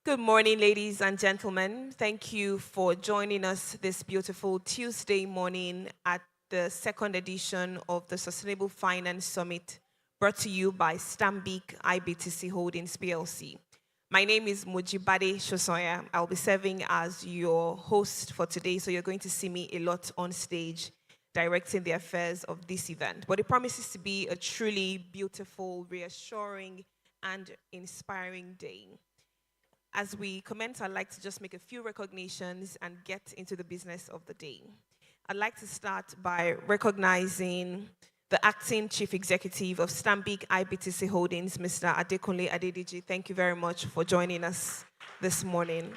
Good morning, ladies and gentlemen. Thank you for joining us this beautiful Tuesday morning at the second edition of the Sustainable Finance Summit, brought to you by Stanbic IBTC Holdings PLC. My name is Mujibade Shosoya. I'll be serving as your host for today, so you're going to see me a lot on stage directing the affairs of this event. But it promises to be a truly beautiful, reassuring, and inspiring day. As we commence, I'd like to just make a few recognitions and get into the business of the day. I'd like to start by recognizing the Acting Chief Executive of Stanbic IBTC Holdings, Mr. Adekunle Adediji. Thank you very much for joining us this morning.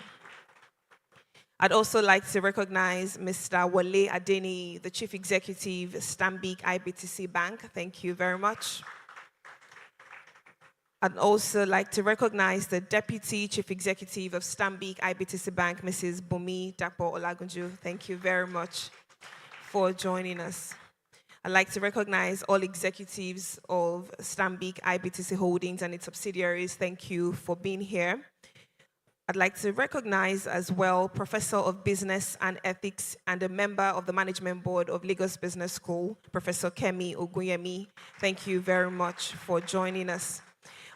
I'd also like to recognize Mr. Wale Adeni, the Chief Executive, Stanbic IBTC Bank. Thank you very much. I'd also like to recognize the Deputy Chief Executive of Stanbic IBTC Bank, Mrs. Bumi Dapo Olagunju. Thank you very much for joining us. I'd like to recognize all executives of Stanbic IBTC Holdings and its subsidiaries. Thank you for being here. I'd like to recognize as well Professor of Business and Ethics and a member of the Management Board of Lagos Business School, Professor Kemi Ogunyemi. Thank you very much for joining us.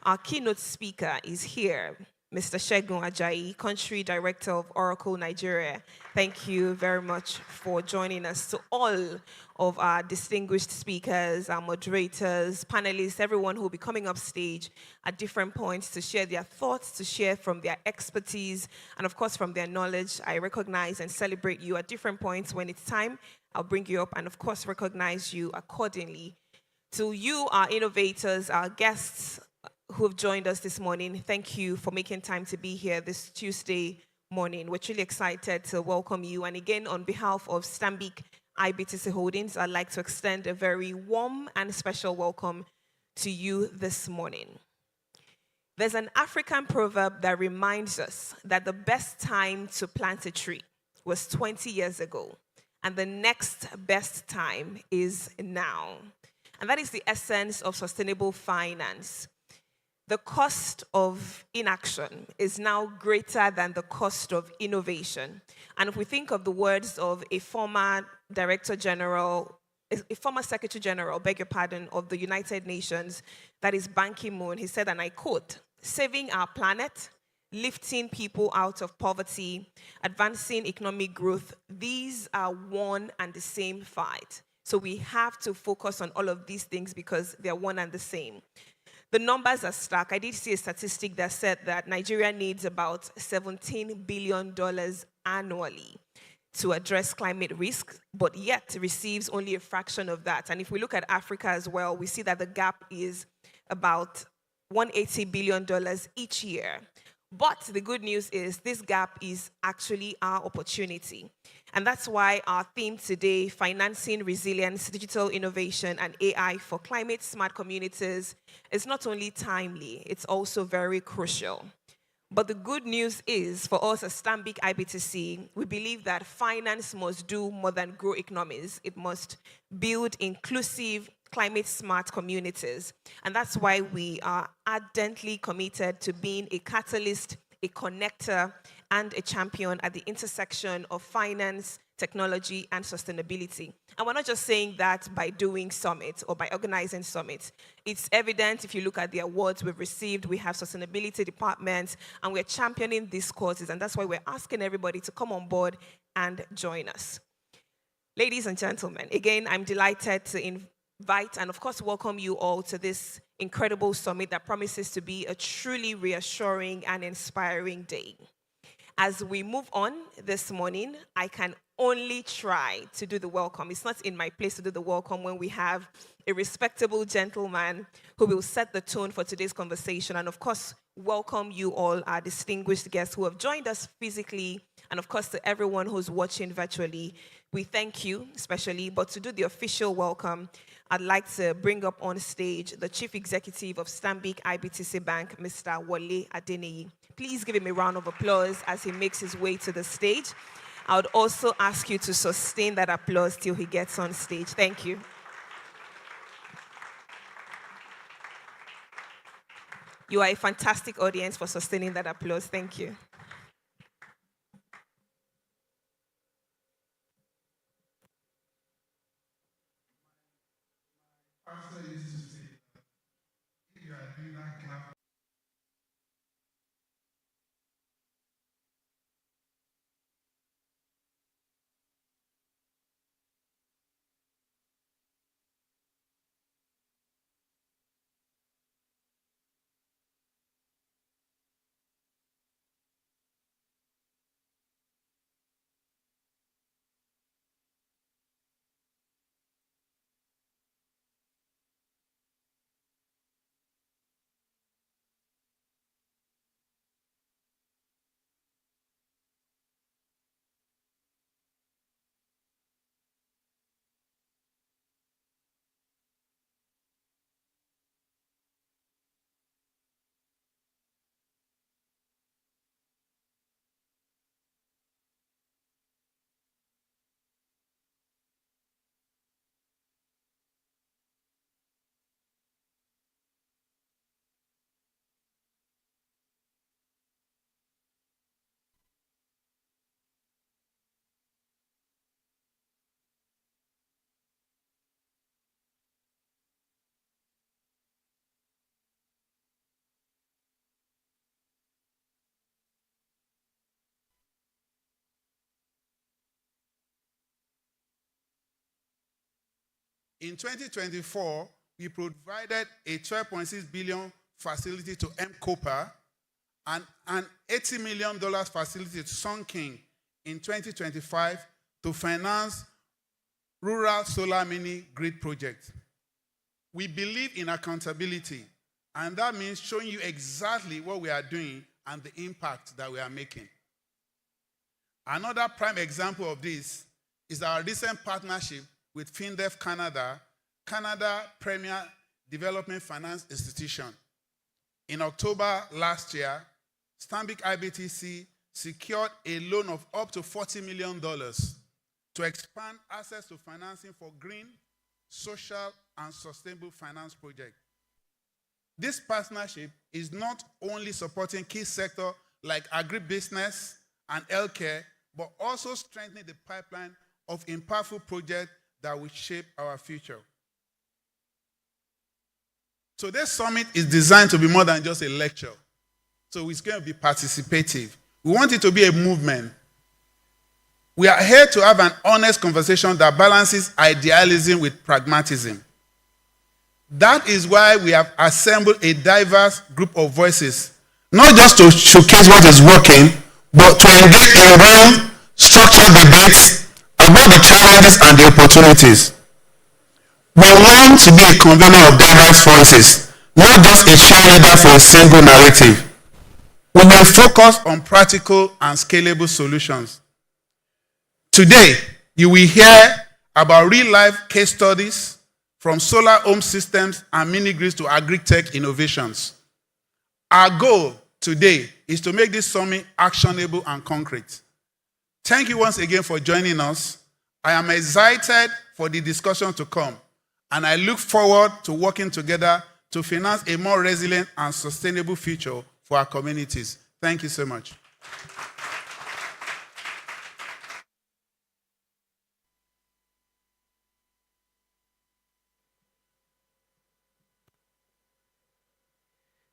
Our keynote speaker is here, Mr. Segun Ajayi, Country Director of Oracle Nigeria. Thank you very much for joining us. To all of our distinguished speakers, our moderators, panelists, everyone who will be coming up stage at different points to share their thoughts, to share from their expertise, and of course from their knowledge. I recognize and celebrate you at different points. When it's time, I'll bring you up and of course recognize you accordingly. To you, our innovators, our guests, who have joined us this morning, thank you for making time to be here this Tuesday morning. We're truly excited to welcome you. And again, on behalf of Stanbic IBTC Holdings, I'd like to extend a very warm and special welcome to you this morning. There's an African proverb that reminds us that the best time to plant a tree was 20 years ago, and the next best time is now. And that is the essence of sustainable finance. The cost of inaction is now greater than the cost of innovation. And if we think of the words of a former Secretary General, of the United Nations, that is Ban Ki-moon, he said, and I quote, "Saving our planet, lifting people out of poverty, advancing economic growth, these are one and the same fight." So we have to focus on all of these things because they're one and the same. The numbers are stark. I did see a statistic that said that Nigeria needs about $17 billion annually to address climate risk, but yet receives only a fraction of that. And if we look at Africa as well, we see that the gap is about $180 billion each year. But the good news is this gap is actually our opportunity. And that's why our theme today, Financing Resilience, Digital Innovation, and AI for Climate-Smart Communities, is not only timely, it's also very crucial. But the good news is, for us as Stanbic IBTC, we believe that finance must do more than grow economies. It must build inclusive, climate-smart communities. And that's why we are ardently committed to being a catalyst, a connector, and a champion at the intersection of finance, technology, and sustainability. And we're not just saying that by doing summits or by organizing summits. It's evident if you look at the awards we've received. We have sustainability departments, and we're championing these causes. And that's why we're asking everybody to come on board and join us. Ladies and gentlemen, again, I'm delighted to invite and, of course, welcome you all to this incredible summit that promises to be a truly reassuring and inspiring day. As we move on this morning, I can only try to do the welcome. It's not in my place to do the welcome when we have a respectable gentleman who will set the tone for today's conversation and, of course, welcome you all, our distinguished guests who have joined us physically, and, of course, to everyone who's watching virtually. We thank you, especially, but to do the official welcome, I'd like to bring up on stage the Chief Executive of Stanbic IBTC Bank, Mr. Wale Adeni. Please give him a round of applause as he makes his way to the stage. I would also ask you to sustain that applause till he gets on stage. Thank you. You are a fantastic audience for sustaining that applause. Thank you. Pastor used to say, if you are doing that clap, in 2024, we provided a 12.6 billion facility to M. Cooper and an $80 million facility to Sun King in 2025 to finance rural solar mini grid projects. We believe in accountability, and that means showing you exactly what we are doing and the impact that we are making. Another prime example of this is our recent partnership with FinDev Canada, Canada Premier Development Finance Institution. In October last year, Stanbic IBTC secured a loan of up to $40 million to expand access to financing for green, social, and sustainable finance projects. This partnership is not only supporting key sectors like agribusiness and healthcare, but also strengthening the pipeline of impactful projects that will shape our future. So this summit is designed to be more than just a lecture. So it's going to be participative. We want it to be a movement. We are here to have an honest conversation that balances idealism with pragmatism. That is why we have assembled a diverse group of voices, not just to showcase what is working, but to engage in real, structured debates about the challenges and the opportunities. We want to be a convener of diverse voices, not just a cheerleader for a single narrative. We will focus on practical and scalable solutions. Today, you will hear about real-life case studies from solar home systems and mini-grids to agri-tech innovations. Our goal today is to make this summit actionable and concrete. Thank you once again for joining us. I am excited for the discussion to come, and I look forward to working together to finance a more resilient and sustainable future for our communities. Thank you so much.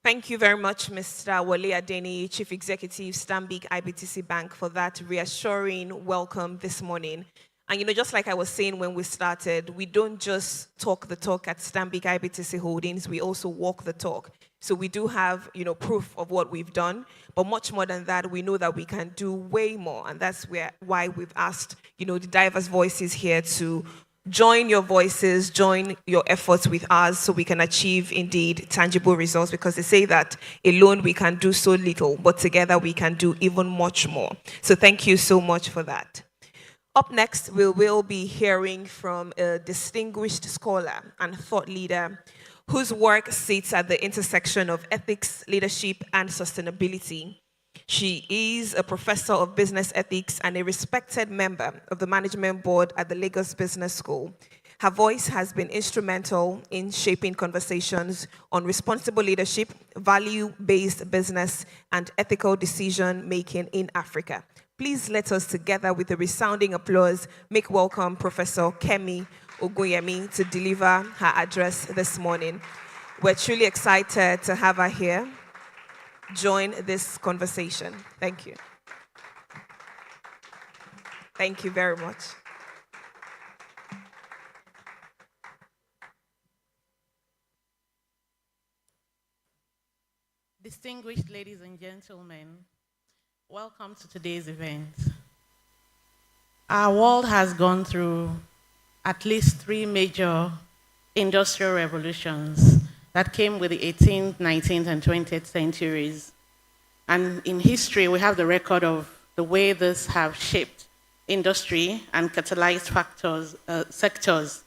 Thank you very much, Mr. Wale Adeni, Chief Executive, Stanbic IBTC Bank, for that reassuring welcome this morning. And just like I was saying when we started, we don't just talk the talk at Stanbic IBTC Holdings, we also walk the talk. So we do have, proof of what we've done, but much more than that, we know that we can do way more. And that's why we've asked, the diverse voices here to join your voices, join your efforts with us so we can achieve, indeed, tangible results, because they say that alone we can do so little, but together we can do even much more. So thank you so much for that. Up next, we will be hearing from a distinguished scholar and thought leader whose work sits at the intersection of ethics, leadership, and sustainability. She is a professor of business ethics and a respected member of the management board at the Lagos Business School. Her voice has been instrumental in shaping conversations on responsible leadership, value-based business, and ethical decision-making in Africa. Please let us, together with a resounding applause, make welcome Professor Kemi Ogunyemi to deliver her address this morning. We're truly excited to have her here. Join this conversation. Thank you. Thank you very much. Distinguished ladies and gentlemen, welcome to today's event. Our world has gone through at least 3 major industrial revolutions that came with the 18th, 19th, and 20th centuries. And in history, we have the record of the way this have shaped industry and catalyzed sectors.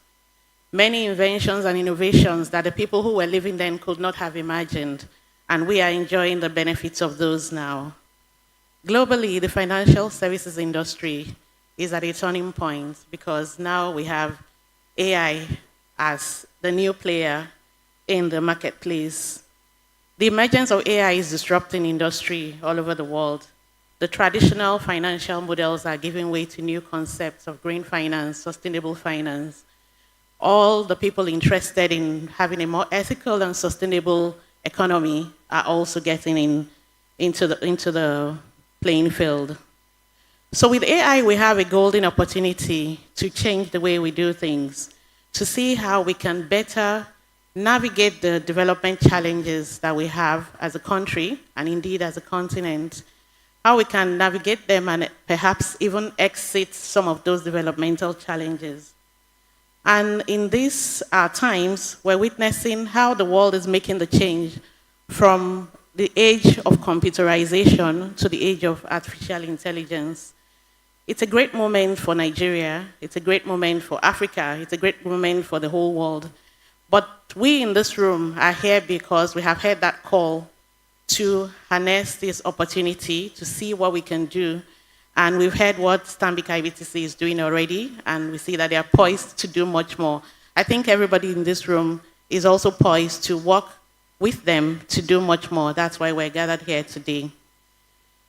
Many inventions and innovations that the people who were living then could not have imagined, and we are enjoying the benefits of those now. Globally, the financial services industry is at a turning point because now we have AI as the new player in the marketplace. The emergence of AI is disrupting industry all over the world. The traditional financial models are giving way to new concepts of green finance, sustainable finance. All the people interested in having a more ethical and sustainable economy are also getting into the playing field. So with AI, we have a golden opportunity to change the way we do things, to see how we can better navigate the development challenges that we have as a country, and indeed as a continent, how we can navigate them and perhaps even exit some of those developmental challenges. And in these times, we're witnessing how the world is making the change from the age of computerization to the age of artificial intelligence. It's a great moment for Nigeria, it's a great moment for Africa, it's a great moment for the whole world. But we in this room are here because we have heard that call to harness this opportunity to see what we can do. And we've heard what Stanbic IBTC is doing already, and we see that they are poised to do much more. I think everybody in this room is also poised to work with them to do much more. That's why we're gathered here today.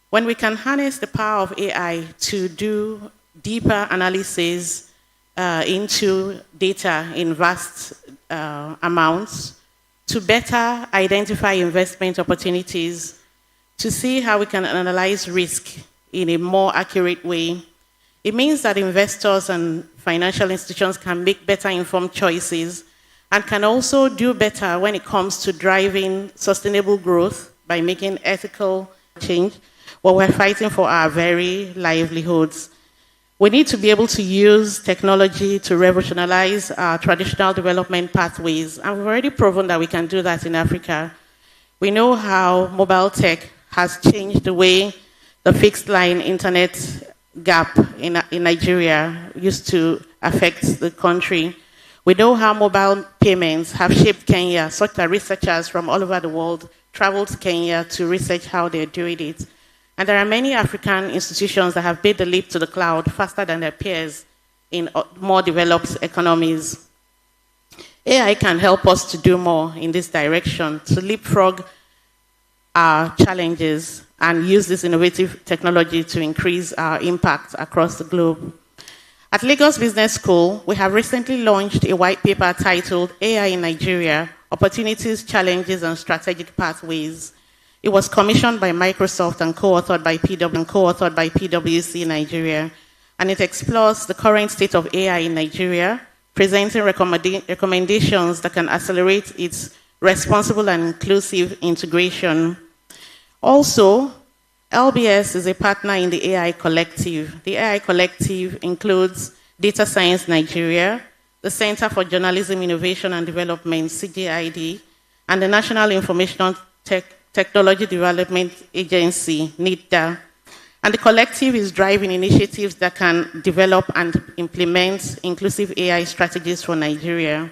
When we can harness the power of AI to do deeper analysis into data in vast amounts, to better identify investment opportunities, to see how we can analyze risk in a more accurate way, it means that investors and financial institutions can make better informed choices and can also do better when it comes to driving sustainable growth by making ethical change. Well, we're fighting for our very livelihoods. We need to be able to use technology to revolutionize our traditional development pathways, and we've already proven that we can do that in Africa. We know how mobile tech has changed the way the fixed line internet gap in Nigeria used to affect the country. We know how mobile payments have shaped Kenya, such that researchers from all over the world travel to Kenya to research how they're doing it. And there are many African institutions that have made the leap to the cloud faster than their peers in more developed economies. AI can help us to do more in this direction, to leapfrog our challenges and use this innovative technology to increase our impact across the globe. At Lagos Business School, we have recently launched a white paper titled AI in Nigeria, Opportunities, Challenges, and Strategic Pathways. It was commissioned by Microsoft and co-authored by PwC Nigeria, and it explores the current state of AI in Nigeria, presenting recommendations that can accelerate its responsible and inclusive integration. Also, LBS is a partner in the AI Collective. The AI Collective includes Data Science Nigeria, the Center for Journalism Innovation and Development, CJID, and the National Information Technology Development Agency, NITDA. And the collective is driving initiatives that can develop and implement inclusive AI strategies for Nigeria.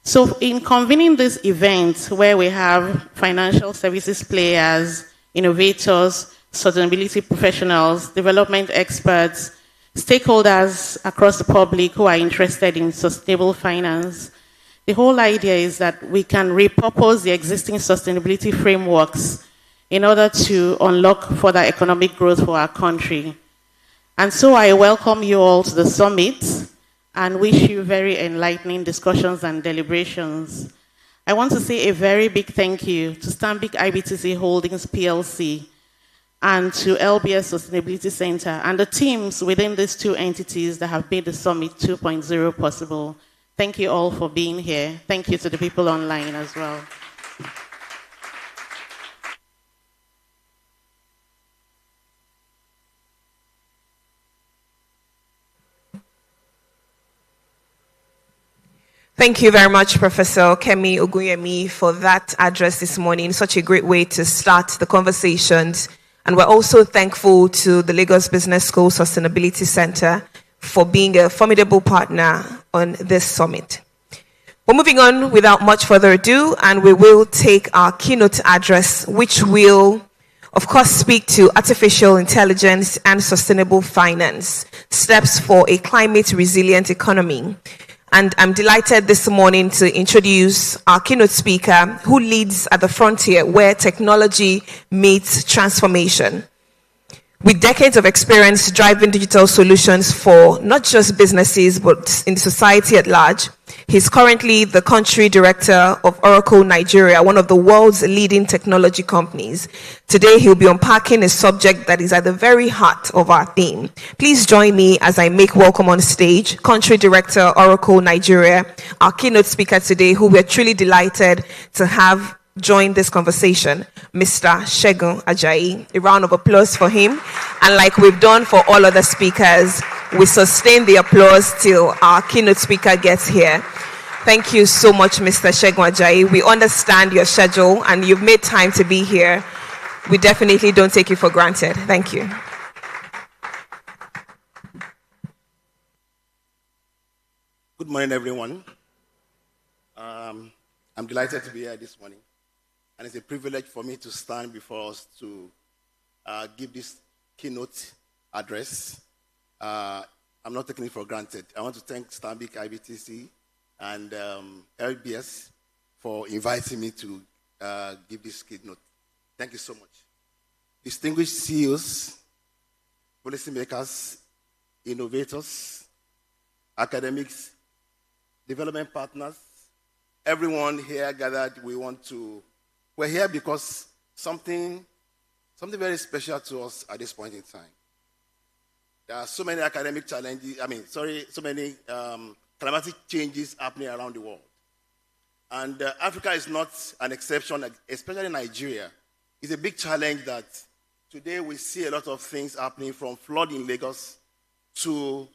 So in convening this event where we have financial services players, innovators, sustainability professionals, development experts, stakeholders across the public who are interested in sustainable finance. The whole idea is that we can repurpose the existing sustainability frameworks in order to unlock further economic growth for our country. And so I welcome you all to the summit and wish you very enlightening discussions and deliberations. I want to say a very big thank you to Stanbic IBTC Holdings PLC and to LBS Sustainability Center and the teams within these two entities that have made the Summit 2.0 possible. Thank you all for being here. Thank you to the people online as well. Thank you very much, Professor Kemi Oguyemi, for that address this morning. Such a great way to start the conversations. And we're also thankful to the Lagos Business School Sustainability Center for being a formidable partner on this summit. We're moving on without much further ado, and we will take our keynote address, which will, of course, speak to artificial intelligence and sustainable finance, steps for a climate resilient economy. And I'm delighted this morning to introduce our keynote speaker who leads at the frontier where technology meets transformation. With decades of experience driving digital solutions for not just businesses, but in society at large, he's currently the country director of Oracle Nigeria, one of the world's leading technology companies. Today, he'll be unpacking a subject that is at the very heart of our theme. Please join me as I make welcome on stage, country director, Oracle Nigeria, our keynote speaker today, who we're truly delighted to have join this conversation, Mr. Segun Ajayi. A round of applause for him. And like we've done for all other speakers, we sustain the applause till our keynote speaker gets here. Thank you so much, Mr. Segun Ajayi. We understand your schedule and you've made time to be here. We definitely don't take you for granted. Thank you. Good morning, everyone. I'm delighted to be here this morning. And it's a privilege for me to stand before us to give this keynote address. I'm not taking it for granted. I want to thank Stanbic IBTC and LBS for inviting me to give this keynote. Thank you so much. Distinguished CEOs, policymakers, innovators, academics, development partners, everyone here gathered, we're here because something very special to us at this point in time. There are so many academic challenges, so many climatic changes happening around the world. And Africa is not an exception, especially Nigeria. It's a big challenge that today we see a lot of things happening, from flood in Lagos to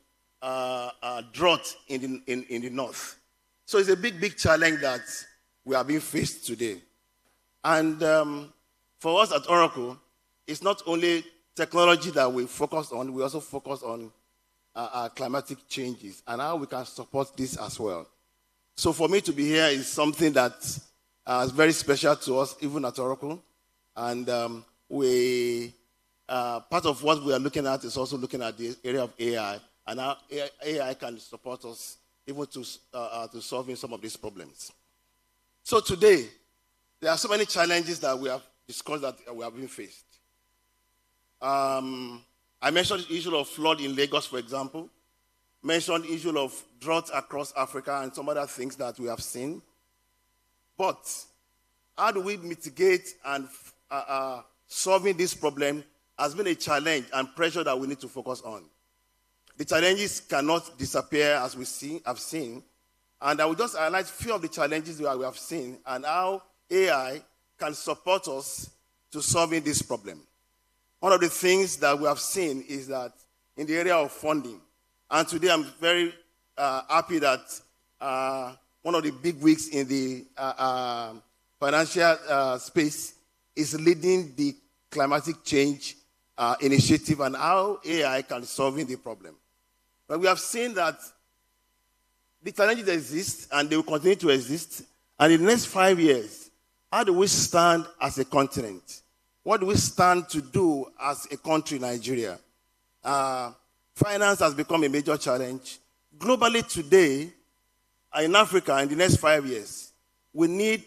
drought in the north. So it's a big challenge that we are being faced today. And for us at Oracle, it's not only technology that we focus on, we also focus on climatic changes and how we can support this as well. So for me to be here is something that is very special to us, even at Oracle. And part of what we are looking at is also looking at the area of AI and how AI can support us even to solving some of these problems. So today, there are so many challenges that we have discussed that we have been faced. I mentioned the issue of flood in Lagos, for example. Mentioned the issue of drought across Africa and some other things that we have seen. But how do we mitigate and solving this problem has been a challenge and pressure that we need to focus on. The challenges cannot disappear as have seen. And I will just highlight a few of the challenges that we have seen and how AI can support us to solving this problem. One of the things that we have seen is that in the area of funding, and today I'm very happy that one of the big wigs in the financial space is leading the climatic change initiative and how AI can solve the problem. But we have seen that the challenges exist and they will continue to exist. And in the next 5 years, how do we stand as a continent? what do we stand to do as a country, Nigeria? Finance has become a major challenge. Globally today, in Africa, in the next 5 years, we need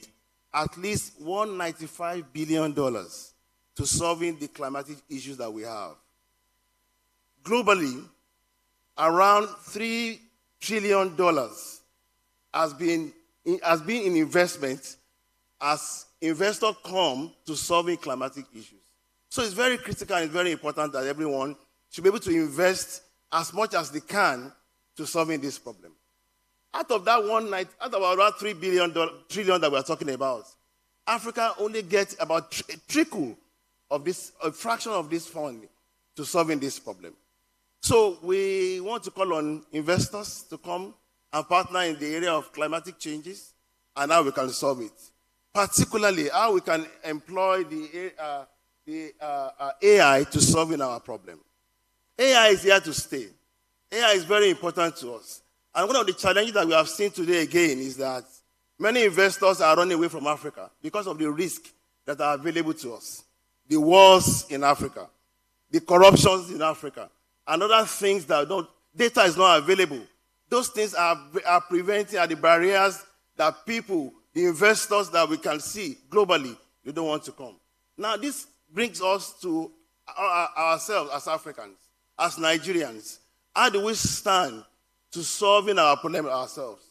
at least $195 billion to solving the climatic issues that we have. Globally, around $3 trillion has been in investment as investors come to solving climatic issues. So it's very critical and very important that everyone should be able to invest as much as they can to solving this problem. Out of that about $3 trillion that we're talking about, Africa only gets about a trickle of this, a fraction of this fund to solving this problem. So we want to call on investors to come and partner in the area of climatic changes and how we can solve it. Particularly how we can employ the AI to solving our problem. AI is here to stay. AI is very important to us. And one of the challenges that we have seen today again is that many investors are running away from Africa because of the risk that are available to us. The wars in Africa, the corruptions in Africa, and other things that data is not available. Those things are preventing the barriers that people, the investors that we can see globally, they don't want to come. Now this brings us to ourselves as Africans, as Nigerians. How do we stand to solving our problem ourselves?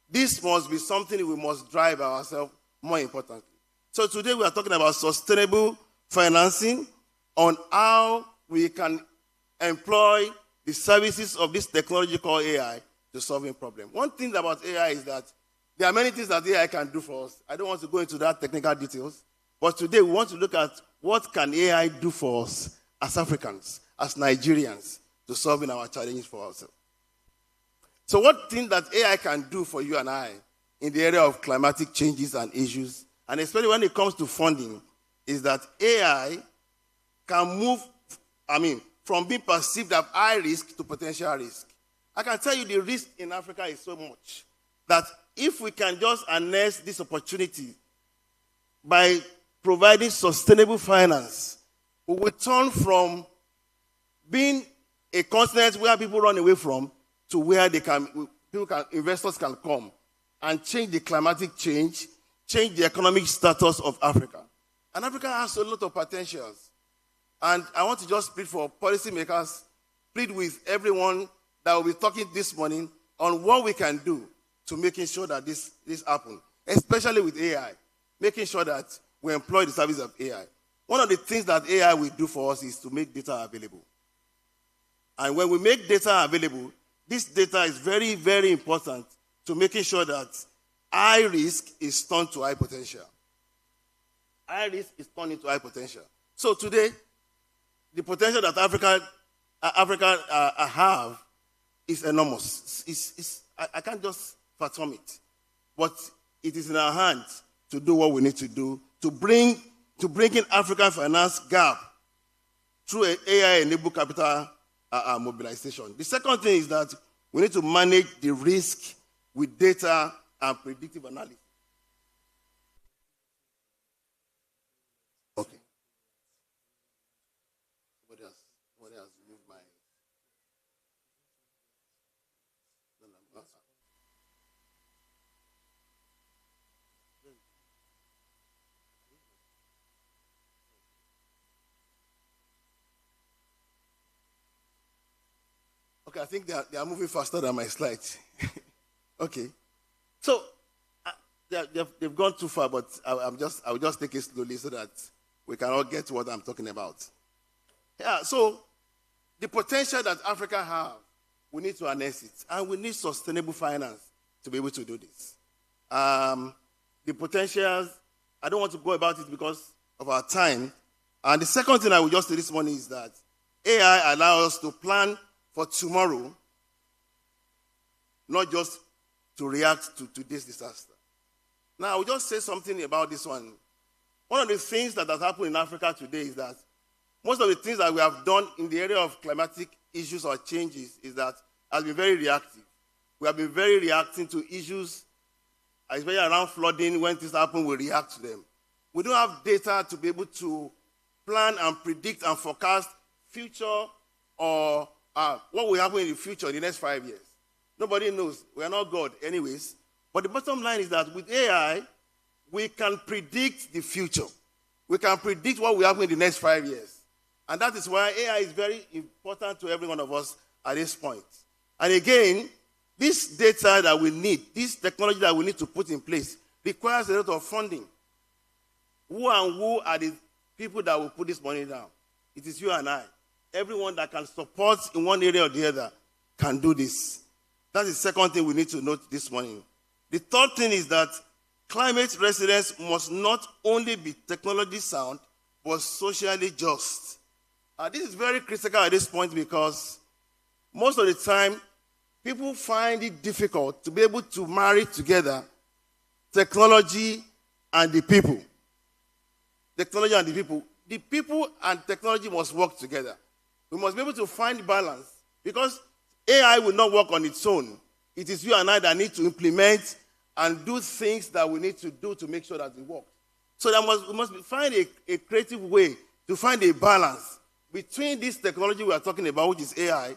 This must be something we must drive ourselves more importantly. So today we are talking about sustainable financing on how we can employ the services of this technology called AI to solving problems. One thing about AI is that there are many things that AI can do for us. I don't want to go into that technical details, but today we want to look at what can AI do for us as Africans, as Nigerians, to solving our challenges for ourselves. So what thing that AI can do for you and I in the area of climatic changes and issues, and especially when it comes to funding, is that AI can move, from being perceived as high risk to potential risk. I can tell you the risk in Africa is so much that if we can just harness this opportunity by providing sustainable finance, we will turn from being a continent where people run away from to where investors can come and change the climatic change, change the economic status of Africa. And Africa has a lot of potentials. And I want to just plead for policymakers, plead with everyone that will be talking this morning on what we can do to making sure that this happens, especially with AI, making sure that we employ the service of AI. One of the things that AI will do for us is to make data available. And when we make data available, this data is very, very important to making sure that high risk is turned to high potential. High risk is turned into high potential. So today, the potential that Africa have is enormous. I can't just fathom it. But it is in our hands to do what we need to do to bring in African finance gap through an AI-enabled capital mobilization. The second thing is that we need to manage the risk with data and predictive analysis. Okay. What else? Move my... No. Okay, I think they are moving faster than my slides. Okay. So, they've gone too far, but I'll just take it slowly so that we can all get what I'm talking about. Yeah, so the potential that Africa has, we need to harness it. And we need sustainable finance to be able to do this. The potentials, I don't want to go about it because of our time. And the second thing I will just say this morning is that AI allows us to plan for tomorrow, not just to react to today's disaster. Now, I will just say something about this one. One of the things that has happened in Africa today is that most of the things that we have done in the area of climatic issues or changes is that has been very reactive. We have been very reacting to issues, especially around flooding. When things happen, we react to them. We don't have data to be able to plan and predict and forecast future or what will happen in the future in the next 5 years. Nobody knows. We are not God anyways. But the bottom line is that with AI, we can predict the future. We can predict what will happen in the next 5 years. And that is why AI is very important to every one of us at this point. And again, this data that we need, this technology that we need to put in place, requires a lot of funding. Who are the people that will put this money down? It is you and I. Everyone that can support in one area or the other can do this. That's the second thing we need to note this morning. The third thing is that climate resilience must not only be technology sound, but socially just. This is very critical at this point because most of the time, people find it difficult to be able to marry together technology and the people. Technology and the people. The people and technology must work together. We must be able to find balance because AI will not work on its own. It is you and I that need to implement and do things that we need to do to make sure that it works. So we must find a creative way to find a balance between this technology we are talking about, which is AI,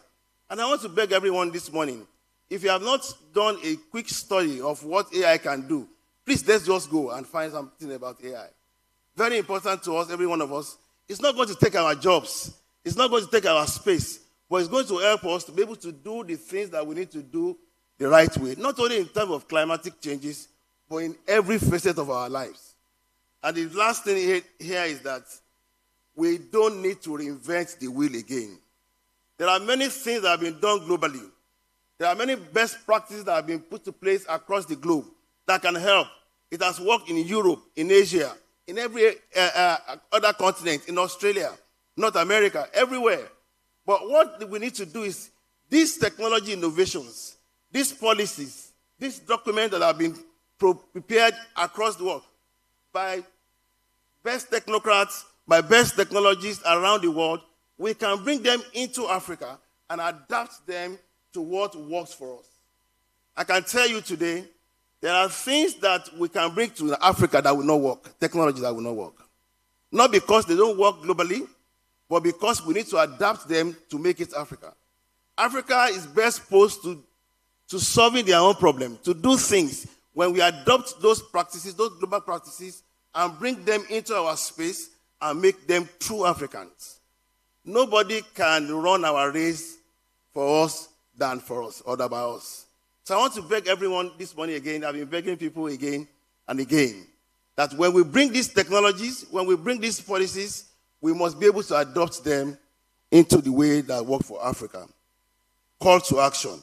and I want to beg everyone this morning, if you have not done a quick study of what AI can do, please let's just go and find something about AI. Very important to us, every one of us. It's not going to take our jobs. It's not going to take our space, but it's going to help us to be able to do the things that we need to do the right way, not only in terms of climatic changes, but in every facet of our lives. And the last thing here is that we don't need to reinvent the wheel again. There are many things that have been done globally. There are many best practices that have been put to place across the globe that can help. It has worked in Europe, in Asia, in every other continent, in Australia, North America, everywhere. But what we need to do is these technology innovations, these policies, these documents that have been prepared across the world by best technocrats, by best technologists around the world, we can bring them into Africa and adapt them to what works for us. I can tell you today, there are things that we can bring to Africa that will not work, technology that will not work. Not because they don't work globally, but because we need to adapt them to make it Africa. Africa is best posed to solving their own problem, to do things when we adopt those practices, those global practices, and bring them into our space and make them true Africans. Nobody can run our race for us than for us, or by us. So I want to beg everyone this morning again, I've been begging people again and again, that when we bring these technologies, when we bring these policies, we must be able to adopt them into the way that works for Africa. Call to action.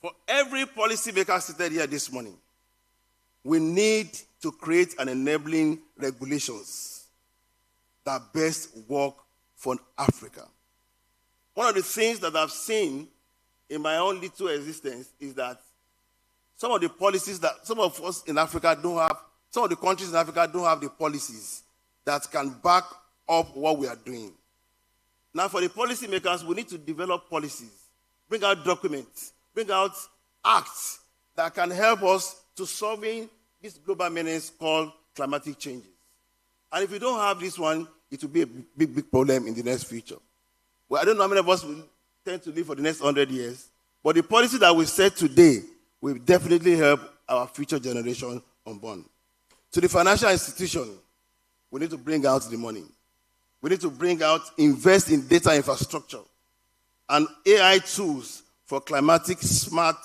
For every policymaker seated here this morning, we need to create an enabling regulations that best work for Africa. One of the things that I've seen in my own little existence is that some of the policies that some of us in Africa don't have, some of the countries in Africa don't have the policies that can back up what we are doing. Now, for the policymakers, we need to develop policies, bring out documents, bring out acts that can help us to solving this global menace called climatic changes. And if we don't have this one, it will be a big, big problem in the next future. Well, I don't know how many of us will tend to live for the next 100 years, but the policy that we set today will definitely help our future generation unborn. To the financial institution, we need to bring out the money. We need to invest in data infrastructure and AI tools for climatic smart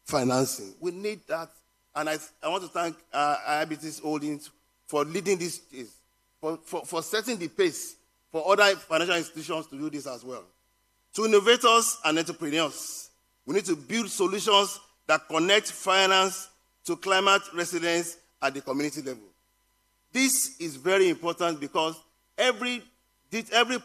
financing. We need that. And I want to thank IBT's Holdings for leading this case, for setting the pace for other financial institutions to do this as well. To innovators and entrepreneurs, we need to build solutions that connect finance to climate resilience at the community level. This is very important because every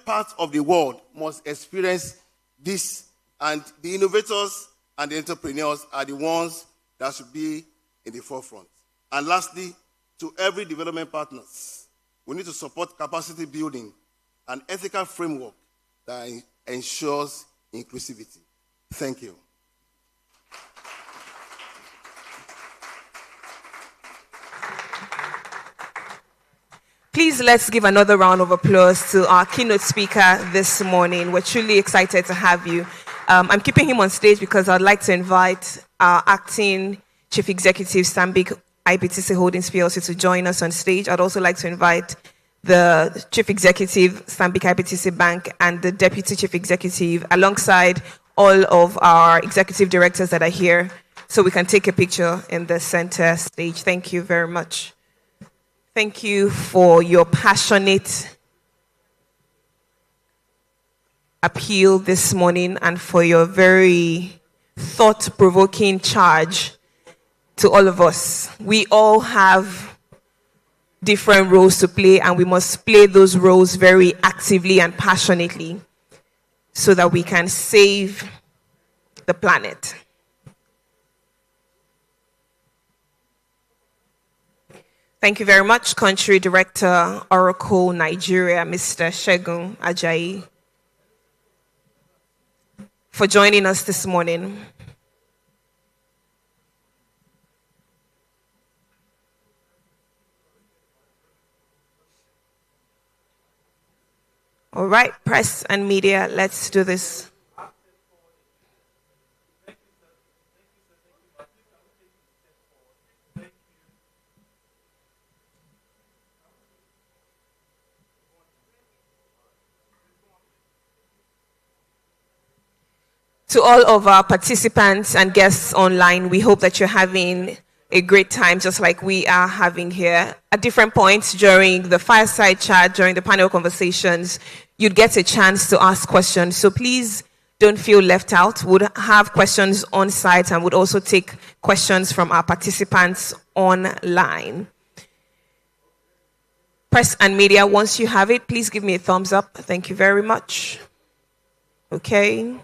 part of the world must experience this, and the innovators and the entrepreneurs are the ones that should be in the forefront. And lastly, to every development partners, we need to support capacity building and ethical framework that ensures inclusivity. Thank you. Please let's give another round of applause to our keynote speaker this morning. We're truly excited to have you. I'm keeping him on stage because I'd like to invite our acting Chief Executive, Stanbic IBTC Holdings PLC, to join us on stage. I'd also like to invite the Chief Executive, Stanbic IBTC Bank, and the Deputy Chief Executive, alongside all of our executive directors that are here, so we can take a picture in the center stage. Thank you very much. Thank you for your passionate appeal this morning and for your very thought-provoking charge to all of us. We all have different roles to play, and we must play those roles very actively and passionately so that we can save the planet. Thank you very much, Country Director, Oracle Nigeria, Mr. Segun Ajayi, for joining us this morning. All right, press and media, let's do this. To all of our participants and guests online, we hope that you're having a great time, just like we are having here. At different points during the fireside chat, during the panel conversations, you'd get a chance to ask questions. So please don't feel left out. We'll have questions on site and would also take questions from our participants online. Press and media, once you have it, please give me a thumbs up. Thank you very much. Okay.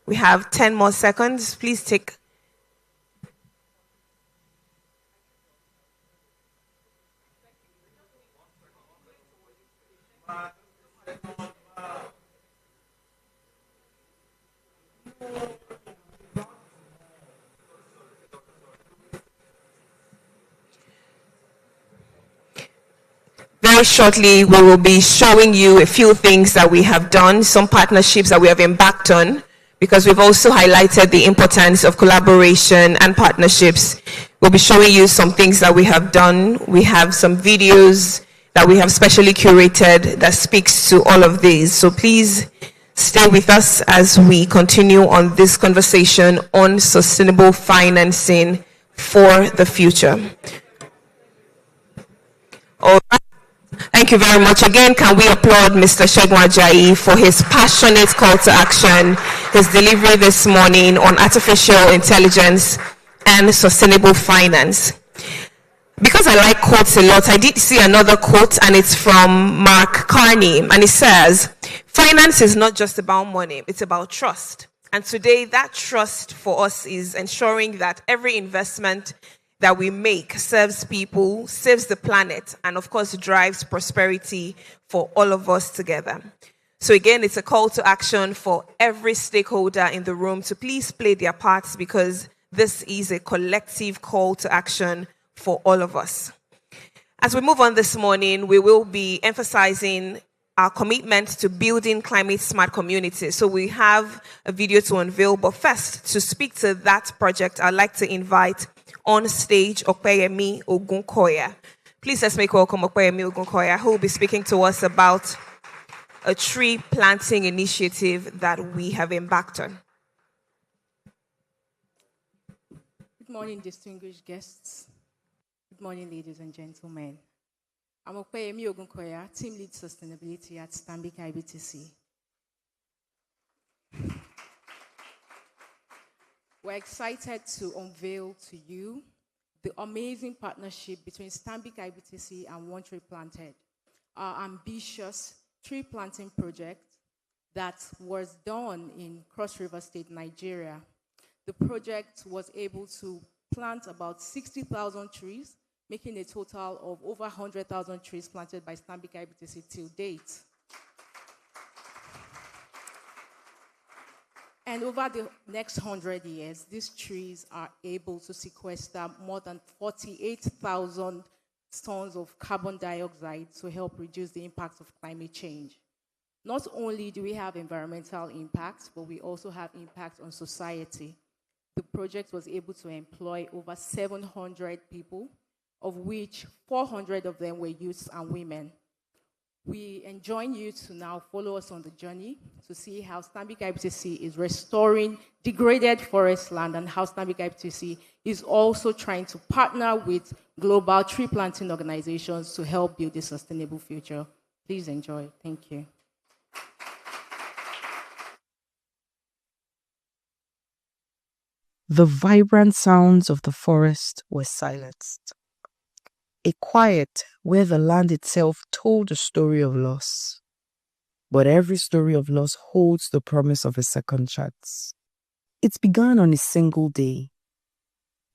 We have 10 more seconds. Please take. Very shortly, we will be showing you a few things that we have done, some partnerships that we have embarked on, because we've also highlighted the importance of collaboration and partnerships. We'll be showing you some things that we have done. We have some videos that we have specially curated that speaks to all of these. So please stay with us as we continue on this conversation on sustainable financing for the future. All right. Thank you very much. Again, can we applaud Mr. Segun Ajayi for his passionate call to action, his delivery this morning on artificial intelligence and sustainable finance. Because I like quotes a lot, I did see another quote, and it's from Mark Carney, and it says, finance is not just about money, it's about trust. And today, that trust for us is ensuring that every investment that we make serves people, saves the planet, and of course drives prosperity for all of us together. So again, it's a call to action for every stakeholder in the room to please play their parts, because this is a collective call to action for all of us. As we move on this morning, we will be emphasizing our commitment to building climate smart communities. So we have a video to unveil, but first, to speak to that project, I'd like to invite on stage Opeyemi Ogunkoya. Please let's make welcome Opeyemi Ogunkoya, who will be speaking to us about a tree planting initiative that we have embarked on. Good morning, distinguished guests. Good morning, ladies and gentlemen. I'm Opeyemi Ogunkoya, Team Lead Sustainability at Stanbic IBTC. We're excited to unveil to you the amazing partnership between Stanbic IBTC and One Tree Planted, our ambitious tree planting project that was done in Cross River State, Nigeria. The project was able to plant about 60,000 trees, making a total of over 100,000 trees planted by Stanbic IBTC till date. And over the next 100 years, these trees are able to sequester more than 48,000 tons of carbon dioxide to help reduce the impact of climate change. Not only do we have environmental impacts, but we also have impact on society. The project was able to employ over 700 people, of which 400 of them were youths and women. We enjoin you to now follow us on the journey to see how Stanbic IBTC is restoring degraded forest land and how Stanbic IBTC is also trying to partner with global tree planting organizations to help build a sustainable future. Please enjoy. Thank you. The vibrant sounds of the forest were silenced. A quiet where the land itself told a story of loss. But every story of loss holds the promise of a second chance. It began on a single day.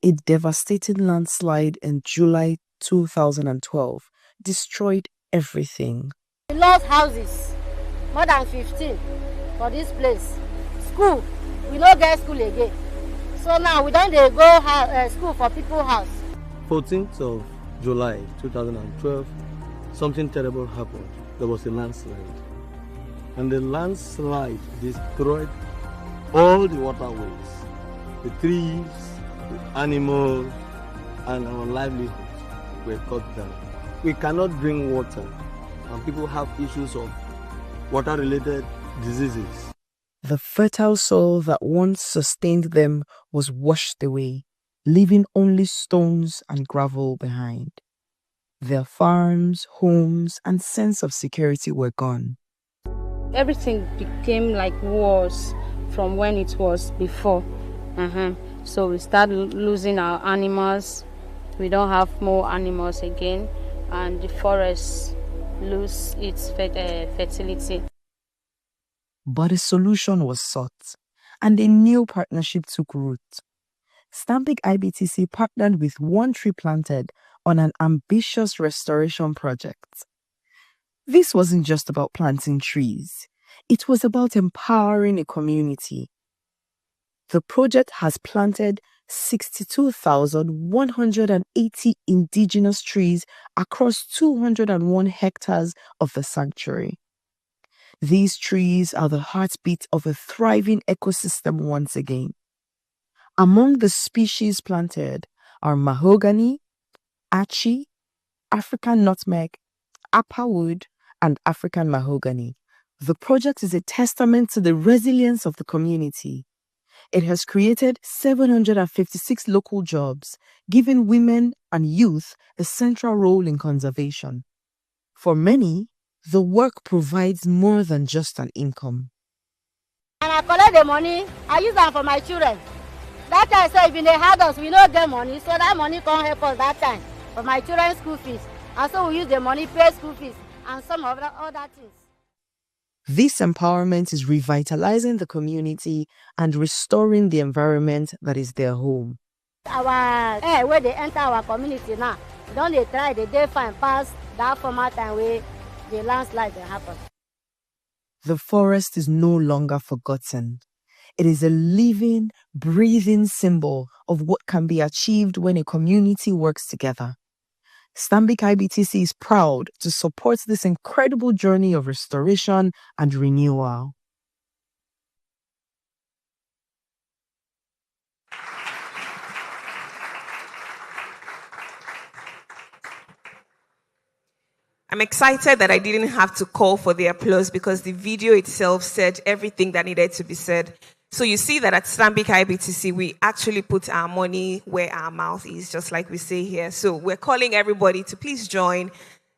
A devastating landslide in July 2012 destroyed everything. We lost houses, more than 15 for this place. School, we don't get school again. So now we don't go school for people's house. 14th of July 2012, something terrible happened. There was a landslide. And the landslide destroyed all the waterways, the trees, the animals, and our livelihoods were cut down. We cannot drink water, and people have issues of water-related diseases. The fertile soil that once sustained them was washed away, leaving only stones and gravel behind. Their farms, homes, and sense of security were gone. Everything became like worse from when it was before. So we started losing our animals. We don't have more animals again, and the forest lose its fertility. But a solution was sought, and a new partnership took root. Stanbic IBTC partnered with One Tree Planted on an ambitious restoration project. This wasn't just about planting trees. It was about empowering a community. The project has planted 62,180 indigenous trees across 201 hectares of the sanctuary. These trees are the heartbeat of a thriving ecosystem once again. Among the species planted are mahogany, achi, African nutmeg, applewood, and African mahogany. The project is a testament to the resilience of the community. It has created 756 local jobs, giving women and youth a central role in conservation. For many, the work provides more than just an income. And I collect the money, I use them for my children. That time, so if they had us, we don't get money, so that money can't help us that time for my children's school fees. And so we use the money, pay school fees, and some of the other things. This empowerment is revitalizing the community and restoring the environment that is their home. Our air, where they enter our community now, don't they try, they find past that former time where the landslide happen. The forest is no longer forgotten. It is a living, breathing symbol of what can be achieved when a community works together. Stanbic IBTC is proud to support this incredible journey of restoration and renewal. I'm excited that I didn't have to call for the applause because the video itself said everything that needed to be said. So you see that at Stanbic IBTC, we actually put our money where our mouth is, just like we say here. So we're calling everybody to please join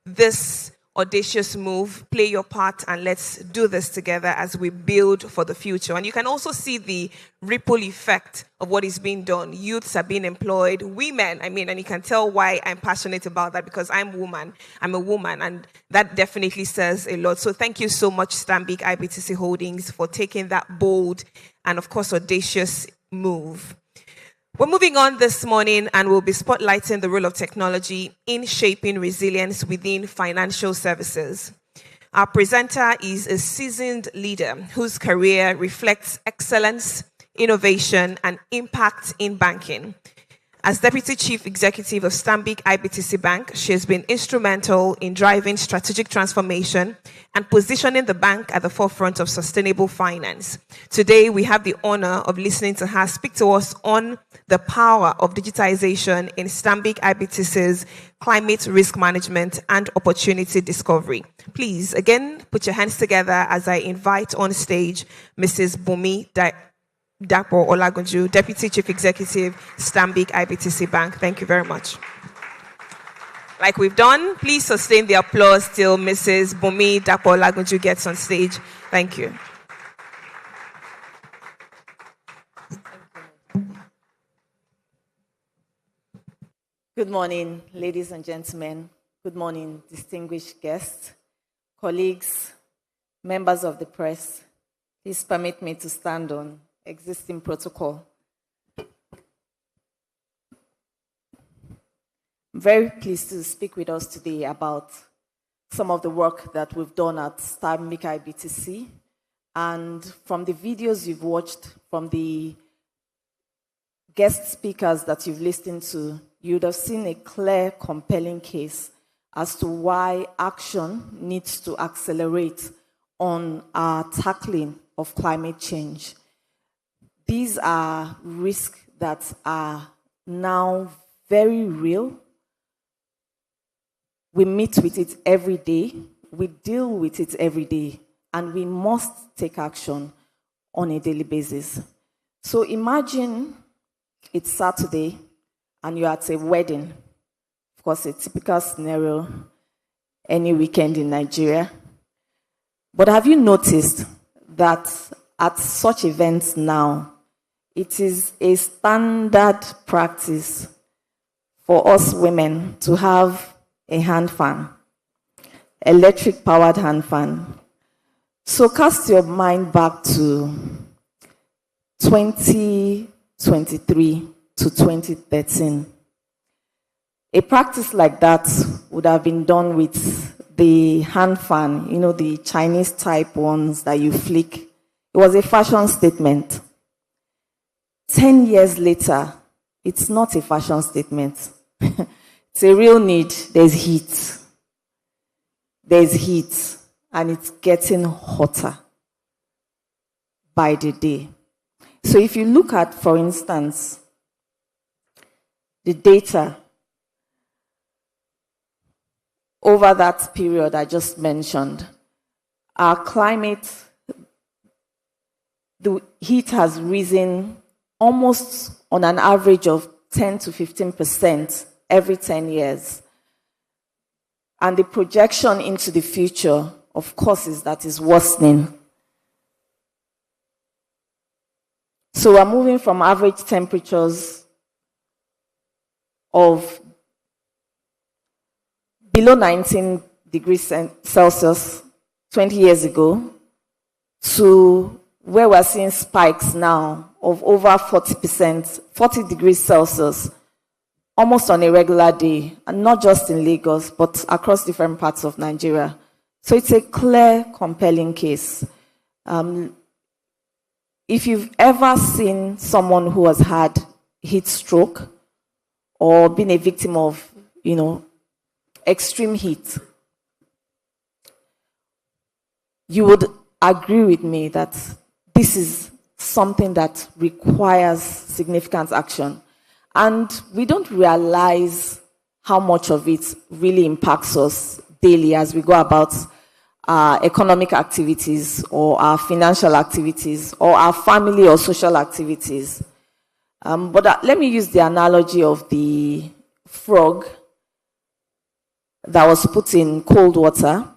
this audacious move, play your part, and let's do this together as we build for the future. And you can also see the ripple effect of what is being done. Youths are being employed, women, and you can tell why I'm passionate about that because I'm a woman, and that definitely says a lot. So thank you so much, Stanbic IBTC Holdings, for taking that bold and, of course, audacious move. We're moving on this morning and we'll be spotlighting the role of technology in shaping resilience within financial services. Our presenter is a seasoned leader whose career reflects excellence, innovation, and impact in banking. As Deputy Chief Executive of Stanbic IBTC Bank, she has been instrumental in driving strategic transformation and positioning the bank at the forefront of sustainable finance. Today, we have the honor of listening to her speak to us on the power of digitization in Stanbic IBTC's climate risk management and opportunity discovery. Please, again, put your hands together as I invite on stage Mrs. Bumi Dapo Olagunju, Deputy Chief Executive, Stanbic IBTC Bank. Thank you very much. Like we've done, please sustain the applause till Mrs. Bumi Dapo Olagunju gets on stage. Thank you. Good morning, ladies and gentlemen. Good morning, distinguished guests, colleagues, members of the press. Please permit me to stand on existing protocol. I'm very pleased to speak with us today about some of the work that we've done at Stanbic IBTC. And from the videos you've watched, from the guest speakers that you've listened to, you'd have seen a clear, compelling case as to why action needs to accelerate on our tackling of climate change. These are risks that are now very real. We meet with it every day, we deal with it every day, and we must take action on a daily basis. So imagine it's Saturday and you're at a wedding. Of course, a typical scenario any weekend in Nigeria. But have you noticed that at such events now, it is a standard practice for us women to have a hand fan, electric-powered hand fan. So cast your mind back to 2023 to 2013. A practice like that would have been done with the hand fan, you know, the Chinese type ones that you flick. It was a fashion statement. 10 years later, it's not a fashion statement. It's a real need. There's heat. There's heat, and it's getting hotter by the day. So if you look at, for instance, the data over that period I just mentioned, our climate, the heat has risen almost on an average of 10 to 15% every 10 years. And the projection into the future, of course, is that it's worsening. So we're moving from average temperatures of below 19 degrees Celsius 20 years ago to where we're seeing spikes now of over 40%, 40 degrees Celsius, almost on a regular day, and not just in Lagos, but across different parts of Nigeria. So it's a clear, compelling case. If you've ever seen someone who has had heat stroke or been a victim of, extreme heat, you would agree with me that this is something that requires significant action. And we don't realize how much of it really impacts us daily as we go about our economic activities or our financial activities or our family or social activities. But let me use the analogy of the frog that was put in cold water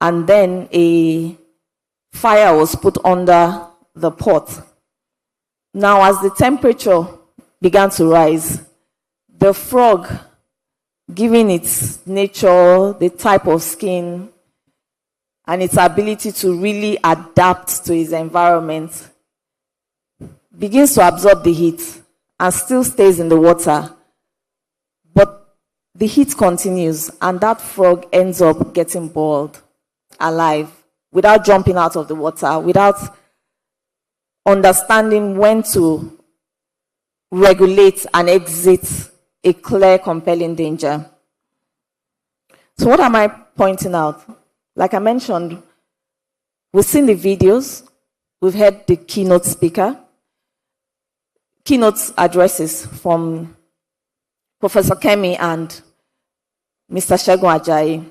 and then a fire was put under the pot. Now, as the temperature began to rise, the frog, given its nature, the type of skin, and its ability to really adapt to its environment, begins to absorb the heat and still stays in the water. But the heat continues, and that frog ends up getting boiled alive without jumping out of the water, without understanding when to regulate and exit a clear, compelling danger. So what am I pointing out? Like I mentioned, we've seen the videos, we've heard the keynote speaker, keynote addresses from Professor Kemi and Mr. Segun Ajayi.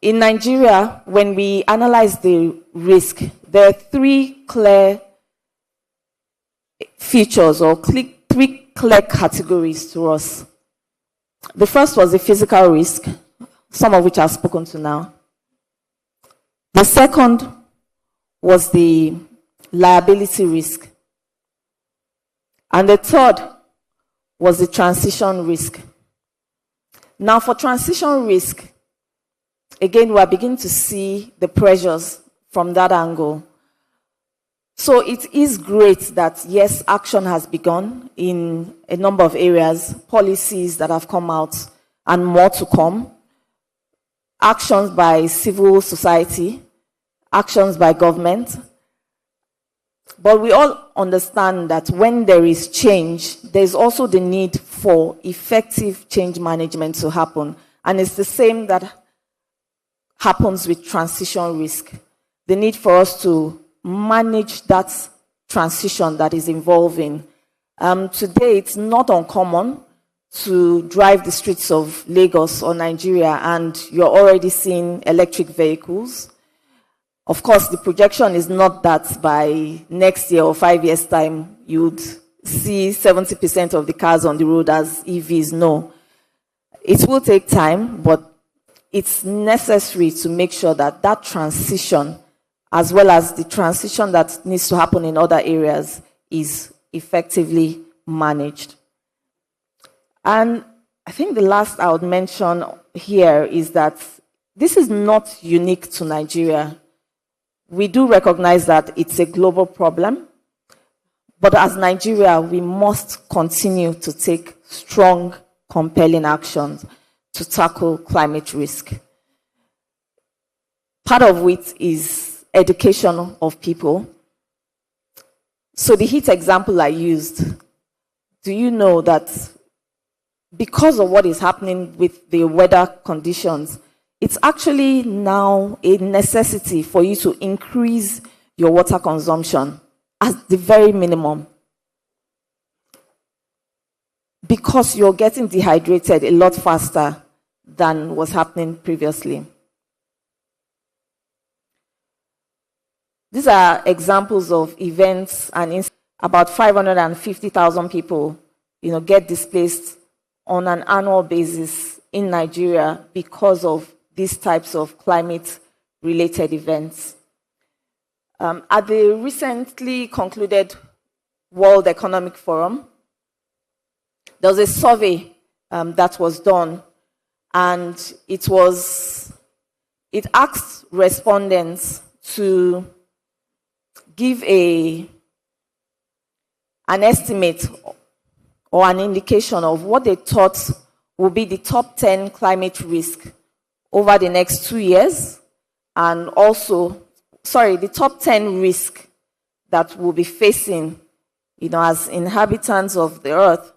In Nigeria, when we analyze the risk, there are three clear features or three clear categories to us. The first was the physical risk, some of which I've spoken to now. The second was the liability risk. And the third was the transition risk. Now, for transition risk, again, we are beginning to see the pressures from that angle. So it is great that, yes, action has begun in a number of areas, policies that have come out, and more to come. Actions by civil society, actions by government. But we all understand that when there is change, there's also the need for effective change management to happen. And it's the same that happens with transition risk. The need for us to manage that transition that is evolving. Today, it's not uncommon to drive the streets of Lagos or Nigeria and you're already seeing electric vehicles. Of course, the projection is not that by next year or 5 years' time, you'd see 70% of the cars on the road as EVs. No. It will take time, but it's necessary to make sure that that transition, as well as the transition that needs to happen in other areas, is effectively managed. And I think the last I would mention here is that this is not unique to Nigeria. We do recognize that it's a global problem, but as Nigeria, we must continue to take strong, compelling actions to tackle climate risk. Part of which is education of people. So the heat example I used, do you know that because of what is happening with the weather conditions, it's actually now a necessity for you to increase your water consumption at the very minimum, because you're getting dehydrated a lot faster than was happening previously. These are examples of events, and about 550,000 people, get displaced on an annual basis in Nigeria because of these types of climate-related events. At the recently concluded World Economic Forum, there was a survey that was done, and it asked respondents to give an estimate or an indication of what they thought will be the top 10 climate risks over the next 2 years, and also, the top 10 risks that we'll be facing, as inhabitants of the earth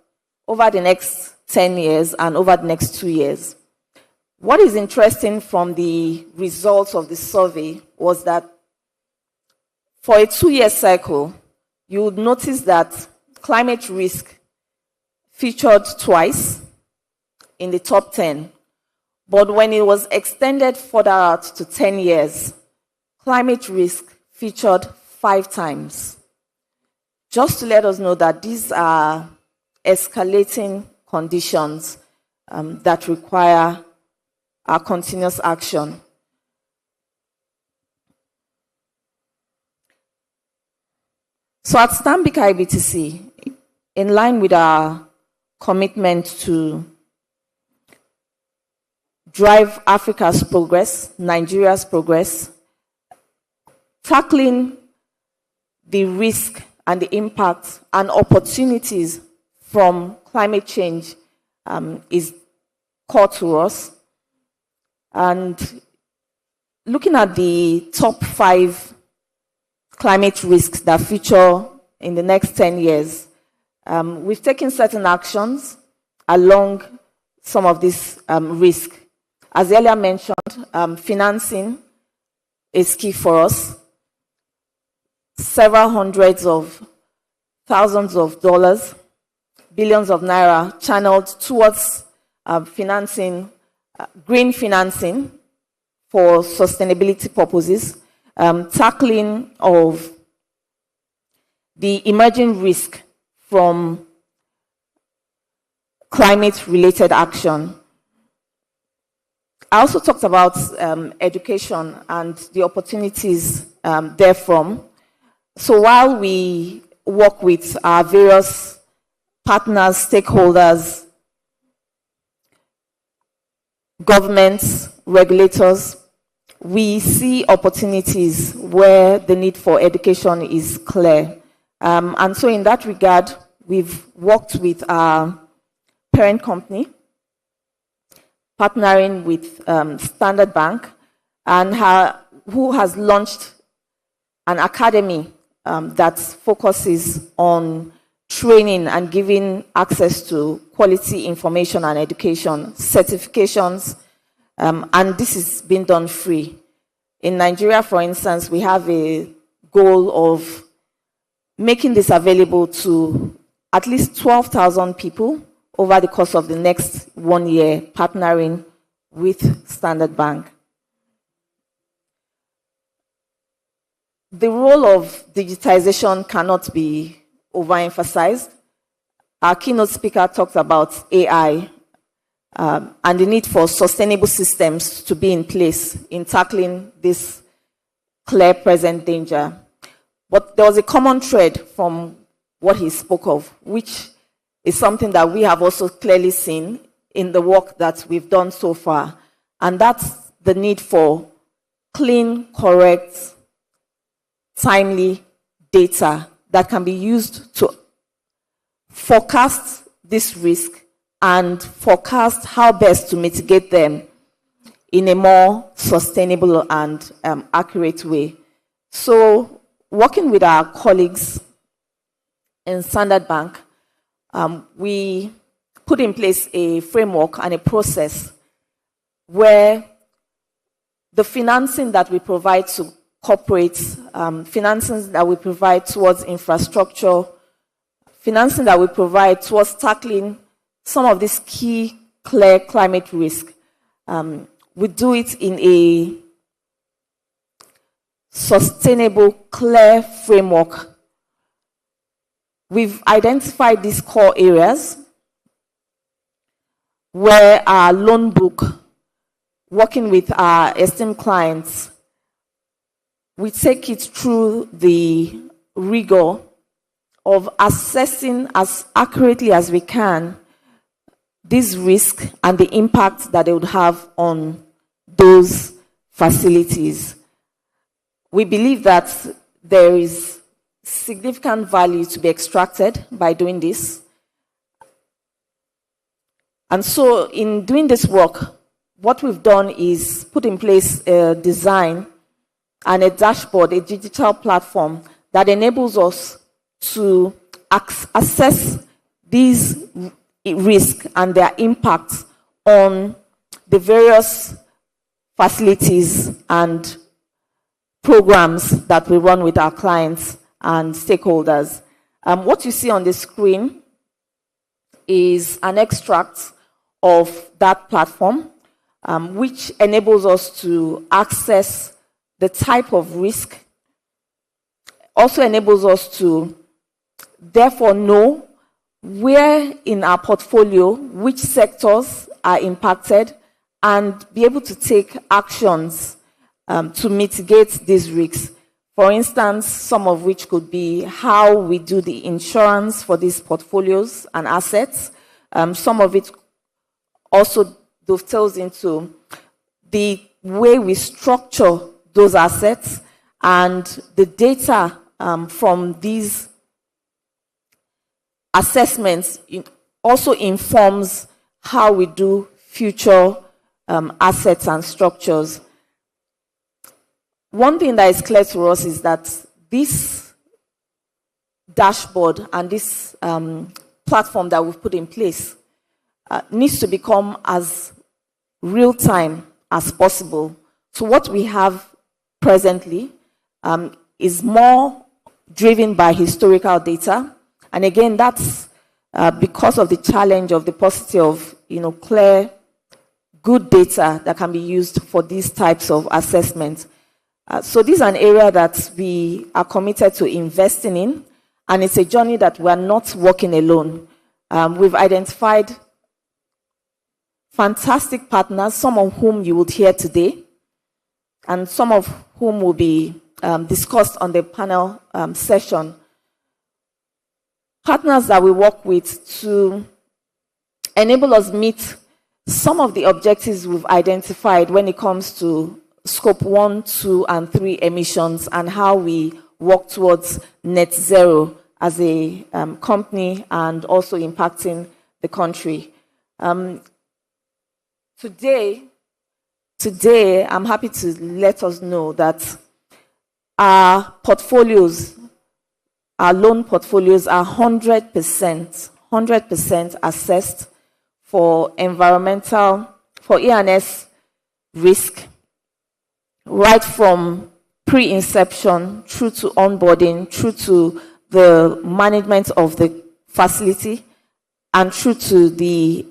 over the next 10 years and over the next 2 years. What is interesting from the results of the survey was that for a 2-year cycle, you would notice that climate risk featured twice in the top 10. But when it was extended further out to 10 years, climate risk featured 5 times. Just to let us know that these are escalating conditions that require our continuous action. So at Stanbic IBTC, in line with our commitment to drive Africa's progress, Nigeria's progress, tackling the risk and the impact and opportunities from climate change is core to us. And looking at the top 5 climate risks that feature in the next 10 years, we've taken certain actions along some of this risk. As earlier mentioned, financing is key for us. Several hundreds of thousands of dollars, billions of naira channeled towards financing, green financing for sustainability purposes, tackling of the emerging risk from climate-related action. I also talked about education and the opportunities therefrom. So while we work with our various partners, stakeholders, governments, regulators, we see opportunities where the need for education is clear. And so in that regard, we've worked with our parent company, partnering with Standard Bank, and who has launched an academy that focuses on training and giving access to quality information and education, certifications, and this is being done free. In Nigeria, for instance, we have a goal of making this available to at least 12,000 people over the course of the next 1 year, partnering with Standard Bank. The role of digitization cannot be overemphasized. Our keynote speaker talked about AI and the need for sustainable systems to be in place in tackling this clear present danger. But there was a common thread from what he spoke of, which is something that we have also clearly seen in the work that we've done so far, and that's the need for clean, correct, timely data that can be used to forecast this risk and forecast how best to mitigate them in a more sustainable and accurate way. So, working with our colleagues in Standard Bank, we put in place a framework and a process where the financing that we provide to corporates, financing that we provide towards infrastructure, financing that we provide towards tackling some of these key, clear climate risk, we do it in a sustainable, clear framework. We've identified these core areas where our loan book, working with our esteemed clients, we take it through the rigor of assessing as accurately as we can this risk and the impact that they would have on those facilities. We believe that there is significant value to be extracted by doing this. And so in doing this work, what we've done is put in place a design and a dashboard, a digital platform that enables us to assess these risks and their impact on the various facilities and programs that we run with our clients and stakeholders. What you see on the screen is an extract of that platform, which enables us to access the type of risk, also enables us to therefore know where in our portfolio, which sectors are impacted, and be able to take actions to mitigate these risks. For instance, some of which could be how we do the insurance for these portfolios and assets. Some of it also dovetails into the way we structure those assets, and the data from these assessments also informs how we do future assets and structures. One thing that is clear to us is that this dashboard and this platform that we've put in place needs to become as real-time as possible. So what we have presently is more driven by historical data. And again, that's because of the challenge of the paucity of clear, good data that can be used for these types of assessments. So this is an area that we are committed to investing in, and it's a journey that we're not walking alone. We've identified fantastic partners, some of whom you would hear today, and some of whom will be discussed on the panel session. Partners that we work with to enable us meet some of the objectives we've identified when it comes to scope 1, 2, and 3 emissions and how we work towards net zero as a company and also impacting the country. Today, I'm happy to let us know that our portfolios, our loan portfolios are 100% assessed for environmental, for E&S risk, right from pre-inception through to onboarding, through to the management of the facility, and through to the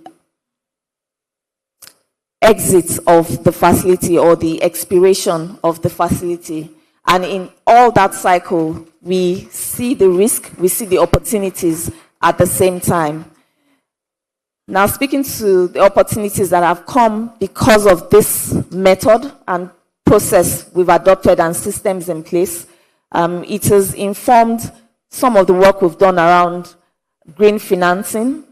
exit of the facility or the expiration of the facility. And in all that cycle, we see the risk, we see the opportunities at the same time. Now, speaking to the opportunities that have come because of this method and process we've adopted and systems in place, it has informed some of the work we've done around green financing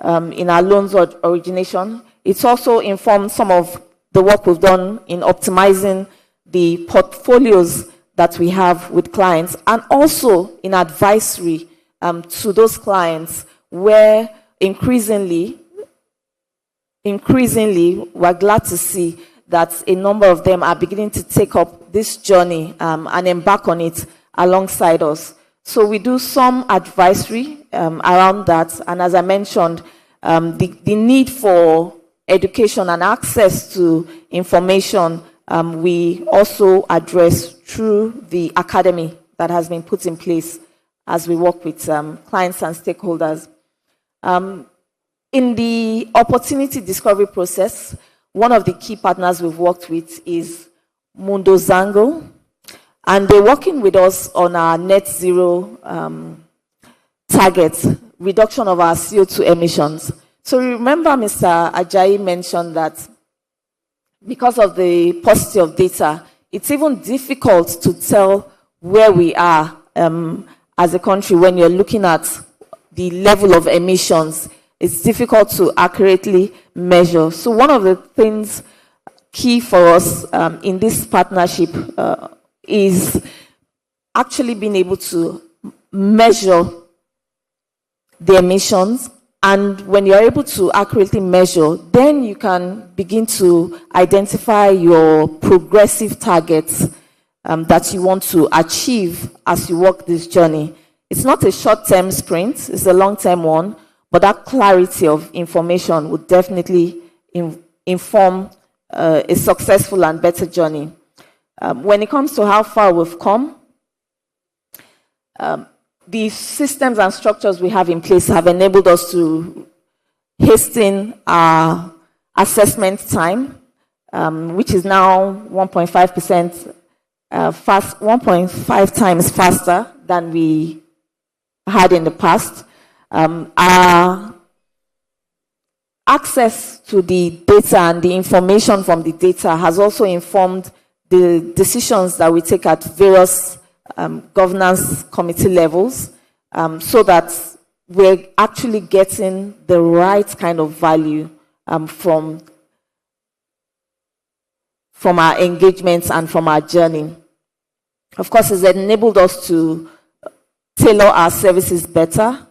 in our loans origination. It's also informed some of the work we've done in optimizing the portfolios that we have with clients, and also in advisory to those clients where increasingly, we're glad to see that a number of them are beginning to take up this journey and embark on it alongside us. So we do some advisory around that, and as I mentioned, the need for education and access to information we also address through the academy that has been put in place as we work with clients and stakeholders. In the opportunity discovery process, one of the key partners we've worked with is Mundo Zango, and they're working with us on our net zero target, reduction of our CO2 emissions. So remember Mr. Ajayi mentioned that because of the paucity of data, it's even difficult to tell where we are as a country when you're looking at the level of emissions. It's difficult to accurately measure. So one of the things key for us in this partnership is actually being able to measure the emissions. And when you're able to accurately measure, then you can begin to identify your progressive targets that you want to achieve as you walk this journey. It's not a short-term sprint, it's a long-term one, but that clarity of information would definitely inform a successful and better journey. When it comes to how far we've come, the systems and structures we have in place have enabled us to hasten our assessment time, which is now 1.5% 1.5 times faster than we had in the past. Our access to the data and the information from the data has also informed the decisions that we take at various governance committee levels, so that we're actually getting the right kind of value from our engagements and from our journey. Of course, it's enabled us to tailor our services better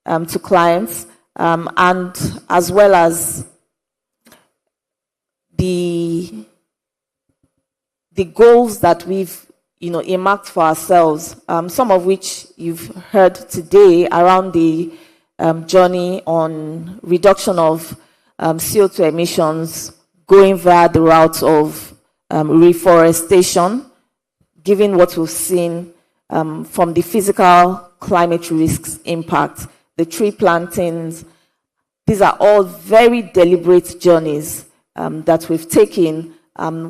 to clients, and as well as the goals that we've earmarked for ourselves, some of which you've heard today around the journey on reduction of CO2 emissions, going via the route of reforestation, given what we've seen from the physical climate risks impact, the tree plantings. These are all very deliberate journeys that we've taken,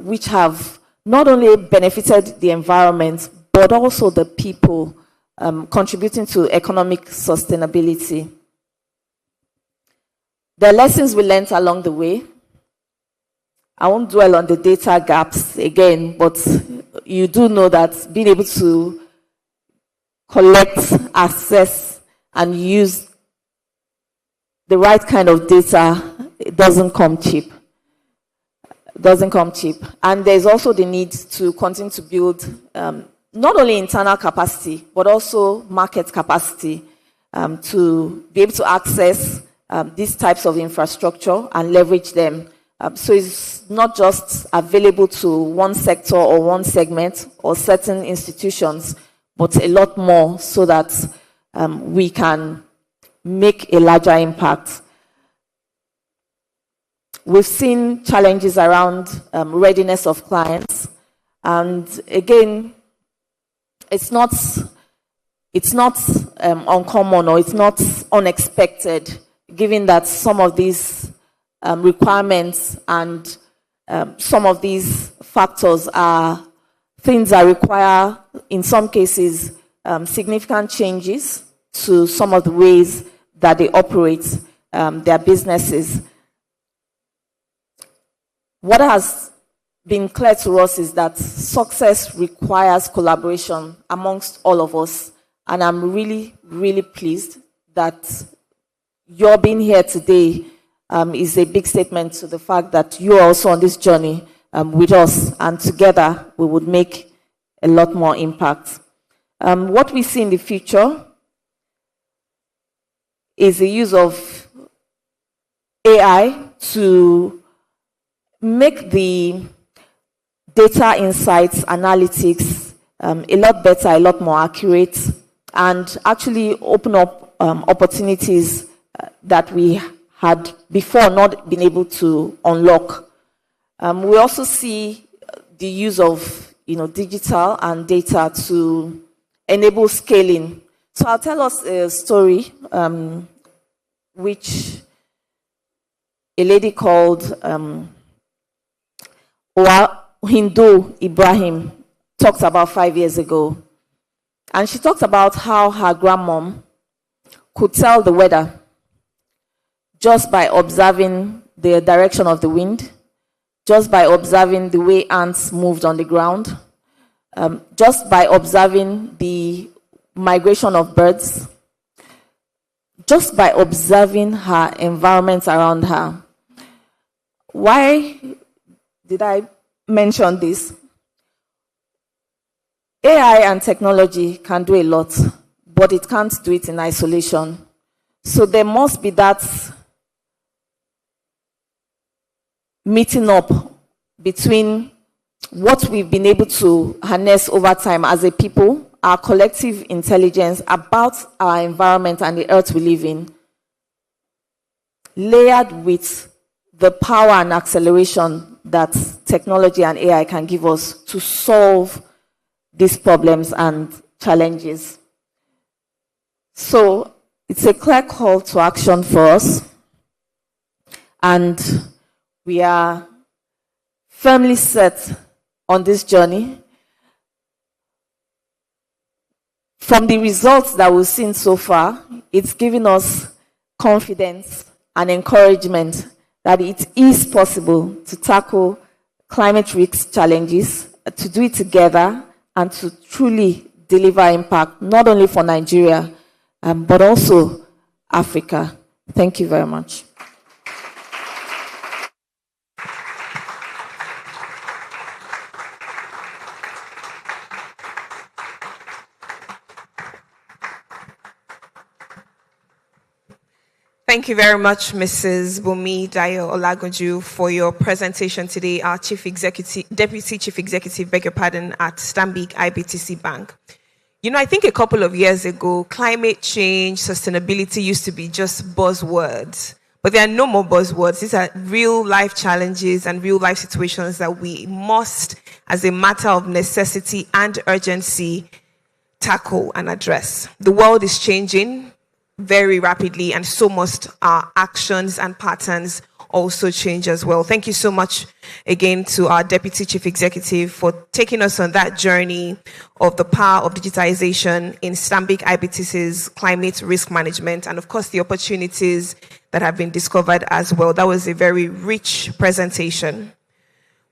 which have not only benefited the environment, but also the people, contributing to economic sustainability. The lessons we learned along the way. I won't dwell on the data gaps again, but you do know that being able to collect, assess, and use the right kind of data, it doesn't come cheap. It doesn't come cheap. And there's also the need to continue to build not only internal capacity, but also market capacity to be able to access these types of infrastructure and leverage them. So it's not just available to one sector or one segment or certain institutions, but a lot more so that we can make a larger impact. We've seen challenges around readiness of clients. And again, it's not uncommon or it's not unexpected, given that some of these requirements and some of these factors are things that require, in some cases, significant changes to some of the ways that they operate their businesses. What has been clear to us is that success requires collaboration amongst all of us. And I'm really, really pleased that your being here today is a big statement to the fact that you are also on this journey with us, and together we would make a lot more impact. What we see in the future is the use of AI to make the data insights analytics a lot better, a lot more accurate, and actually open up opportunities that we had before not been able to unlock. We also see the use of digital and data to enable scaling. So I'll tell us a story which a lady called Hindu Ibrahim talked about 5 years ago. And she talked about how her grandmom could tell the weather just by observing the direction of the wind, just by observing the way ants moved on the ground, just by observing the migration of birds, just by observing her environment around her. Why did I mention this? AI and technology can do a lot, but it can't do it in isolation. So there must be that meeting up between what we've been able to harness over time as a people, our collective intelligence about our environment and the earth we live in, layered with the power and acceleration that technology and AI can give us to solve these problems and challenges. So it's a clear call to action for us, and we are firmly set on this journey. From the results that we've seen so far, it's given us confidence and encouragement that it is possible to tackle climate risk challenges, to do it together, and to truly deliver impact, not only for Nigeria, but also Africa. Thank you very much. Thank you very much, Mrs. Bumi Dayo Olagunju, for your presentation today, our Deputy Chief Executive, at Stanbic IBTC Bank. You know, I think a couple of years ago, climate change, sustainability used to be just buzzwords. But there are no more buzzwords. These are real life challenges and real life situations that we must, as a matter of necessity and urgency, tackle and address. The world is changing very rapidly, and so must our actions and patterns also change as well. Thank you so much again to our Deputy Chief Executive for taking us on that journey of the power of digitization in Stanbic IBTC's climate risk management, and of course the opportunities that have been discovered as well. That was a very rich presentation.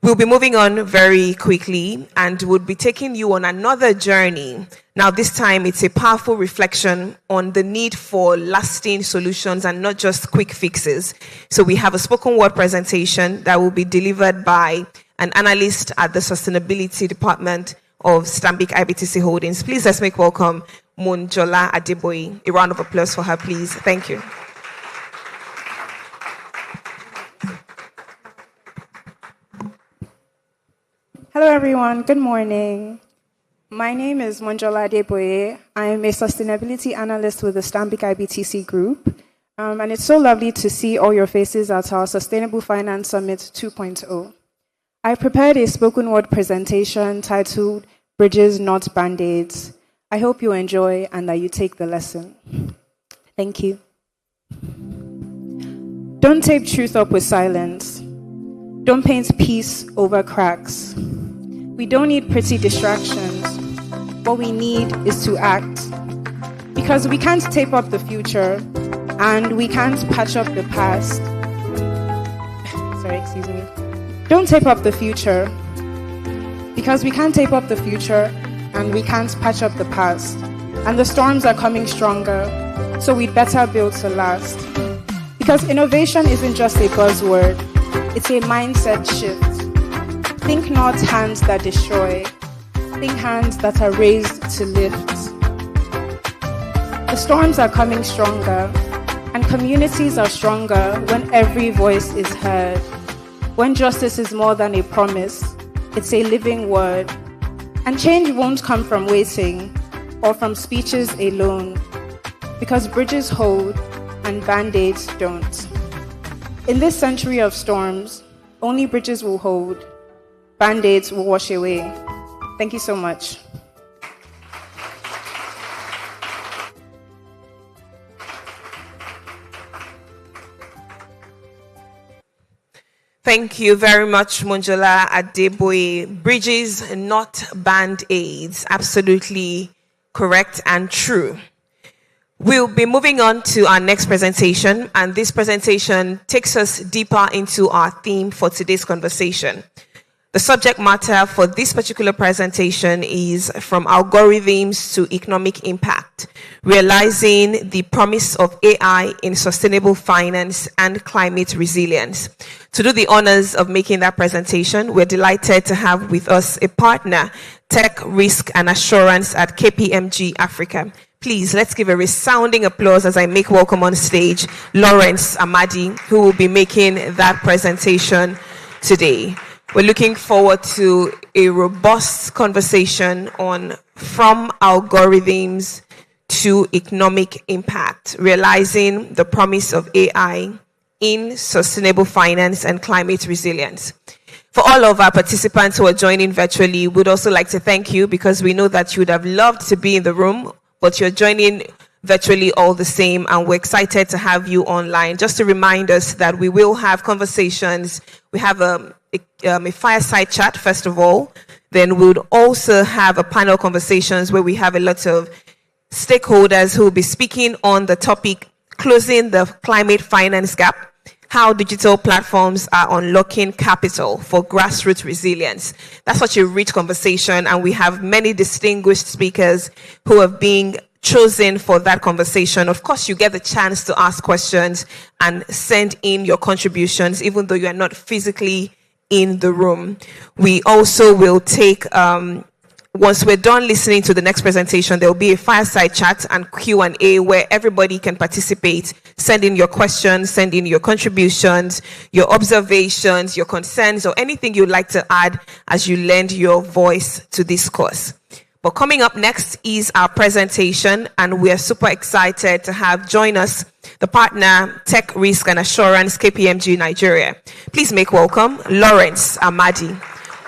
We'll be moving on very quickly and we'll be taking you on another journey. Now, this time it's a powerful reflection on the need for lasting solutions and not just quick fixes. So we have a spoken word presentation that will be delivered by an analyst at the Sustainability Department of Stanbic IBTC Holdings. Please let's make welcome Monjola Adeboye. A round of applause for her, please. Thank you. Hello everyone, good morning. My name is Monjola Adeboye. I am a sustainability analyst with the Stanbic IBTC Group. And it's so lovely to see all your faces at our Sustainable Finance Summit 2.0. I prepared a spoken word presentation titled Bridges Not Band-Aids. I hope you enjoy and that you take the lesson. Thank you. Don't tape truth up with silence. Don't paint peace over cracks. We don't need pretty distractions. What we need is to act. Because we can't tape up the future and we can't patch up the past. Sorry, excuse me. Don't tape up the future. Because we can't tape up the future and we can't patch up the past. And the storms are coming stronger, so we'd better build to last. Because innovation isn't just a buzzword, it's a mindset shift. Think not hands that destroy. Think hands that are raised to lift. The storms are coming stronger, and communities are stronger when every voice is heard. When justice is more than a promise, it's a living word. And change won't come from waiting or from speeches alone, because bridges hold and band-aids don't. In this century of storms, only bridges will hold. Band-aids will wash away. Thank you so much. Thank you very much, Monjola Adeboye. Bridges, not band-aids. Absolutely correct and true. We'll be moving on to our next presentation, and this presentation takes us deeper into our theme for today's conversation. The subject matter for this particular presentation is From Algorithms to Economic Impact, Realizing the Promise of AI in Sustainable Finance and Climate Resilience. To do the honors of making that presentation, we're delighted to have with us a partner, Tech Risk and Assurance at KPMG Africa. Please, let's give a resounding applause as I make welcome on stage Lawrence Amadi, who will be making that presentation today. We're looking forward to a robust conversation on From Algorithms to Economic Impact, Realizing the Promise of AI in Sustainable Finance and Climate Resilience. For all of our participants who are joining virtually, we'd also like to thank you because we know that you would have loved to be in the room, but you're joining virtually all the same, and we're excited to have you online. Just to remind us that we will have conversations. We have a fireside chat, first of all. Then we would also have a panel conversations where we have a lot of stakeholders who will be speaking on the topic, Closing the Climate Finance Gap, how digital platforms are unlocking capital for grassroots resilience. That's such a rich conversation, and we have many distinguished speakers who have been chosen for that conversation. Of course, you get the chance to ask questions and send in your contributions, even though you are not physically in the room. We also will take, once we're done listening to the next presentation, there will be a fireside chat and Q&A where everybody can participate. Send in your questions, send in your contributions, your observations, your concerns, or anything you'd like to add as you lend your voice to this course. But coming up next is our presentation, and we're super excited to have join us the partner Tech Risk and Assurance KPMG Nigeria. Please make welcome Lawrence Amadi.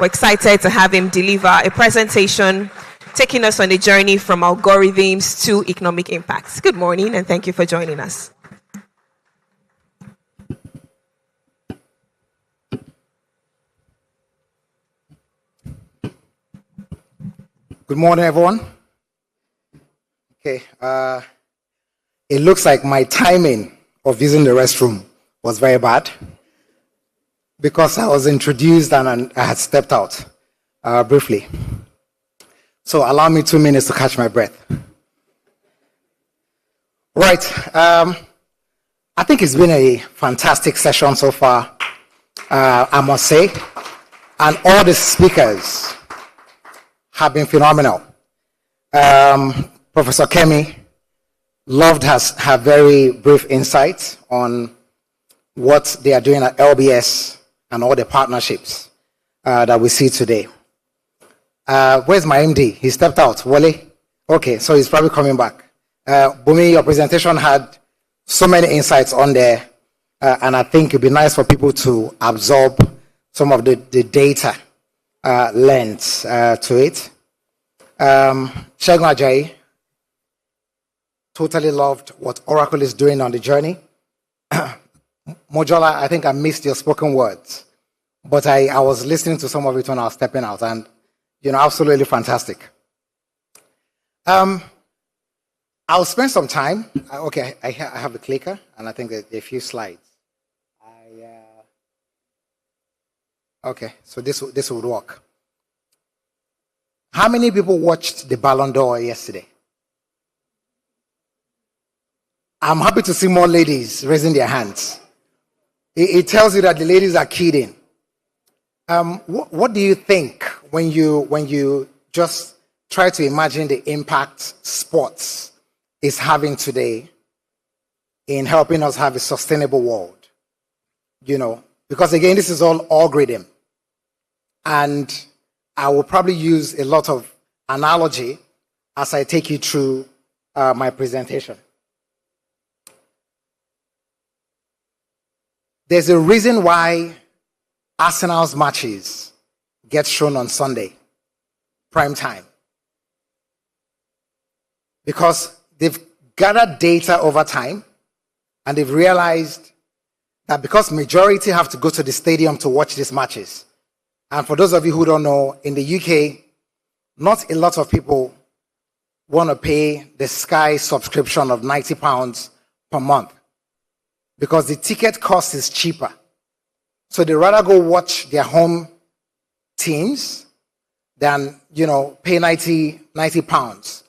We're excited to have him deliver a presentation taking us on a journey from algorithms to economic impacts. Good morning, and thank you for joining us. Good morning, everyone. Okay, it looks like my timing of using the restroom was very bad because I was introduced and I had stepped out briefly. So allow me 2 minutes to catch my breath. Right, I think it's been a fantastic session so far, I must say, and all the speakers have been phenomenal. Professor Kemi loved her very brief insights on what they are doing at LBS and all the partnerships that we see today. Where's my MD? He stepped out. Wale? Okay, so he's probably coming back. Bumi, your presentation had so many insights on there, and I think it'd be nice for people to absorb some of the data lens to it. Segun Ajayi, totally loved what Oracle is doing on the journey. Mojola, I think I missed your spoken words, but I was listening to some of it when I was stepping out, and absolutely fantastic. I'll spend some time. Okay, I have the clicker, and I think there are a few slides. Okay, so this would work. How many people watched the Ballon d'Or yesterday? I'm happy to see more ladies raising their hands. It tells you that the ladies are keyed in. What do you think when you just try to imagine the impact sports is having today in helping us have a sustainable world? Because again, this is all algorithm. And I will probably use a lot of analogy as I take you through my presentation. There's a reason why Arsenal's matches get shown on Sunday, prime time. Because they've gathered data over time, and they've realized that because majority have to go to the stadium to watch these matches. And for those of you who don't know, in the UK, not a lot of people want to pay the Sky subscription of £90 per month because the ticket cost is cheaper. So they rather go watch their home teams than, pay £90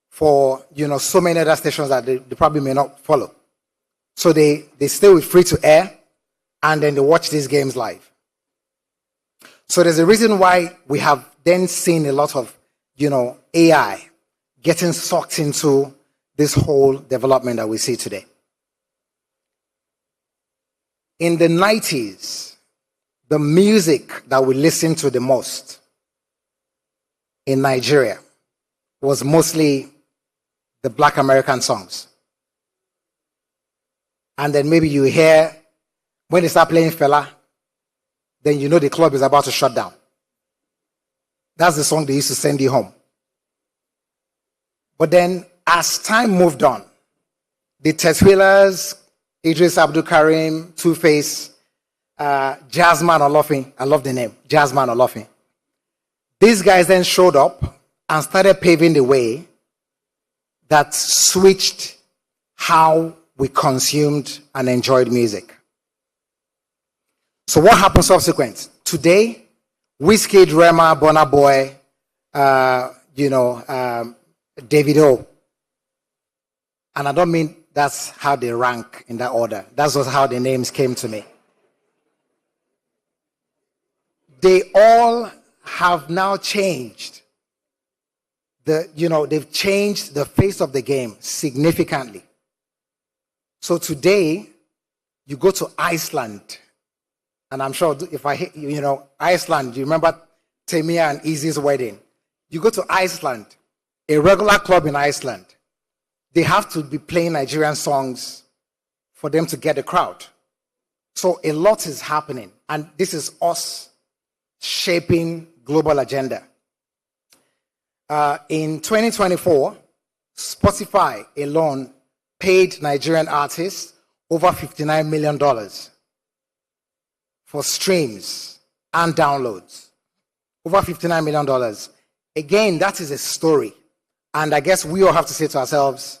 for, so many other stations that they probably may not follow. So they stay with free to air and then they watch these games live. So there's a reason why we have then seen a lot of, AI getting sucked into this whole development that we see today. In the 90s, the music that we listened to the most in Nigeria was mostly the Black American songs. And then maybe you hear, when they start playing Fela, then the club is about to shut down. That's the song they used to send you home. But then, as time moved on, the Tetwheelers, Idris Abdul Karim, Two-Face, Jazzman Olofin, I love the name, Jazzman Olofin. These guys then showed up and started paving the way that switched how we consumed and enjoyed music. So what happened subsequent? Today, Wizkid, Rema, Burna Boy, Davido. And I don't mean that's how they rank in that order. That's just how the names came to me. They all have now changed. They've changed the face of the game significantly. So today, you go to Iceland, and I'm sure if I hit, Iceland, you remember Temia and Izzy's wedding? You go to Iceland, a regular club in Iceland, they have to be playing Nigerian songs for them to get a crowd. So a lot is happening, and this is us shaping global agenda. In 2024, Spotify alone paid Nigerian artists over $59 million for streams and downloads. Over $59 million. Again, that is a story. And I guess we all have to say to ourselves,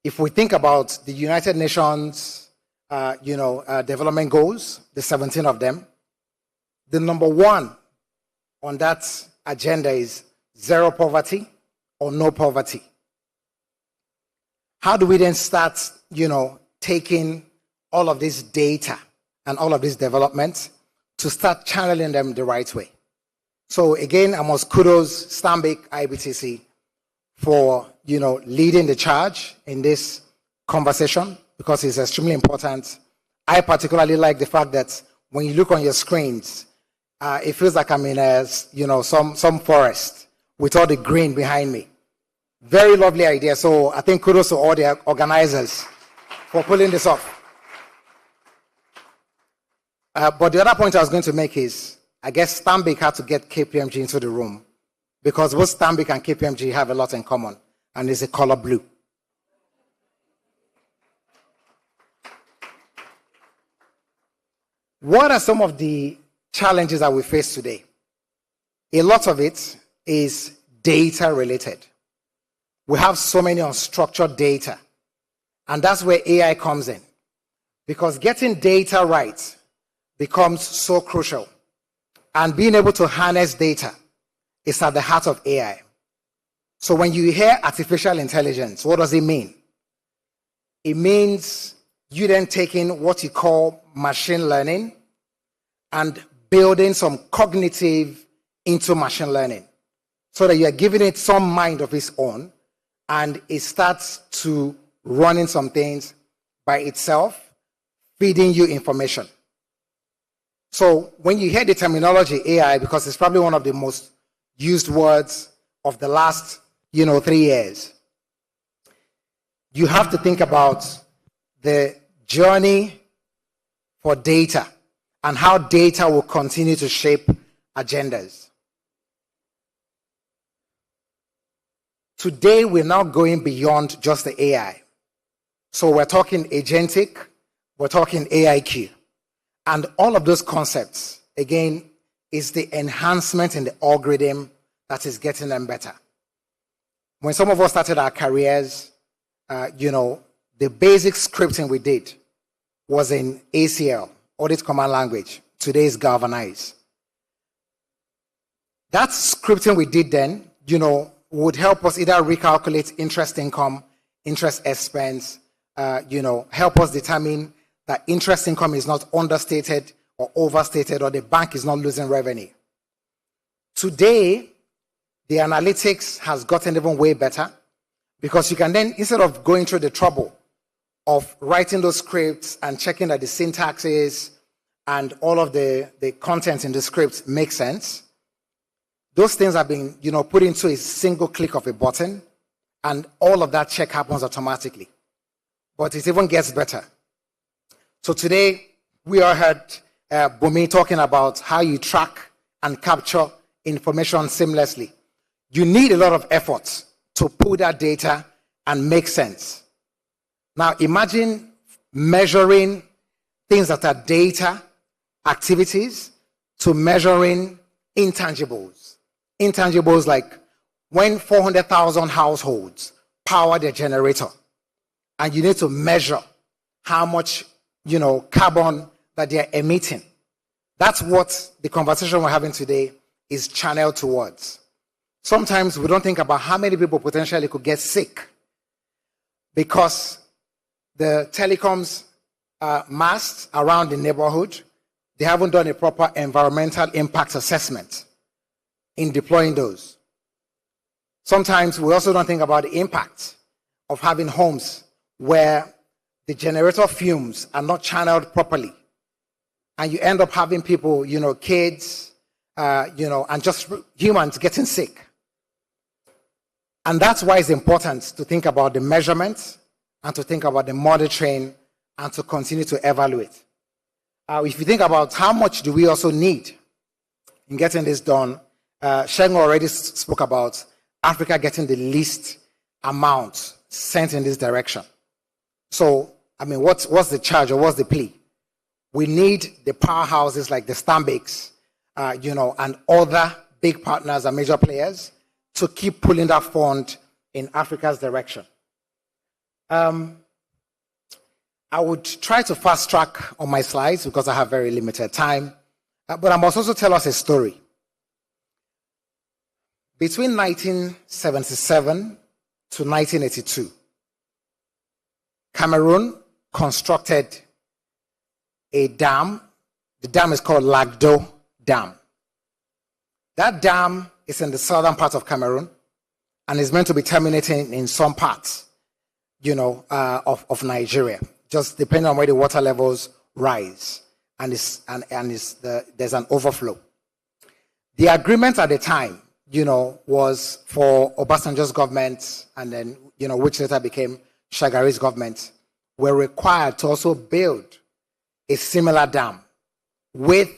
if we think about the United Nations development goals, the 17 of them, the number one on that agenda is zero poverty or no poverty. How do we then start, taking all of this data and all of this development to start channeling them the right way? So again, I must kudos Stanbic IBTC for, leading the charge in this conversation because it's extremely important. I particularly like the fact that when you look on your screens, it feels like I'm in some forest with all the green behind me. Very lovely idea. So I think kudos to all the organizers for pulling this off. But the other point I was going to make is, I guess Stanbic had to get KPMG into the room because both Stanbic and KPMG have a lot in common, and it's the color blue. What are some of the challenges that we face today? A lot of it is data related. We have so many unstructured data, and that's where AI comes in, because getting data right becomes so crucial, and being able to harness data is at the heart of AI. So when you hear artificial intelligence, what does it mean? It means you then taking what you call machine learning and building some cognitive into machine learning so that you are giving it some mind of its own, and it starts to running some things by itself, feeding you information. So when you hear the terminology AI, because it's probably one of the most used words of the last 3 years, you have to think about the journey for data and how data will continue to shape agendas. Today, we're now going beyond just the AI. So we're talking agentic, we're talking AIQ. And all of those concepts, again, is the enhancement in the algorithm that is getting them better. When some of us started our careers, the basic scripting we did was in ACL, Audit Command Language. Today is Galvanize. That scripting we did then, would help us either recalculate interest income, interest expense, help us determine that interest income is not understated or overstated, or the bank is not losing revenue. Today, the analytics has gotten even way better, because you can then, instead of going through the trouble of writing those scripts and checking that the syntax is and all of the content in the script makes sense, those things have been, put into a single click of a button, and all of that check happens automatically. But it even gets better. So today, we all heard Bumi talking about how you track and capture information seamlessly. You need a lot of effort to pull that data and make sense. Now, imagine measuring things that are data, activities, to measuring intangibles. Intangibles like when 400,000 households power their generator, and you need to measure how much, carbon that they're emitting. That's what the conversation we're having today is channeled towards. Sometimes we don't think about how many people potentially could get sick because the telecoms masts around the neighborhood, they haven't done a proper environmental impact assessment in deploying those. Sometimes we also don't think about the impact of having homes where the generator fumes are not channeled properly. And you end up having people, kids, and just humans getting sick. And that's why it's important to think about the measurements and to think about the monitoring and to continue to evaluate. If you think about how much do we also need in getting this done, Shengo already spoke about Africa getting the least amount sent in this direction. So, I mean, what's the charge or what's the plea? We need the powerhouses like the Stanbics, and other big partners and major players to keep pulling that fund in Africa's direction. I would try to fast track on my slides because I have very limited time, but I must also tell us a story. Between 1977 to 1982, Cameroon constructed a dam. The dam is called Lagdo Dam. That dam is in the southern part of Cameroon and is meant to be terminating in some parts, of Nigeria, just depending on where the water levels rise, and there's an overflow. The agreement at the time, was for Obasanjo's government, and then, which later became Shagari's government, were required to also build a similar dam with,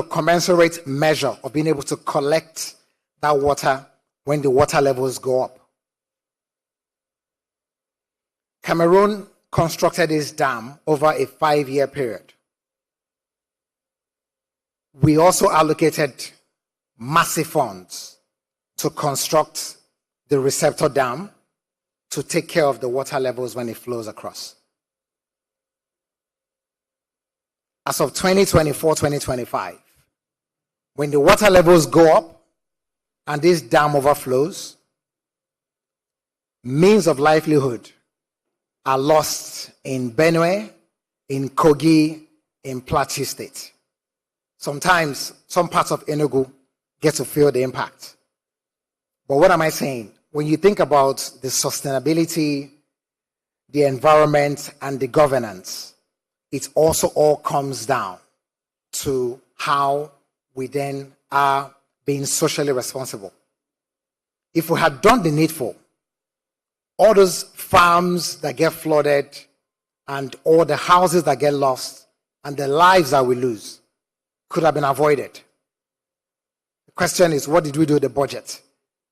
commensurate measure of being able to collect that water when the water levels go up. Cameroon constructed this dam over a 5-year period. We also allocated massive funds to construct the receptor dam to take care of the water levels when it flows across. As of 2024, 2025, when the water levels go up and this dam overflows, means of livelihood are lost in Benue, in Kogi, in Plateau State. Sometimes some parts of Enugu get to feel the impact. But what am I saying? When you think about the sustainability, the environment, and the governance, it also all comes down to how we then are being socially responsible. If we had done the needful, all those farms that get flooded and all the houses that get lost and the lives that we lose could have been avoided. The question is, what did we do with the budget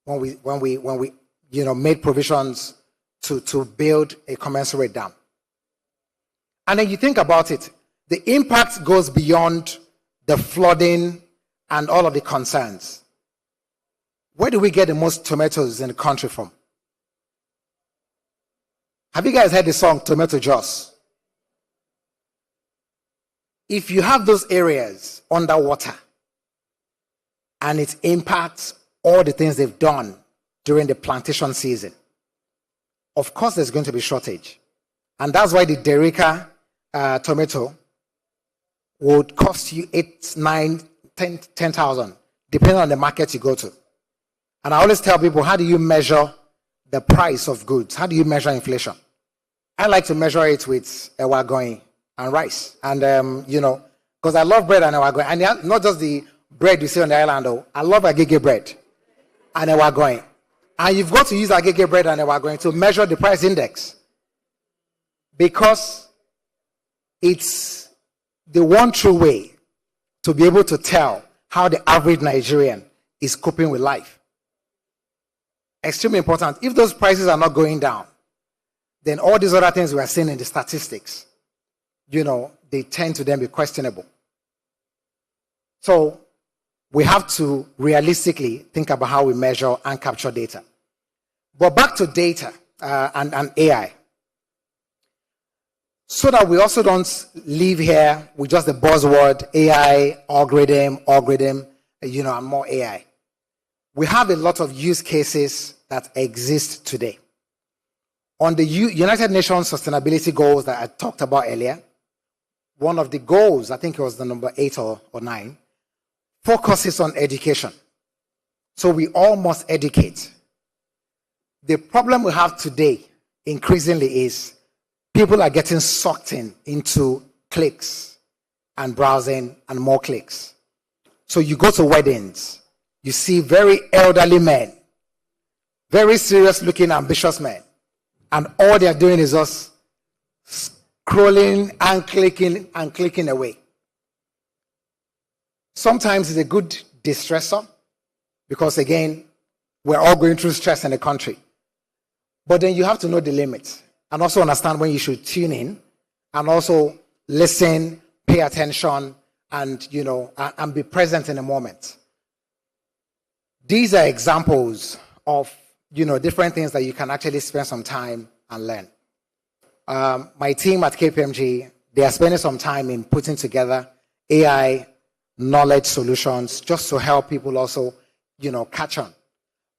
when we made provisions to build a commensurate dam? And then you think about it, the impact goes beyond the flooding and all of the concerns. Where do we get the most tomatoes in the country from? Have you guys heard the song Tomato Juice? If you have those areas underwater and it impacts all the things they've done during the plantation season, of course there's going to be shortage. And that's why the Derica tomato would cost you 8, 9, 10,000, depending on the market you go to. And I always tell people, how do you measure the price of goods? How do you measure inflation? I like to measure it with ewagoin and rice. And, because I love bread and ewagoin. And not just the bread you see on the island, though. I love agege bread and ewagoin. And you've got to use agege bread and ewagoin to measure the price index. Because it's the one true way to be able to tell how the average Nigerian is coping with life. Extremely important. If those prices are not going down, then all these other things we are seeing in the statistics, they tend to then be questionable. So we have to realistically think about how we measure and capture data. But back to data and AI. So that we also don't leave here with just the buzzword AI, algorithm, and more AI. We have a lot of use cases that exist today. On the United Nations Sustainability Goals that I talked about earlier, one of the goals, I think it was the number 8 or 9, focuses on education. So we all must educate. The problem we have today, increasingly, is people are getting sucked into clicks and browsing and more clicks. So you go to weddings, you see very elderly men Very serious looking, ambitious men. And all they're doing is just scrolling and clicking away. Sometimes it's a good distressor because, again, we're all going through stress in the country. But then you have to know the limits and also understand when you should tune in and also listen, pay attention, and, and be present in the moment. These are examples of, different things that you can actually spend some time and learn. My team at KPMG, they are spending some time in putting together AI knowledge solutions just to help people also, catch on.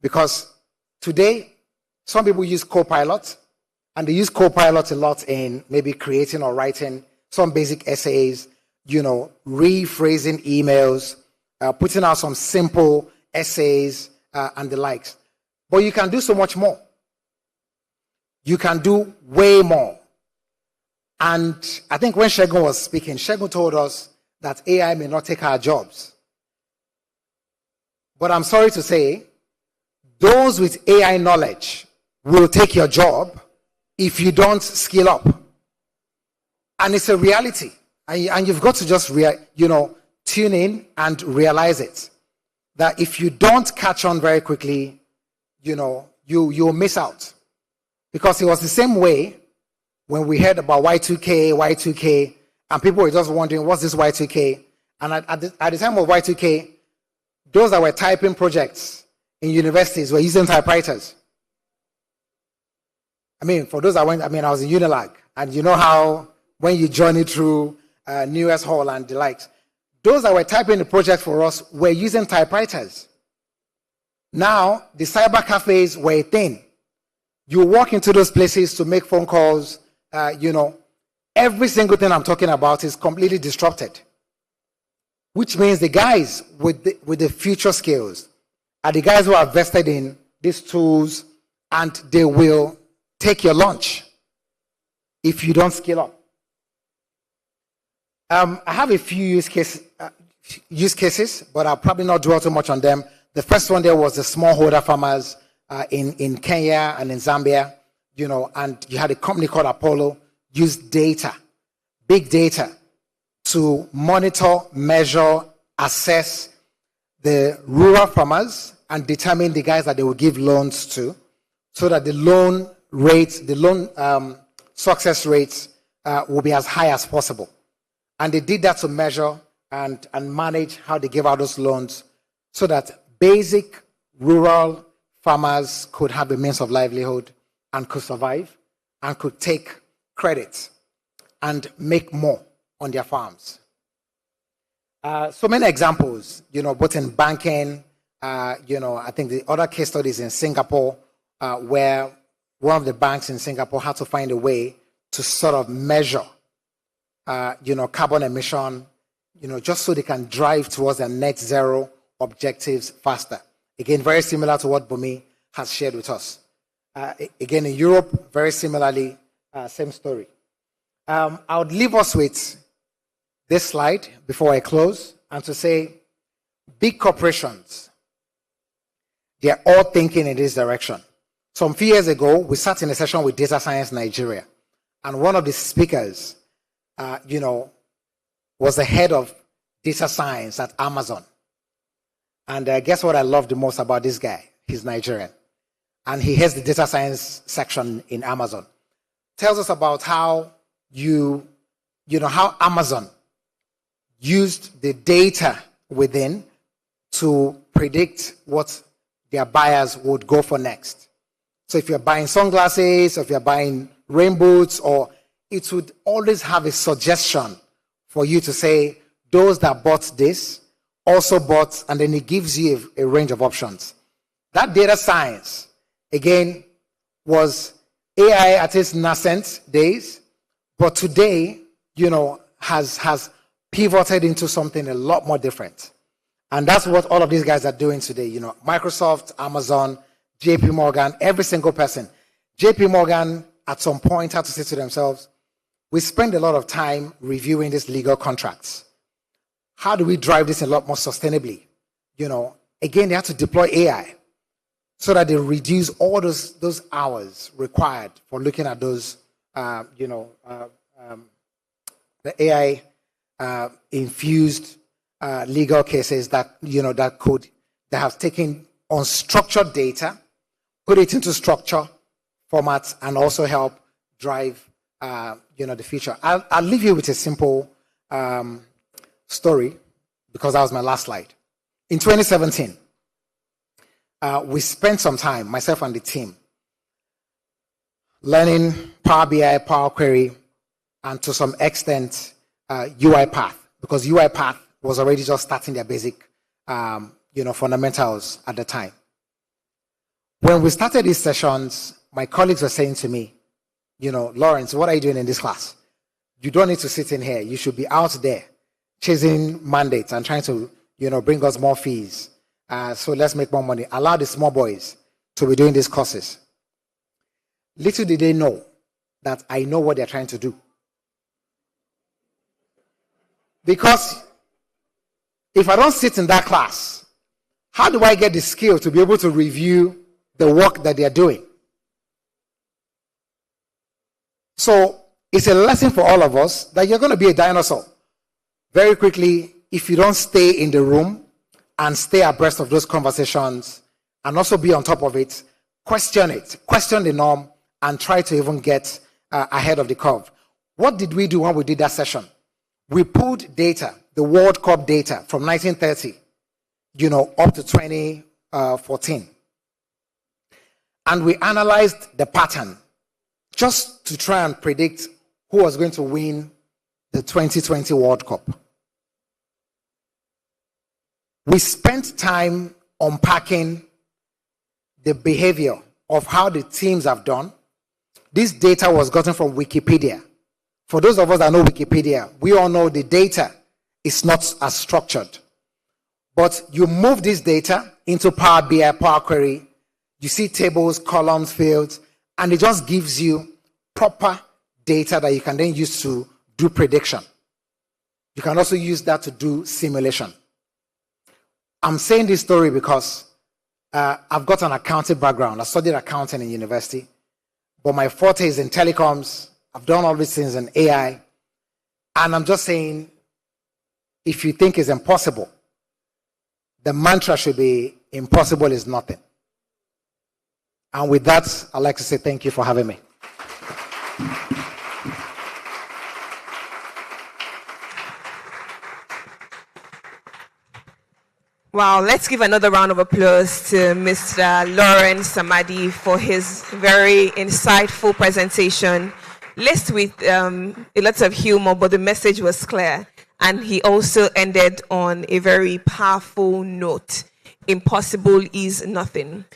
Because today, some people use Copilot, and they use Copilot a lot in maybe creating or writing some basic essays, rephrasing emails, putting out some simple essays, and the likes. But you can do so much more. You can do way more. And I think when Shegun was speaking, Shegun told us that AI may not take our jobs. But I'm sorry to say, those with AI knowledge will take your job if you don't skill up. And it's a reality. And you've got to just, tune in and realize it. That if you don't catch on very quickly, you'll miss out. Because it was the same way when we heard about Y2K, and people were just wondering, what's this Y2K? And at the time of Y2K, those that were typing projects in universities were using typewriters. For those that went, I was in Unilag, and you know how when you journey through Newest Hall and the likes, those that were typing the project for us were using typewriters. Now, the cyber cafes were a thing. You walk into those places to make phone calls, every single thing I'm talking about is completely disrupted. Which means the guys with the future skills are the guys who are vested in these tools, and they will take your lunch if you don't scale up. I have a few use cases, but I'll probably not dwell too much on them. The first one there was the smallholder farmers in Kenya and in Zambia, and you had a company called Apollo use data, big data, to monitor, measure, assess the rural farmers and determine the guys that they will give loans to, so that the loan rates, the loan success rates will be as high as possible. And they did that to measure and manage how they give out those loans so that basic rural farmers could have a means of livelihood and could survive and could take credit and make more on their farms. So many examples, both in banking, I think the other case studies in Singapore, where one of the banks in Singapore had to find a way to sort of measure, carbon emission, just so they can drive towards their net zero objectives faster. Again, very similar to what Bumi has shared with us. Again, in Europe, very similarly, same story. I would leave us with this slide before I close, and to say, big corporations, they're all thinking in this direction. Some few years ago, we sat in a session with Data Science Nigeria, and one of the speakers, was the head of data science at Amazon. And guess what I love the most about this guy? He's Nigerian. And he heads the data science section in Amazon. Tells us about how how Amazon used the data within to predict what their buyers would go for next. So if you're buying sunglasses, or if you're buying rain boots, or it would always have a suggestion for you to say, those that bought this also bought, and then it gives you a range of options. That data science, again, was AI at its nascent days, but today, has pivoted into something a lot more different. And that's what all of these guys are doing today. Microsoft, Amazon, JP Morgan, every single person. JP Morgan, at some point, had to say to themselves, we spend a lot of time reviewing these legal contracts. How do we drive this a lot more sustainably? Again, they have to deploy AI. so that they reduce all those hours required for looking at those, the AI infused legal cases that have taken unstructured data, put it into structure formats, and also help drive the future. I'll leave you with a simple story, because that was my last slide. In 2017, we spent some time, myself and the team, learning Power BI, Power Query, and to some extent UiPath, because UiPath was already just starting their basic fundamentals at the time. When we started these sessions, my colleagues were saying to me, Lawrence, what are you doing in this class? You don't need to sit in here. You should be out there chasing mandates and trying to, bring us more fees. So let's make more money. Allow the small boys to be doing these courses. Little did they know that I know what they're trying to do. Because if I don't sit in that class, how do I get the skill to be able to review the work that they're doing? So it's a lesson for all of us that you're going to be a dinosaur very quickly if you don't stay in the room and stay abreast of those conversations and also be on top of it. Question the norm, and try to even get ahead of the curve. What did we do when we did that session? We pulled data, the World Cup data from 1930, up to 2014. And we analyzed the pattern just to try and predict who was going to win the 2020 World Cup. We spent time unpacking the behavior of how the teams have done. This data was gotten from Wikipedia. For those of us that know Wikipedia, we all know the data is not as structured. But you move this data into Power BI, Power Query, you see tables, columns, fields, and it just gives you proper data that you can then use to do prediction. You can also use that to do simulation. I'm saying this story because I've got an accounting background. I studied accounting in university, but my forte is in telecoms. I've done all these things in AI. And I'm just saying, if you think it's impossible, the mantra should be, impossible is nothing. And with that, I'd like to say thank you for having me. Wow, let's give another round of applause to Mr. Lawrence Samadi for his very insightful presentation, laced with a lot of humor, but the message was clear. And he also ended on a very powerful note. Impossible is nothing.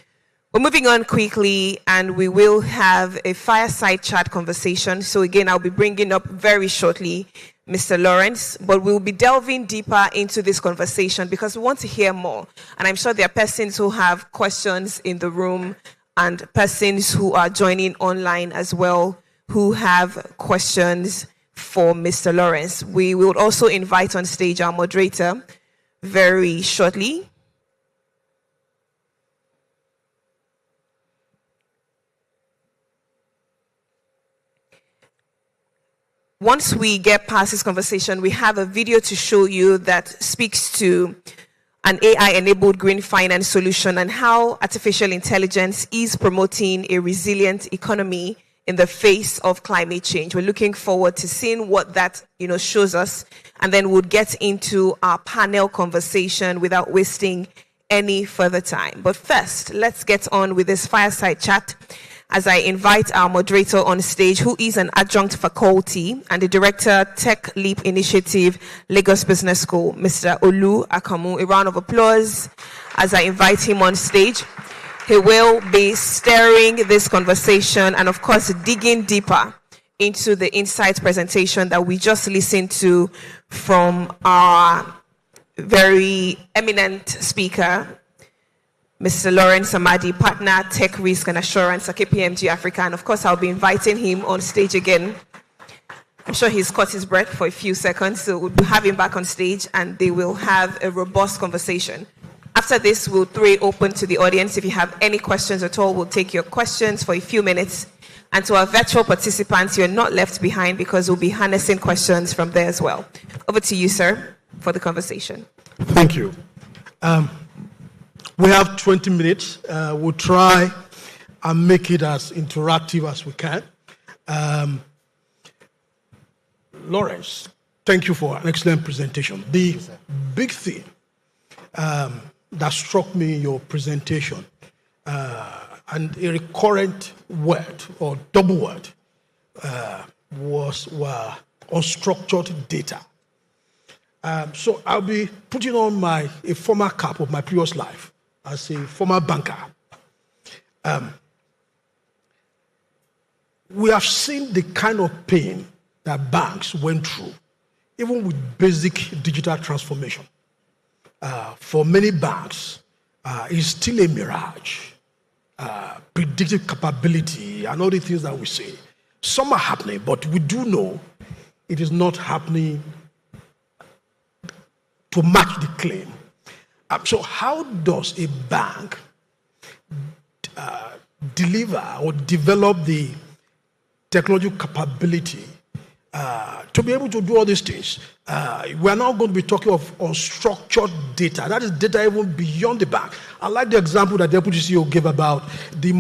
We're moving on quickly, and we will have a fireside chat conversation. So again, I'll be bringing up very shortly Mr. Lawrence, but we'll be delving deeper into this conversation because we want to hear more. And I'm sure there are persons who have questions in the room and persons who are joining online as well who have questions for Mr. Lawrence. We will also invite on stage our moderator very shortly. Once we get past this conversation, we have a video to show you that speaks to an AI-enabled green finance solution and how artificial intelligence is promoting a resilient economy in the face of climate change. We're looking forward to seeing what that shows us, and then we'll get into our panel conversation without wasting any further time. But first, let's get on with this fireside chat as I invite our moderator on stage, who is an adjunct faculty and the director, Tech Leap Initiative, Lagos Business School, Mr. Olu Akamu. A round of applause as I invite him on stage. He will be steering this conversation and, of course, digging deeper into the insights presentation that we just listened to from our very eminent speaker, Mr. Lawrence Samadi, partner, tech risk and assurance at KPMG Africa. And of course, I'll be inviting him on stage again. I'm sure he's caught his breath for a few seconds, so we'll have him back on stage and they will have a robust conversation. After this, we'll throw it open to the audience. If you have any questions at all, we'll take your questions for a few minutes. And to our virtual participants, you're not left behind because we'll be harnessing questions from there as well. Over to you, sir, for the conversation. Thank you. We have 20 minutes. We'll try and make it as interactive as we can. Lawrence, thank you for an excellent presentation. The big thing that struck me in your presentation, and a recurrent word or double word, were unstructured data. So I'll be putting on a former cap of my previous life as a former banker. We have seen the kind of pain that banks went through, even with basic digital transformation. For many banks, it's still a mirage. Predictive capability and all the things that we say. Some are happening, but we do know it is not happening to match the claim. So how does a bank deliver or develop the technological capability to be able to do all these things? We are now going to be talking of unstructured data. That is data even beyond the bank. I like the example that the Deputy CEO gave about the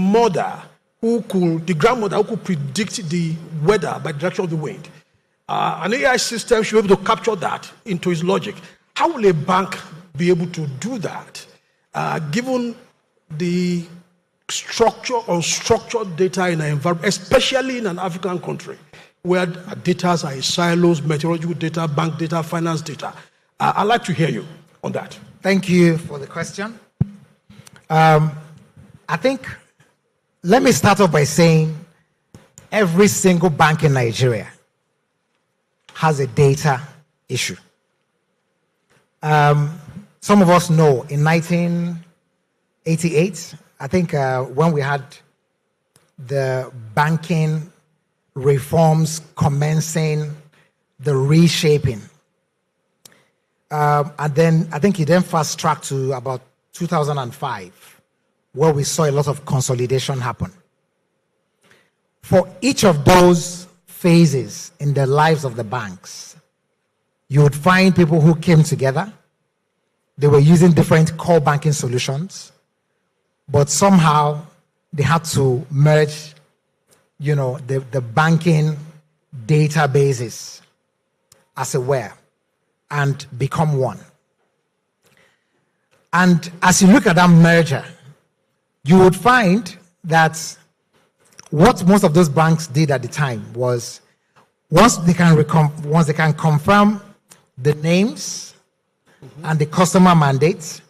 grandmother who could predict the weather by the direction of the wind. An AI system should be able to capture that into its logic. How will a bank be able to do that, given the unstructured data in an environment, especially in an African country, where data are in silos, meteorological data, bank data, finance data? I'd like to hear you on that. Thank you for the question. I think, let me start off by saying every single bank in Nigeria has a data issue. Some of us know in 1988, I think when we had the banking reforms commencing, the reshaping, and then I think it then fast tracked to about 2005, where we saw a lot of consolidation happen. For each of those phases in the lives of the banks, you would find people who came together. They were using different core banking solutions, but somehow they had to merge, the banking databases, as it were, and become one. And as you look at that merger, you would find that what most of those banks did at the time was, once they can confirm the names and the customer mandates,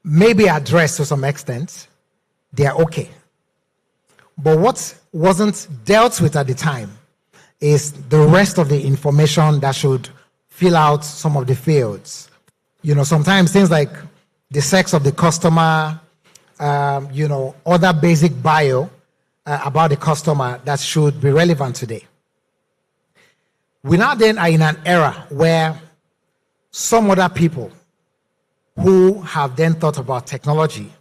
maybe address to some extent, they are okay. But what wasn't dealt with at the time is the rest of the information that should fill out some of the fields. Sometimes things like the sex of the customer, other basic bio about the customer that should be relevant today. We now then are in an era where some other people who have then thought about technology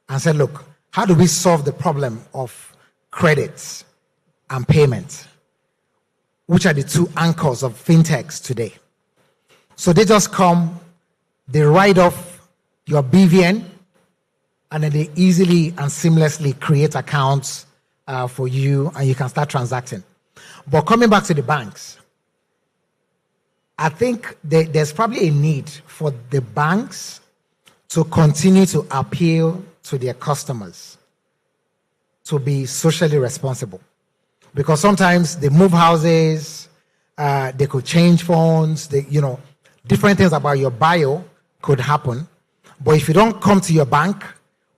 and said, look, how do we solve the problem of credits and payments, which are the two anchors of fintechs today? So they just come, they write off your BVN, and then they easily and seamlessly create accounts for you, and you can start transacting. But coming back to the banks, I think there's probably a need for the banks to continue to appeal to their customers to be socially responsible. Because sometimes they move houses, they could change phones, different things about your bio could happen. But if you don't come to your bank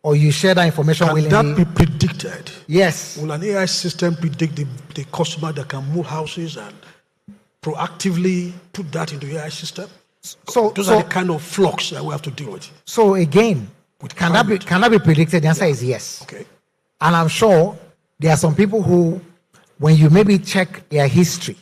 or you share that information willingly... Can that be predicted? Yes. Will an AI system predict the customer that can move houses and proactively put that into the AI system? Those are the kind of flux that we have to deal with. So again, can that be predicted? The answer is yes. Okay. And I'm sure there are some people who, when you maybe check their history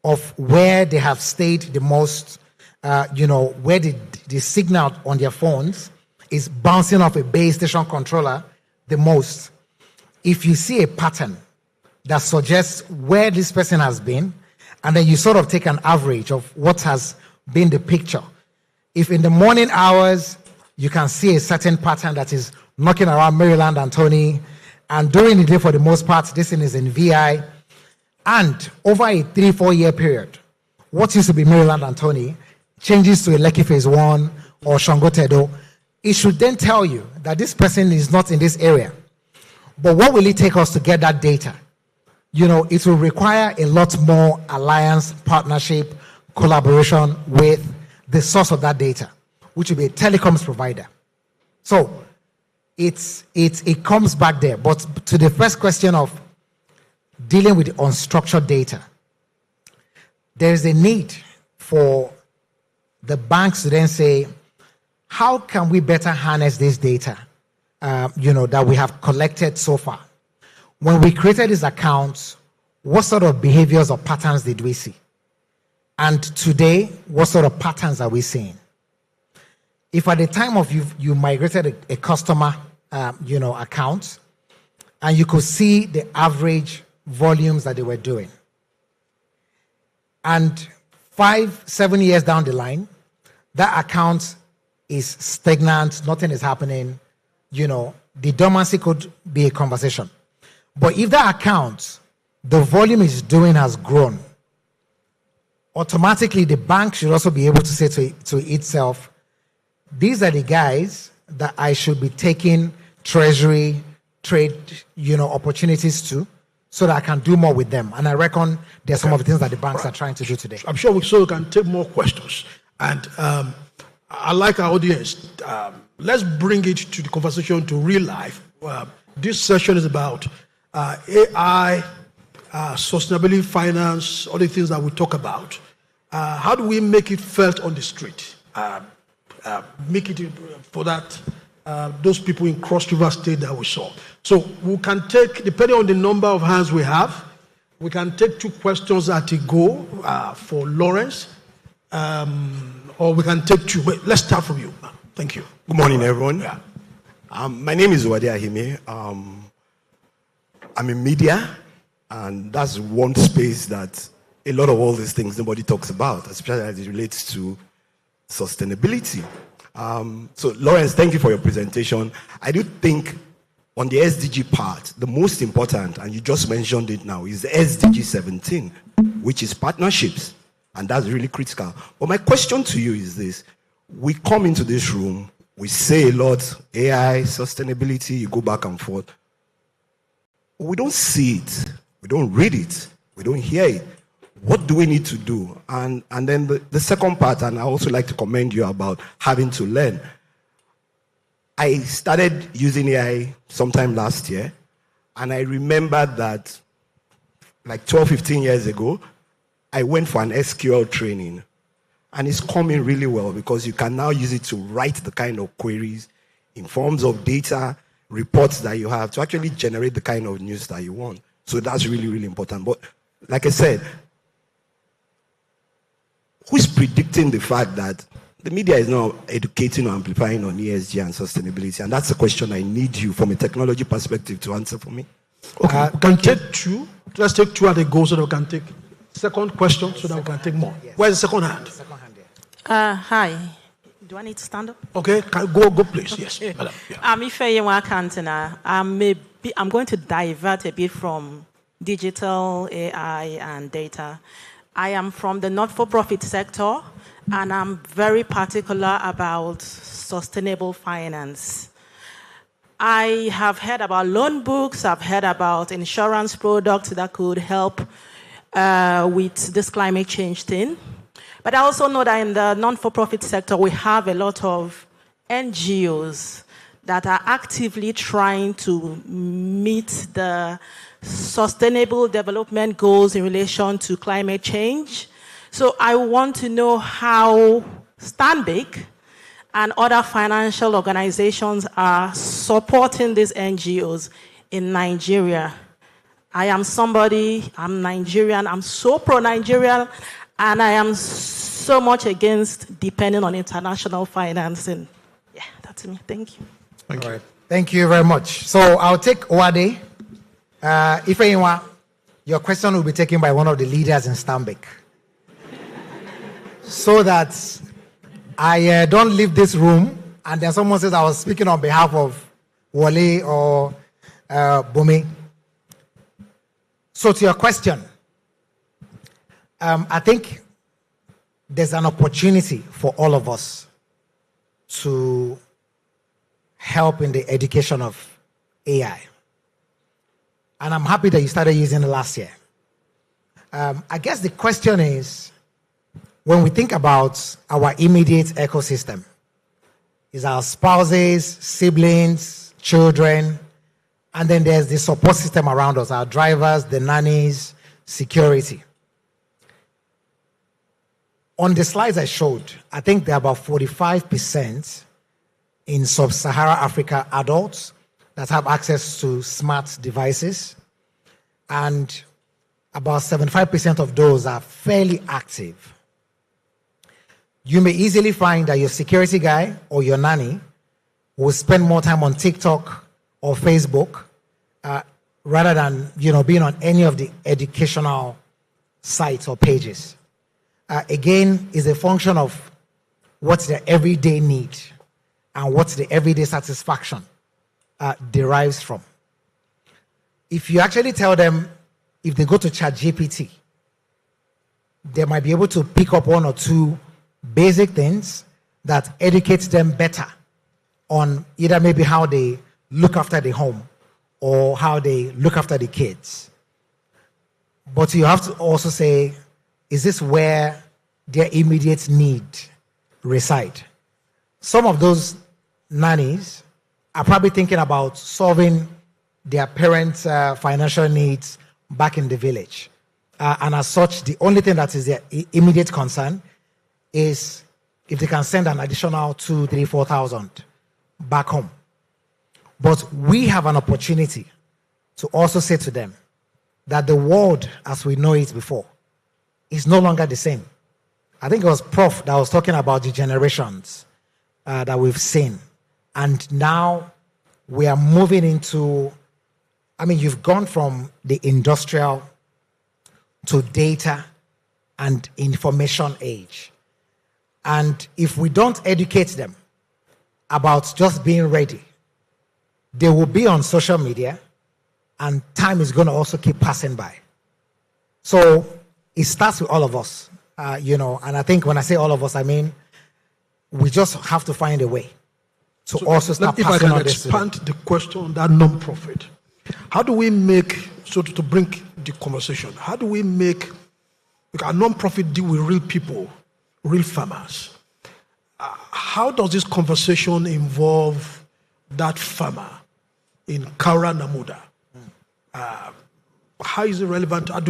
of where they have stayed the most, where they signaled on their phones, is bouncing off a base station controller the most. If you see a pattern that suggests where this person has been, and then you sort of take an average of what has been the picture. If in the morning hours, you can see a certain pattern that is knocking around Maryland and Tony, and during the day, for the most part, this thing is in VI, and over a 3-4 year period, what used to be Maryland and Tony changes to a Lekki Phase 1 or Shango Tedo, it should then tell you that this person is not in this area. But what will it take us to get that data? It will require a lot more alliance, partnership, collaboration with the source of that data, which will be a telecoms provider. So it comes back there. But to the first question of dealing with unstructured data, there is a need for the banks to then say, how can we better harness this data, that we have collected so far? When we created these accounts, what sort of behaviors or patterns did we see? And today, what sort of patterns are we seeing? If at the time of you migrated a customer, account, and you could see the average volumes that they were doing, and 5-7 years down the line, that account is stagnant, nothing is happening, the dormancy could be a conversation. But if that account, the volume is doing has grown, automatically the bank should also be able to say to itself, these are the guys that I should be taking treasury, trade, opportunities to, so that I can do more with them. And I reckon there's some of the things that the banks are trying to do today. I'm sure we can take more questions. And I like our audience. Let's bring it to the conversation to real life. This session is about AI, sustainability, finance, all the things that we talk about. How do we make it felt on the street? Make it for that those people in Cross River State that we saw. So we can take, depending on the number of hands we have, we can take 2 questions at a go for Lawrence, or we can take 2. But let's start from you. Thank you. Good morning, everyone. Yeah. My name is Wade Ahime. I'm in media, and that's one space that a lot of all these things nobody talks about, especially as it relates to sustainability. So, Lawrence, thank you for your presentation. I do think on the SDG part, the most important, and you just mentioned it now, is the SDG 17, which is partnerships, and that's really critical. But my question to you is this. We come into this room, we say a lot, AI, sustainability, you go back and forth. We don't see it, we don't read it, we don't hear it. What do we need to do? And then the second part, and I also like to commend you about having to learn. I started using AI sometime last year, and I remember that like 12, 15 years ago, I went for an SQL training, and it's coming really well because you can now use it to write the kind of queries in forms of data, reports that you have to actually generate the kind of news that you want. So that's really, really important. But like I said, who's predicting the fact that the media is now educating or amplifying on ESG and sustainability? And that's a question I need you from a technology perspective to answer for me. Okay, we can take 2. Let's take 2 at a go so that we can take second question so that we can take more. Yes. Where's the second hand? Hi. Do I need to stand up? Okay, go please. Yes. Yeah. I'm Ifeanyi Kantana. I'm going to divert a bit from digital AI and data. I am from the not-for-profit sector, and I'm very particular about sustainable finance. I have heard about loan books, I've heard about insurance products that could help with this climate change thing. But I also know that in the non-for-profit sector, we have a lot of NGOs that are actively trying to meet the sustainable development goals in relation to climate change. So I want to know how Stanbic and other financial organizations are supporting these NGOs in Nigeria. I'm Nigerian, I'm so pro-Nigerian, and I am so much against depending on international financing. Yeah, that's to me. Thank you. Thank you. Right. Thank you very much. So I'll take Owade. If anyone, your question will be taken by one of the leaders in Stambik. So that I don't leave this room and then someone says I was speaking on behalf of Wale or Bumi. So to your question, I think there's an opportunity for all of us to help in the education of AI. And I'm happy that you started using it last year. I guess the question is, when we think about our immediate ecosystem, is our spouses, siblings, children, and then there's the support system around us, our drivers, the nannies, security. On the slides I showed, I think there are about 45% in sub-Saharan Africa adults that have access to smart devices, and about 75% of those are fairly active. You may easily find that your security guy or your nanny will spend more time on TikTok or Facebook rather than being on any of the educational sites or pages. Again, is a function of what's their everyday need and what's the everyday satisfaction derives from. If you actually tell them, if they go to ChatGPT, they might be able to pick up one or two basic things that educates them better on either maybe how they look after the home or how they look after the kids. But you have to also say, is this where their immediate need reside? Some of those nannies are probably thinking about solving their parents' financial needs back in the village. And as such, the only thing that is their immediate concern is if they can send an additional 2,000, 3,000, 4,000 back home. But we have an opportunity to also say to them that the world as we know it before is no longer the same. I think it was Prof that was talking about the generations that we've seen. And now we are moving into, you've gone from the industrial to data and information age. And if we don't educate them about just being ready, they will be on social media and time is going to also keep passing by. So it starts with all of us, and I think when I say all of us, I mean, we just have to find a way to also start passing on this. If I can expand the question on that non-profit, how do we make, so to bring the conversation, how do we make a non-profit deal with real people, real farmers? How does this conversation involve that farmer in Kaura Namuda? How is it relevant? How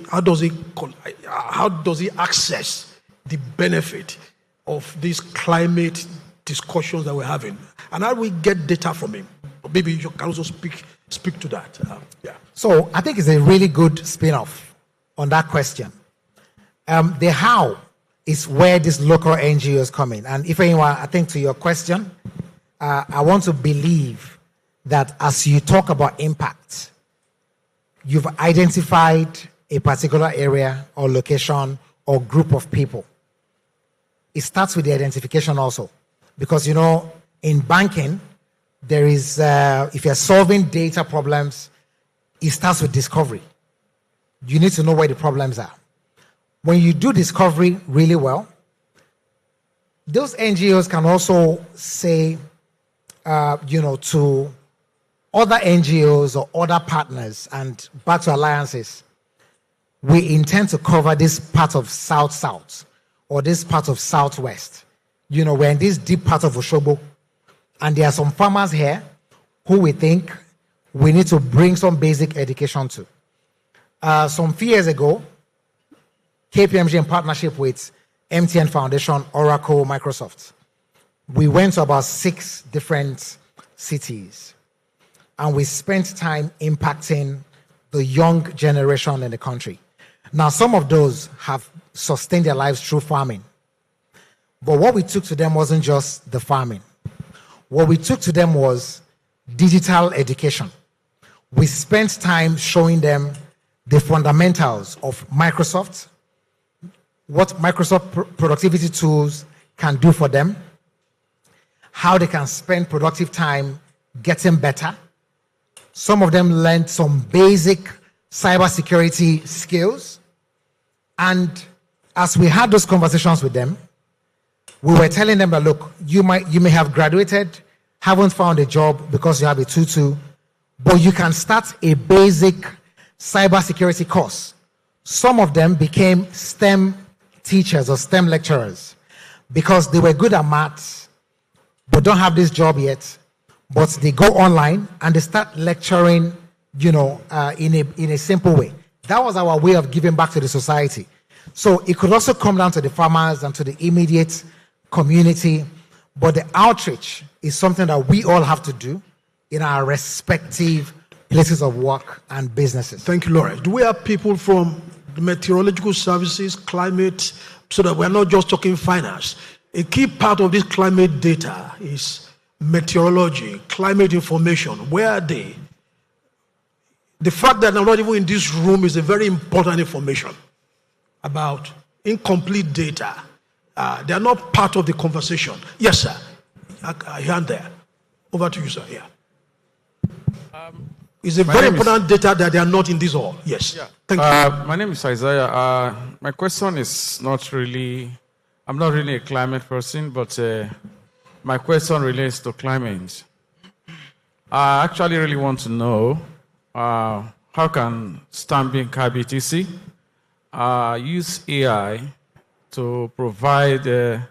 does he access the benefit of these climate discussions that we're having? And how do we get data from him? Maybe you can also speak to that. So I think it's a really good spin-off on that question. The how is where this local NGOs come in. And if anyone, I think to your question, I want to believe that as you talk about impact, you've identified a particular area or location or group of people. It starts with the identification also. Because, in banking, there is, if you're solving data problems, it starts with discovery. You need to know where the problems are. When you do discovery really well, those NGOs can also say, to other NGOs or other partners and back to alliances, we intend to cover this part of South-South or this part of Southwest. We're in this deep part of Oshobo, and there are some farmers here who we think we need to bring some basic education to. Some few years ago, KPMG in partnership with MTN Foundation, Oracle, Microsoft, we went to about 6 different cities, and we spent time impacting the young generation in the country. Now, some of those have sustained their lives through farming. But what we took to them wasn't just the farming. what we took to them was digital education. We spent time showing them the fundamentals of Microsoft, what Microsoft productivity tools can do for them, how they can spend productive time getting better. Some of them learned some basic cybersecurity skills. And as we had those conversations with them, we were telling them that, look, you may have graduated, haven't found a job because you have a tutu, but you can start a basic cybersecurity course. Some of them became STEM teachers or STEM lecturers because they were good at maths, but don't have this job yet. But they go online and they start lecturing, in a simple way. That was our way of giving back to the society. So it could also come down to the farmers and to the immediate community, but the outreach is something that we all have to do in our respective places of work and businesses. Thank you, Laura. Do we have people from the meteorological services, climate, so that we're not just talking finance? A key part of this climate data is meteorology, climate information. Where are they? The fact that I'm not even in this room is a very important information about incomplete data. They are not part of the conversation. Yes, sir. I hand there. Over to you, sir. Yeah. It's a very important data that they are not in this hall. Yes. Yeah. Thank you. My name is Isaiah. My question is not really, I'm not really a climate person, but my question relates to climate. I actually really want to know how can Stanbic IBTC use AI to provide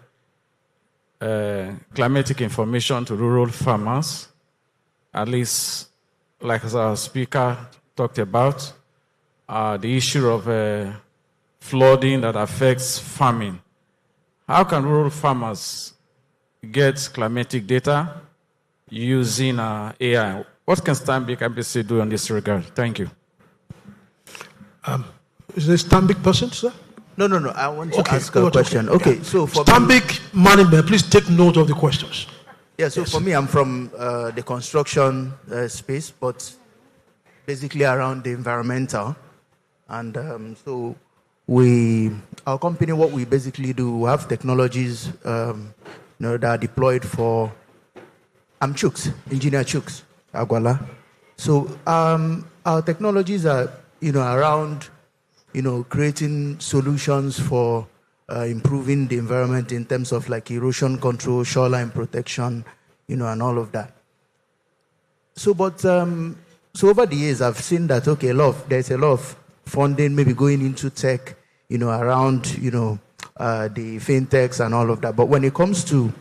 climatic information to rural farmers, at least like as our speaker talked about, the issue of flooding that affects farming. How can rural farmers get climatic data using AI? What can Stanbic IBTC do in this regard? Thank you. Is this Stanbic person, sir? No. I want to ask a question. Okay, yeah. So for Stanbic management, please take note of the questions. Yeah, so yes. For me, I'm from the construction space, but basically around the environmental. And so our company, what we basically do, we have technologies that are deployed for chooks, engineer chooks, Aguala. So our technologies are, around, creating solutions for improving the environment in terms of like erosion control, shoreline protection, and all of that. So, but so over the years, I've seen that there's a lot of funding maybe going into tech, around the fintechs and all of that. But when it comes to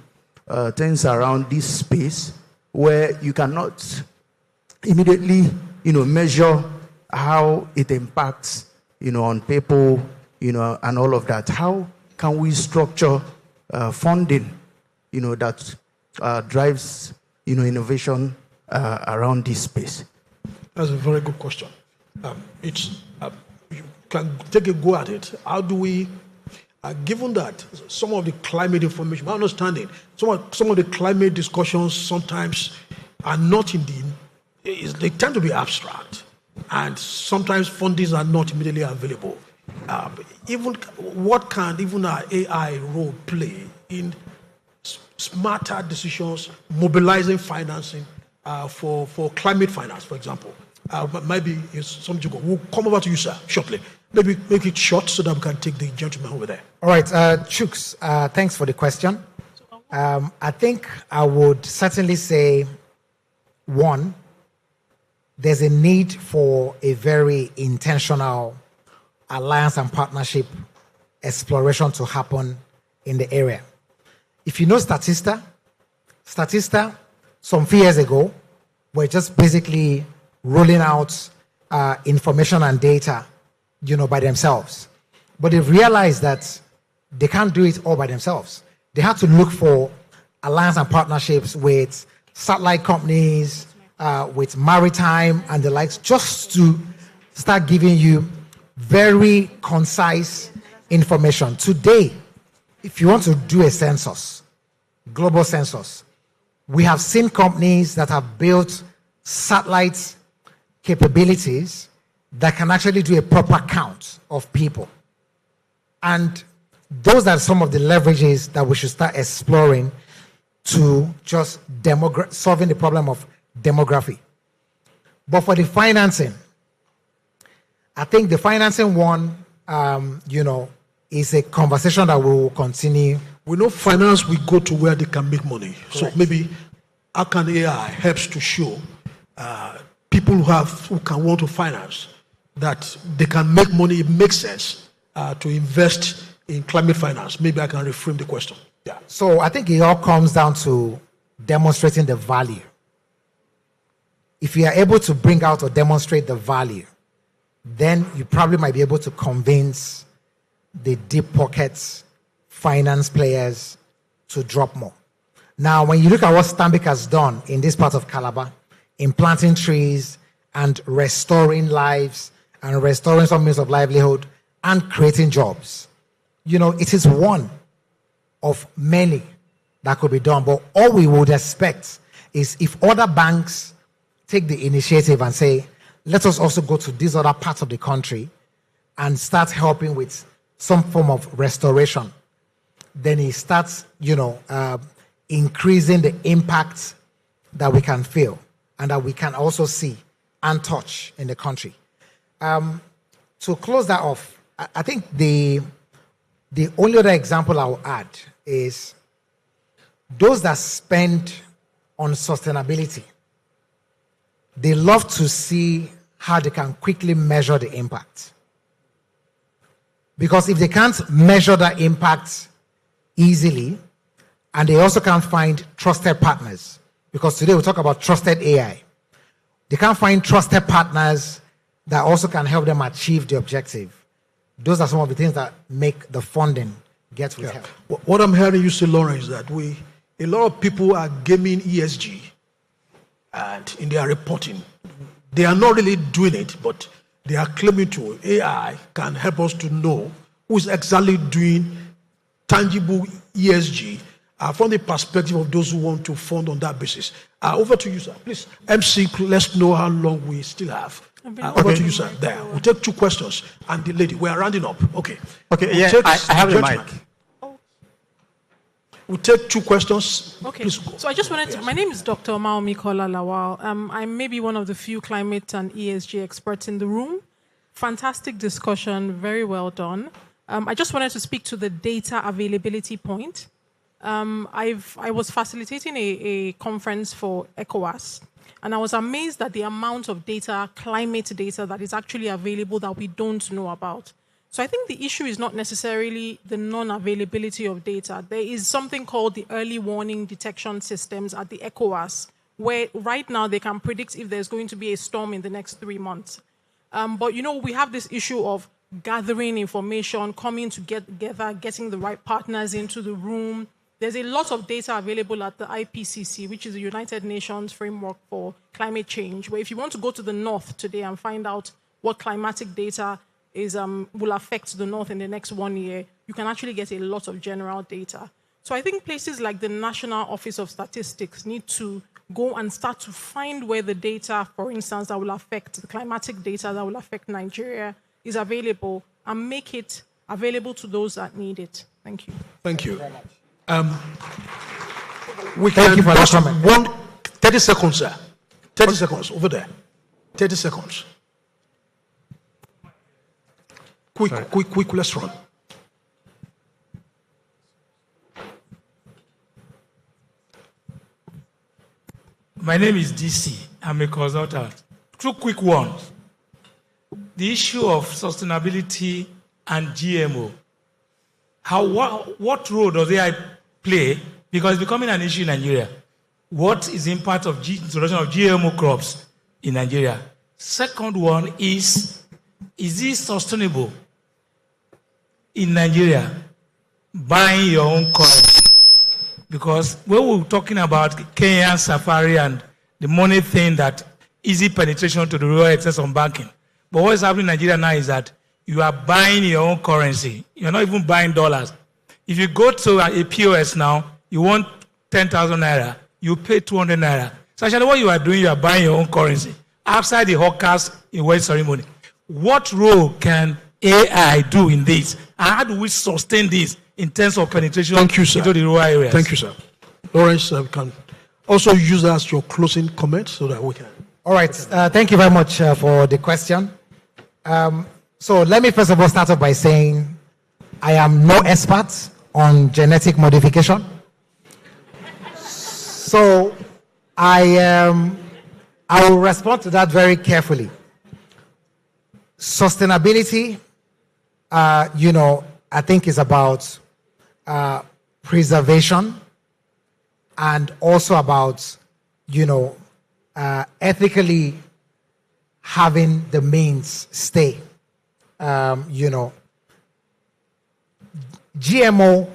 things around this space where you cannot immediately, measure how it impacts, on people, and all of that, how can we structure funding, that drives, innovation around this space? That's a very good question. You can take a go at it. How do we, given that some of the climate information, my understanding, some of the climate discussions sometimes are not they tend to be abstract, and sometimes fundings are not immediately available. Even what can our AI role play in smarter decisions, mobilizing financing for climate finance, for example? Maybe we'll come over to you, sir, shortly. Maybe make it short so that we can take the gentleman over there. All right, Chooks, thanks for the question. I think I would certainly say, one, there's a need for a very intentional alliance and partnership exploration to happen in the area. If you know Statista, some few years ago, were just basically rolling out information and data, by themselves. But they've realized that they can't do it all by themselves. They have to look for alliance and partnerships with satellite companies, with maritime and the likes, just to start giving you very concise information. Today, if you want to do a census, global census, We have seen companies that have built satellite capabilities that can actually do a proper count of people. And those are some of the leverages that we should start exploring to just solving the problem of demography. But for the financing, I think the financing one, is a conversation that we will continue. We know finance will go to where they can make money. Correct. So maybe how can AI helps to show people who can want to finance that they can make money. It makes sense to invest in climate finance. Maybe I can reframe the question. Yeah. So I think it all comes down to demonstrating the value. If you are able to bring out or demonstrate the value, then you probably might be able to convince the deep pockets finance players to drop more. Now, when you look at what Stanbic has done in this part of Calabar, in planting trees and restoring lives and restoring some means of livelihood and creating jobs, it is one of many that could be done. But all we would expect is if other banks take the initiative and say, let us also go to these other parts of the country and start helping with some form of restoration, then it starts, increasing the impact that we can feel and that we can also see and touch in the country. To close that off, I think the only other example I will add is those that spend on sustainability. They love to see how they can quickly measure the impact. Because if they can't measure that impact easily, and they also can't find trusted partners, because today we talk about trusted AI. They can't find trusted partners that also can help them achieve the objective. Those are some of the things that make the funding get withheld. What I'm hearing you say, Lauren, is that a lot of people are gaming ESG and in their reporting. They are not really doing it, but they are claiming to AI can help us to know who is exactly doing tangible ESG from the perspective of those who want to fund on that basis. Over to you, sir. Please, MC, let's know how long we still have. Over to you, sir. There. We'll take 2 questions. And the lady, we are rounding up. Okay. Okay, we'll I have the mic. We'll take 2 questions. Okay. Please go. So I just wanted to, my name is Dr. Maomi Kola Lawal. I'm maybe one of the few climate and ESG experts in the room. Fantastic discussion, very well done. I just wanted to speak to the data availability point. I was facilitating a conference for ECOWAS, and I was amazed at the amount of data, climate data, that is actually available that we don't know about. So I think the issue is not necessarily the non-availability of data. There is something called the early warning detection systems at the ECOWAS, where right now they can predict if there's going to be a storm in the next 3 months. But we have this issue of gathering information, coming together, getting the right partners into the room. There's a lot of data available at the IPCC, which is the United Nations Framework for Climate Change, where if you want to go to the north today and find out what climatic data will affect the north in the next 1 year, you can actually get a lot of general data. So I think places like the National Office of Statistics need to go and start to find where the data, for instance, that will affect the climatic data that will affect Nigeria is available, and make it available to those that need it. Thank you. Thank you. We Thank you for that comment. 30 seconds, sir. 30 seconds, over there. 30 seconds. Quick, let's run. My name is DC. I'm a consultant. 2 quick ones. The issue of sustainability and GMO. What role does AI play? Because it's becoming an issue in Nigeria. What is the impact of introduction of GMO crops in Nigeria? Second one is it sustainable in Nigeria buying your own currency? Because when we're talking about Kenyan Safari and the money thing, that easy penetration to the real access on banking. But what's happening in Nigeria now is that you are buying your own currency. You're not even buying dollars. If you go to a POS now, you want 10,000 naira, you pay 200 naira. So actually what you are doing, you are buying your own currency outside the hawkers in wedding ceremony. What role can AI do in this? And how do we sustain this in terms of penetration Thank you, sir. into the rural areas? Thank you, sir. Lawrence, can also use that as your closing comment so that we can. All right. Thank you very much for the question. So let me first of all start off by saying I am no expert on genetic modification. So I will respond to that very carefully. Sustainability, I think is about preservation and also about, ethically having the means stay. GMO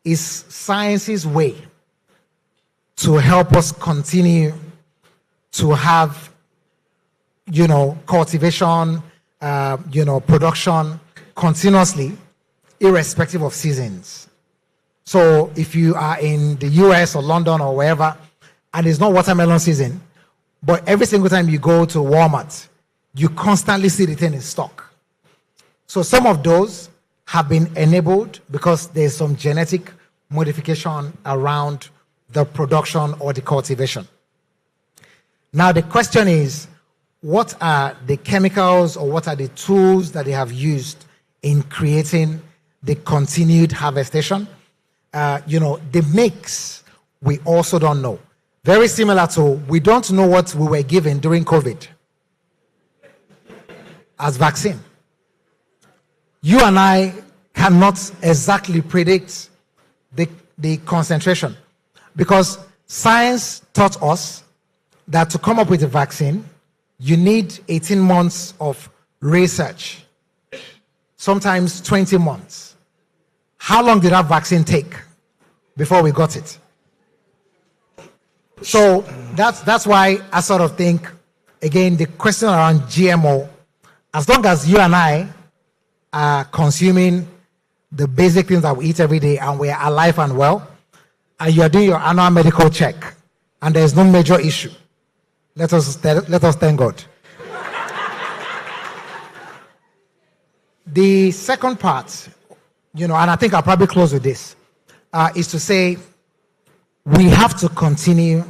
is science's way to help us continue to have, cultivation, production continuously, irrespective of seasons. So if you are in the US or London or wherever, and it's not watermelon season, but every single time you go to Walmart, you constantly see the thing in stock. So some of those have been enabled because there's some genetic modification around the production or the cultivation. Now the question is, what are the chemicals or what are the tools that they have used in creating the continued harvestation? The mix, we also don't know. Very similar to, we don't know what we were given during COVID as vaccine. You and I cannot exactly predict the concentration because science taught us that to come up with a vaccine, you need 18 months of research, sometimes 20 months. How long did that vaccine take before we got it? So that's why I sort of think, again, the question around GMO, as long as you and I are consuming the basic things that we eat every day and we are alive and well, and you are doing your annual medical check, and there is no major issue, let us thank God. The second part, and I think I'll probably close with this, is to say we have to continue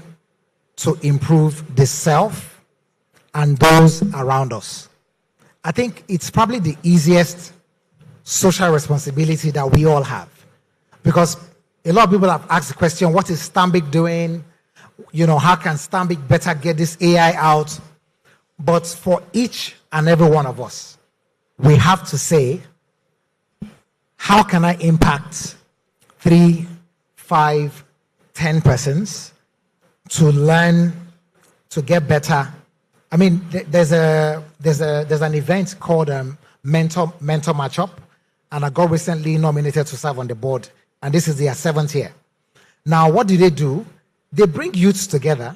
to improve the self and those around us. I think it's probably the easiest social responsibility that we all have. Because a lot of people have asked the question, what is Stanbic doing? How can Stanbic better get this AI out? But for each and every one of us, we have to say, how can I impact 3, 5, 10 persons to learn, to get better? I mean, there's an event called Mentor Matchup, and I got recently nominated to serve on the board, and this is their 7th year. Now, what do? They bring youths together,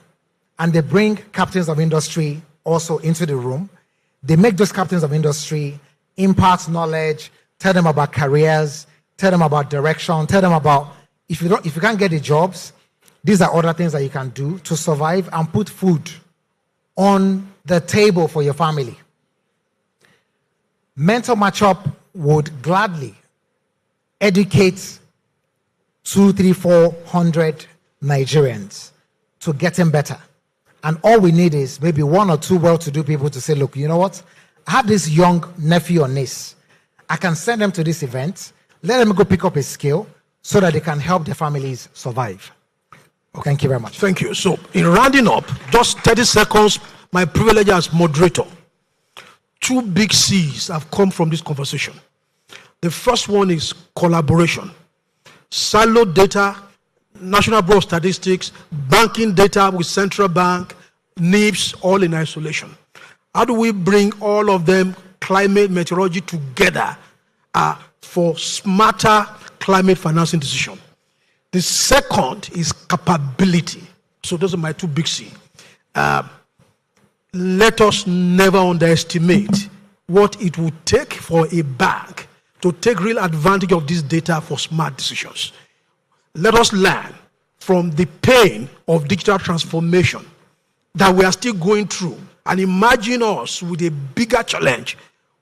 and they bring captains of industry also into the room. They make those captains of industry impart knowledge, tell them about careers, tell them about direction, tell them about, if you can't get the jobs, these are other things that you can do to survive and put food on the table for your family. Mentor Matchup would gladly educate 200, 300, 400 Nigerians to getting better. And all we need is maybe 1 or 2 well-to-do people to say, look, you know what? I have this young nephew or niece. I can send them to this event, let them go pick up a skill so that they can help their families survive. Okay. Thank you very much. Thank you. So in rounding up, just 30 seconds, my privilege as moderator. 2 big C's have come from this conversation. The first one is collaboration. Siloed data, National Bureau of Statistics, banking data with central bank, NIPS, all in isolation. How do we bring all of them, climate, meteorology, together for smarter climate financing decision? The second is capability. So those are my 2 big C. Let us never underestimate what it would take for a bank to take real advantage of this data for smart decisions. let us learn from the pain of digital transformation that we are still going through and imagine us with a bigger challenge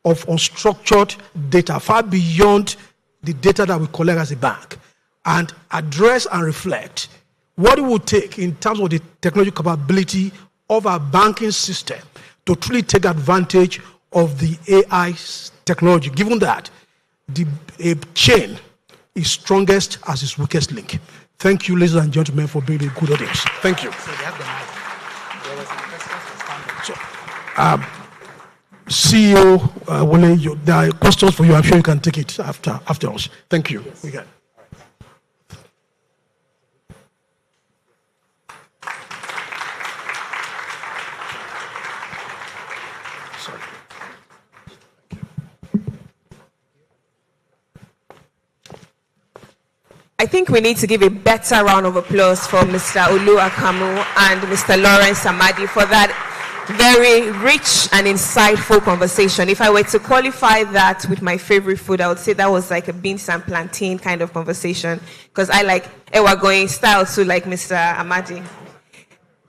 of unstructured data far beyond the data that we collect as a bank, and address and reflect what it will take in terms of the technological capability of our banking system to truly take advantage of the AI technology, given that a chain is strongest as its weakest link. Thank you, ladies and gentlemen, for being a good audience. Thank you. CEO Wole, there are questions for you. I'm sure you can take it after us. Thank you. Yes. Okay. I think we need to give a better round of applause for Mr. Olu Akamu and Mr. Lawrence Amadi for that very rich and insightful conversation. If I were to qualify that with my favorite food, I would say that was like a beans and plantain kind of conversation, because I like Ewa going style too, like Mr. Amadi.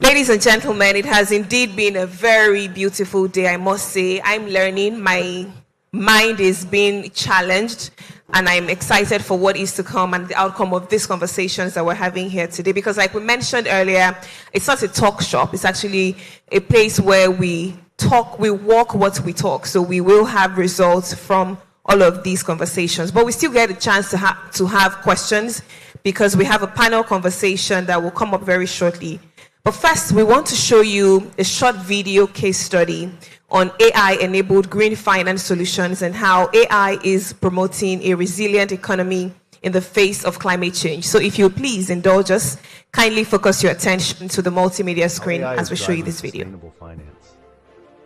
Ladies and gentlemen, it has indeed been a very beautiful day, I must say. I'm learning, my mind is being challenged, and I'm excited for what is to come and the outcome of these conversations that we're having here today. Because like we mentioned earlier, it's not a talk shop. It's actually a place where we talk, we walk what we talk. So we will have results from all of these conversations. But we still get a chance to have questions, because we have a panel conversation that will come up very shortly. But first, we want to show you a short video case study on AI-enabled green finance solutions and how AI is promoting a resilient economy in the face of climate change. So if you please indulge us, kindly focus your attention to the multimedia screen as we show you this video. Finance.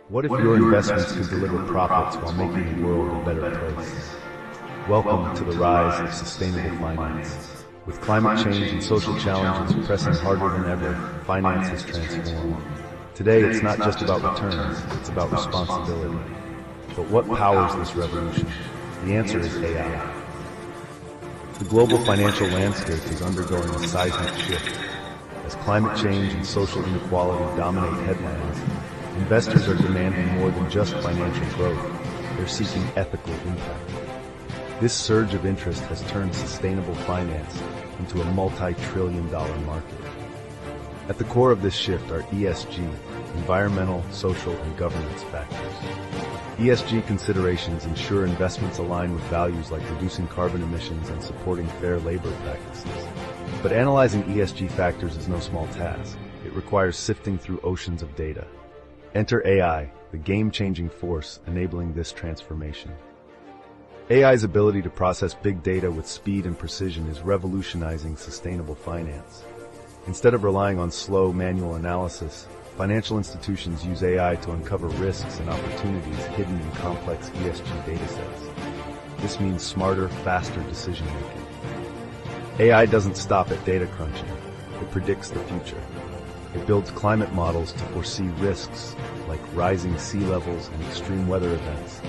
What if your investments could deliver profits while making the world a better place? Welcome to the rise of sustainable finance. With climate change and social challenges pressing harder than ever, finance has transformed. Today, it's not just about returns, it's about responsibility. But what powers this revolution? The answer is AI. The global financial landscape is undergoing a seismic shift. As climate change and social inequality dominate headlines, investors are demanding more than just financial growth. They're seeking ethical impact. This surge of interest has turned sustainable finance into a multi-trillion-dollar market. At the core of this shift are ESG, environmental, social, and governance factors. ESG considerations ensure investments align with values like reducing carbon emissions and supporting fair labor practices. But analyzing ESG factors is no small task. It requires sifting through oceans of data. Enter AI, the game-changing force enabling this transformation. AI's ability to process big data with speed and precision is revolutionizing sustainable finance. Instead of relying on slow manual analysis, financial institutions use AI to uncover risks and opportunities hidden in complex ESG datasets. This means smarter, faster decision-making. AI doesn't stop at data crunching. It predicts the future. It builds climate models to foresee risks like rising sea levels and extreme weather events,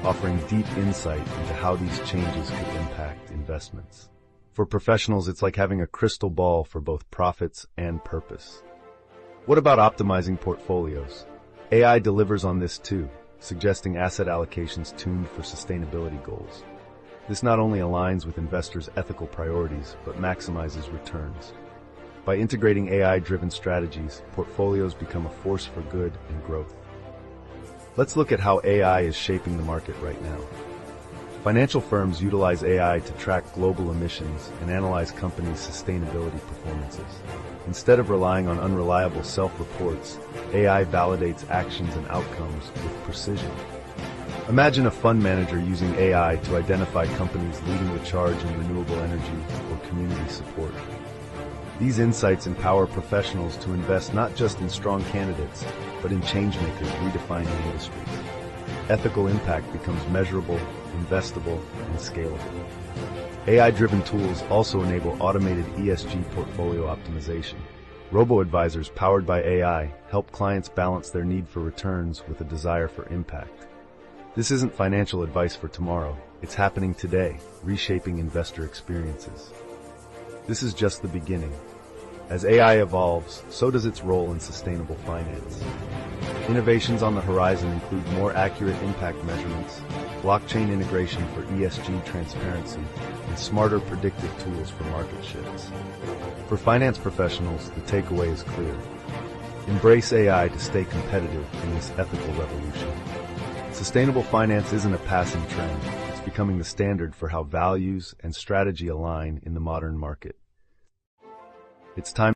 offering deep insight into how these changes could impact investments. For professionals, it's like having a crystal ball for both profits and purpose. What about optimizing portfolios? AI delivers on this too, suggesting asset allocations tuned for sustainability goals. This not only aligns with investors' ethical priorities, but maximizes returns. By integrating AI-driven strategies, portfolios become a force for good and growth. Let's look at how AI is shaping the market right now. Financial firms utilize AI to track global emissions and analyze companies' sustainability performances. Instead of relying on unreliable self-reports, AI validates actions and outcomes with precision. Imagine a fund manager using AI to identify companies leading the charge in renewable energy or community support. These insights empower professionals to invest not just in strong candidates, but in changemakers redefining industries. Ethical impact becomes measurable, investable, and scalable. AI-driven tools also enable automated ESG portfolio optimization. Robo-advisors powered by AI help clients balance their need for returns with a desire for impact. This isn't financial advice for tomorrow. It's happening today, reshaping investor experiences. this is just the beginning. As AI evolves, so does its role in sustainable finance. Innovations on the horizon include more accurate impact measurements, blockchain integration for ESG transparency, and smarter predictive tools for market shifts. For finance professionals, the takeaway is clear. Embrace AI to stay competitive in this ethical revolution. Sustainable finance isn't a passing trend. It's becoming the standard for how values and strategy align in the modern market. It's time.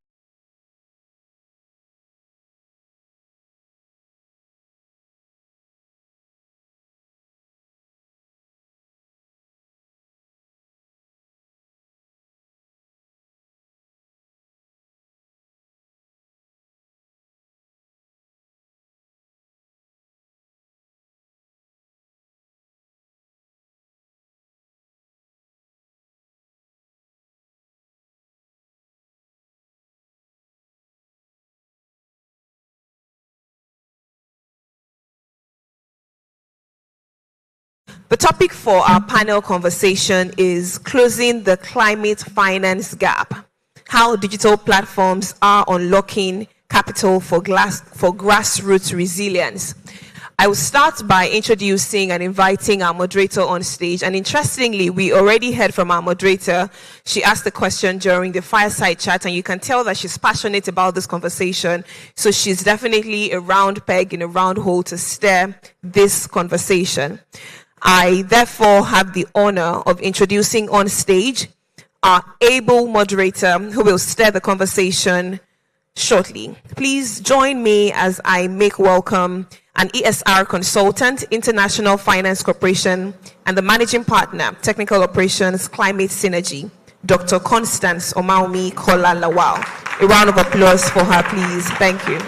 The topic for our panel conversation is closing the climate finance gap, how digital platforms are unlocking capital for grassroots resilience. I will start by introducing and inviting our moderator on stage. And interestingly, we already heard from our moderator. She asked the question during the fireside chat, and you can tell that she's passionate about this conversation. So she's definitely a round peg in a round hole to steer this conversation. I therefore have the honor of introducing on stage our able moderator who will steer the conversation shortly. Please join me as I make welcome an ESR consultant, International Finance Corporation, and the managing partner, Technical Operations Climate Synergy, Dr. Constance Omaumi Kola Lawal. A round of applause for her, please. Thank you.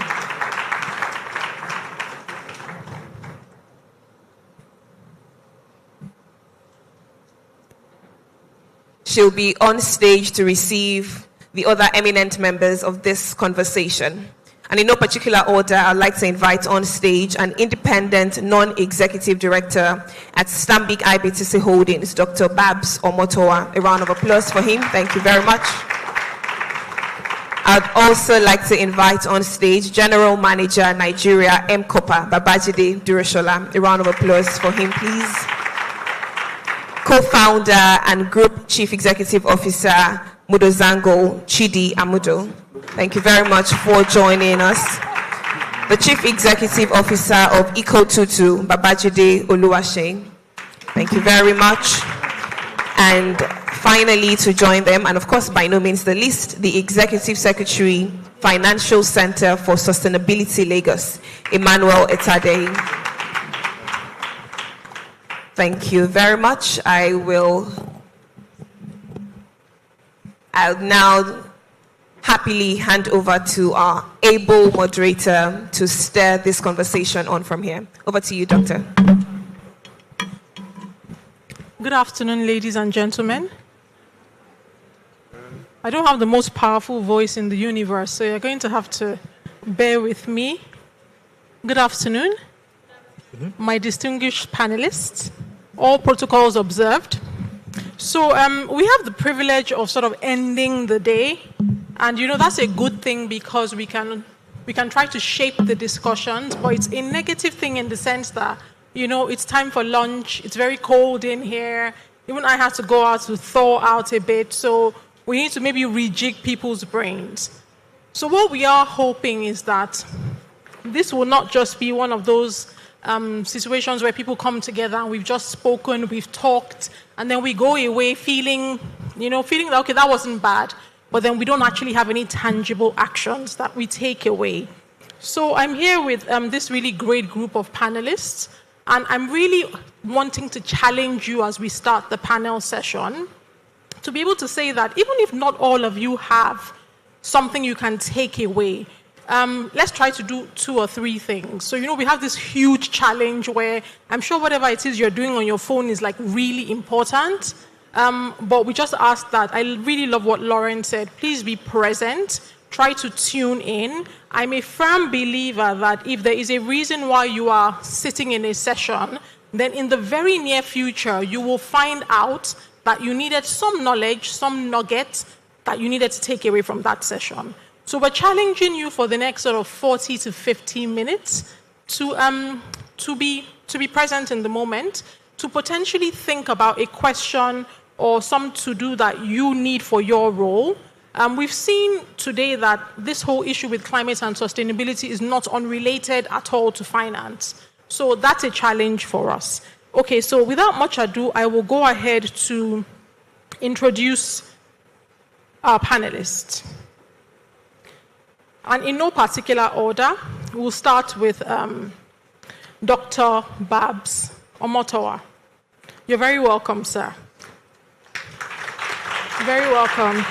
She'll be on stage to receive the other eminent members of this conversation. And in no particular order, I'd like to invite on stage an independent non-executive director at Stanbic IBTC Holdings, Dr. Babs Omotowa. A round of applause for him. Thank you very much. I'd also like to invite on stage General Manager, Nigeria, MCOPA, Babajide Duroshola. A round of applause for him, please. Co-founder and Group Chief Executive Officer, Mudozango Chidi Amudo. Thank you very much for joining us. The Chief Executive Officer of EcoTutu, Babajide Oluwase. Thank you very much. And finally, to join them, and of course, by no means the least, the Executive Secretary, Financial Center for Sustainability Lagos, Emmanuel Etade. Thank you very much. I'll now happily hand over to our able moderator to steer this conversation on from here. Over to you, Doctor. Good afternoon, ladies and gentlemen. I don't have the most powerful voice in the universe, so you're going to have to bear with me. Good afternoon, my distinguished panelists, all protocols observed. So we have the privilege of sort of ending the day, and that's a good thing because we can try to shape the discussions, but it's a negative thing in the sense that it's time for lunch, it's very cold in here, even I had to go out to thaw out a bit, so we need to maybe rejig people's brains. So what we are hoping is that this will not just be one of those situations where people come together and we've just spoken, we've talked, and then we go away feeling that, okay, that wasn't bad, but then we don't actually have any tangible actions that we take away. So I'm here with this really great group of panelists, and I'm really wanting to challenge you as we start the panel session to be able to say that even if not all of you have something you can take away, let's try to do 2 or 3 things. So, we have this huge challenge where I'm sure whatever it is you're doing on your phone is like really important. But we just ask that. I really love what Lauren said. Please be present. Try to tune in. I'm a firm believer that if there is a reason why you are sitting in a session, then in the very near future, you will find out that you needed some knowledge, some nuggets, that you needed to take away from that session. So we're challenging you for the next sort of 40 to 50 minutes to be present in the moment, to potentially think about a question or some to-do that you need for your role. We've seen today that this whole issue with climate and sustainability is not unrelated at all to finance. So that's a challenge for us. Okay, so without much ado, I will go ahead to introduce our panelists. And in no particular order, we'll start with Dr. Babs Omotowa. You're very welcome, sir. Very welcome.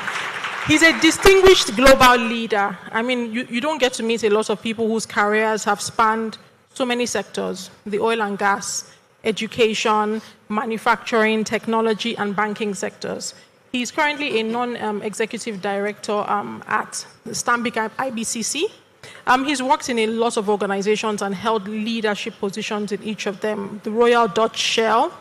He's a distinguished global leader. I mean, you don't get to meet a lot of people whose careers have spanned so many sectors: the oil and gas, education, manufacturing, technology, and banking sectors. He's currently a non-executive director at the Stanbic IBCC. He's worked in a lot of organizations and held leadership positions in each of them. The Royal Dutch Shell.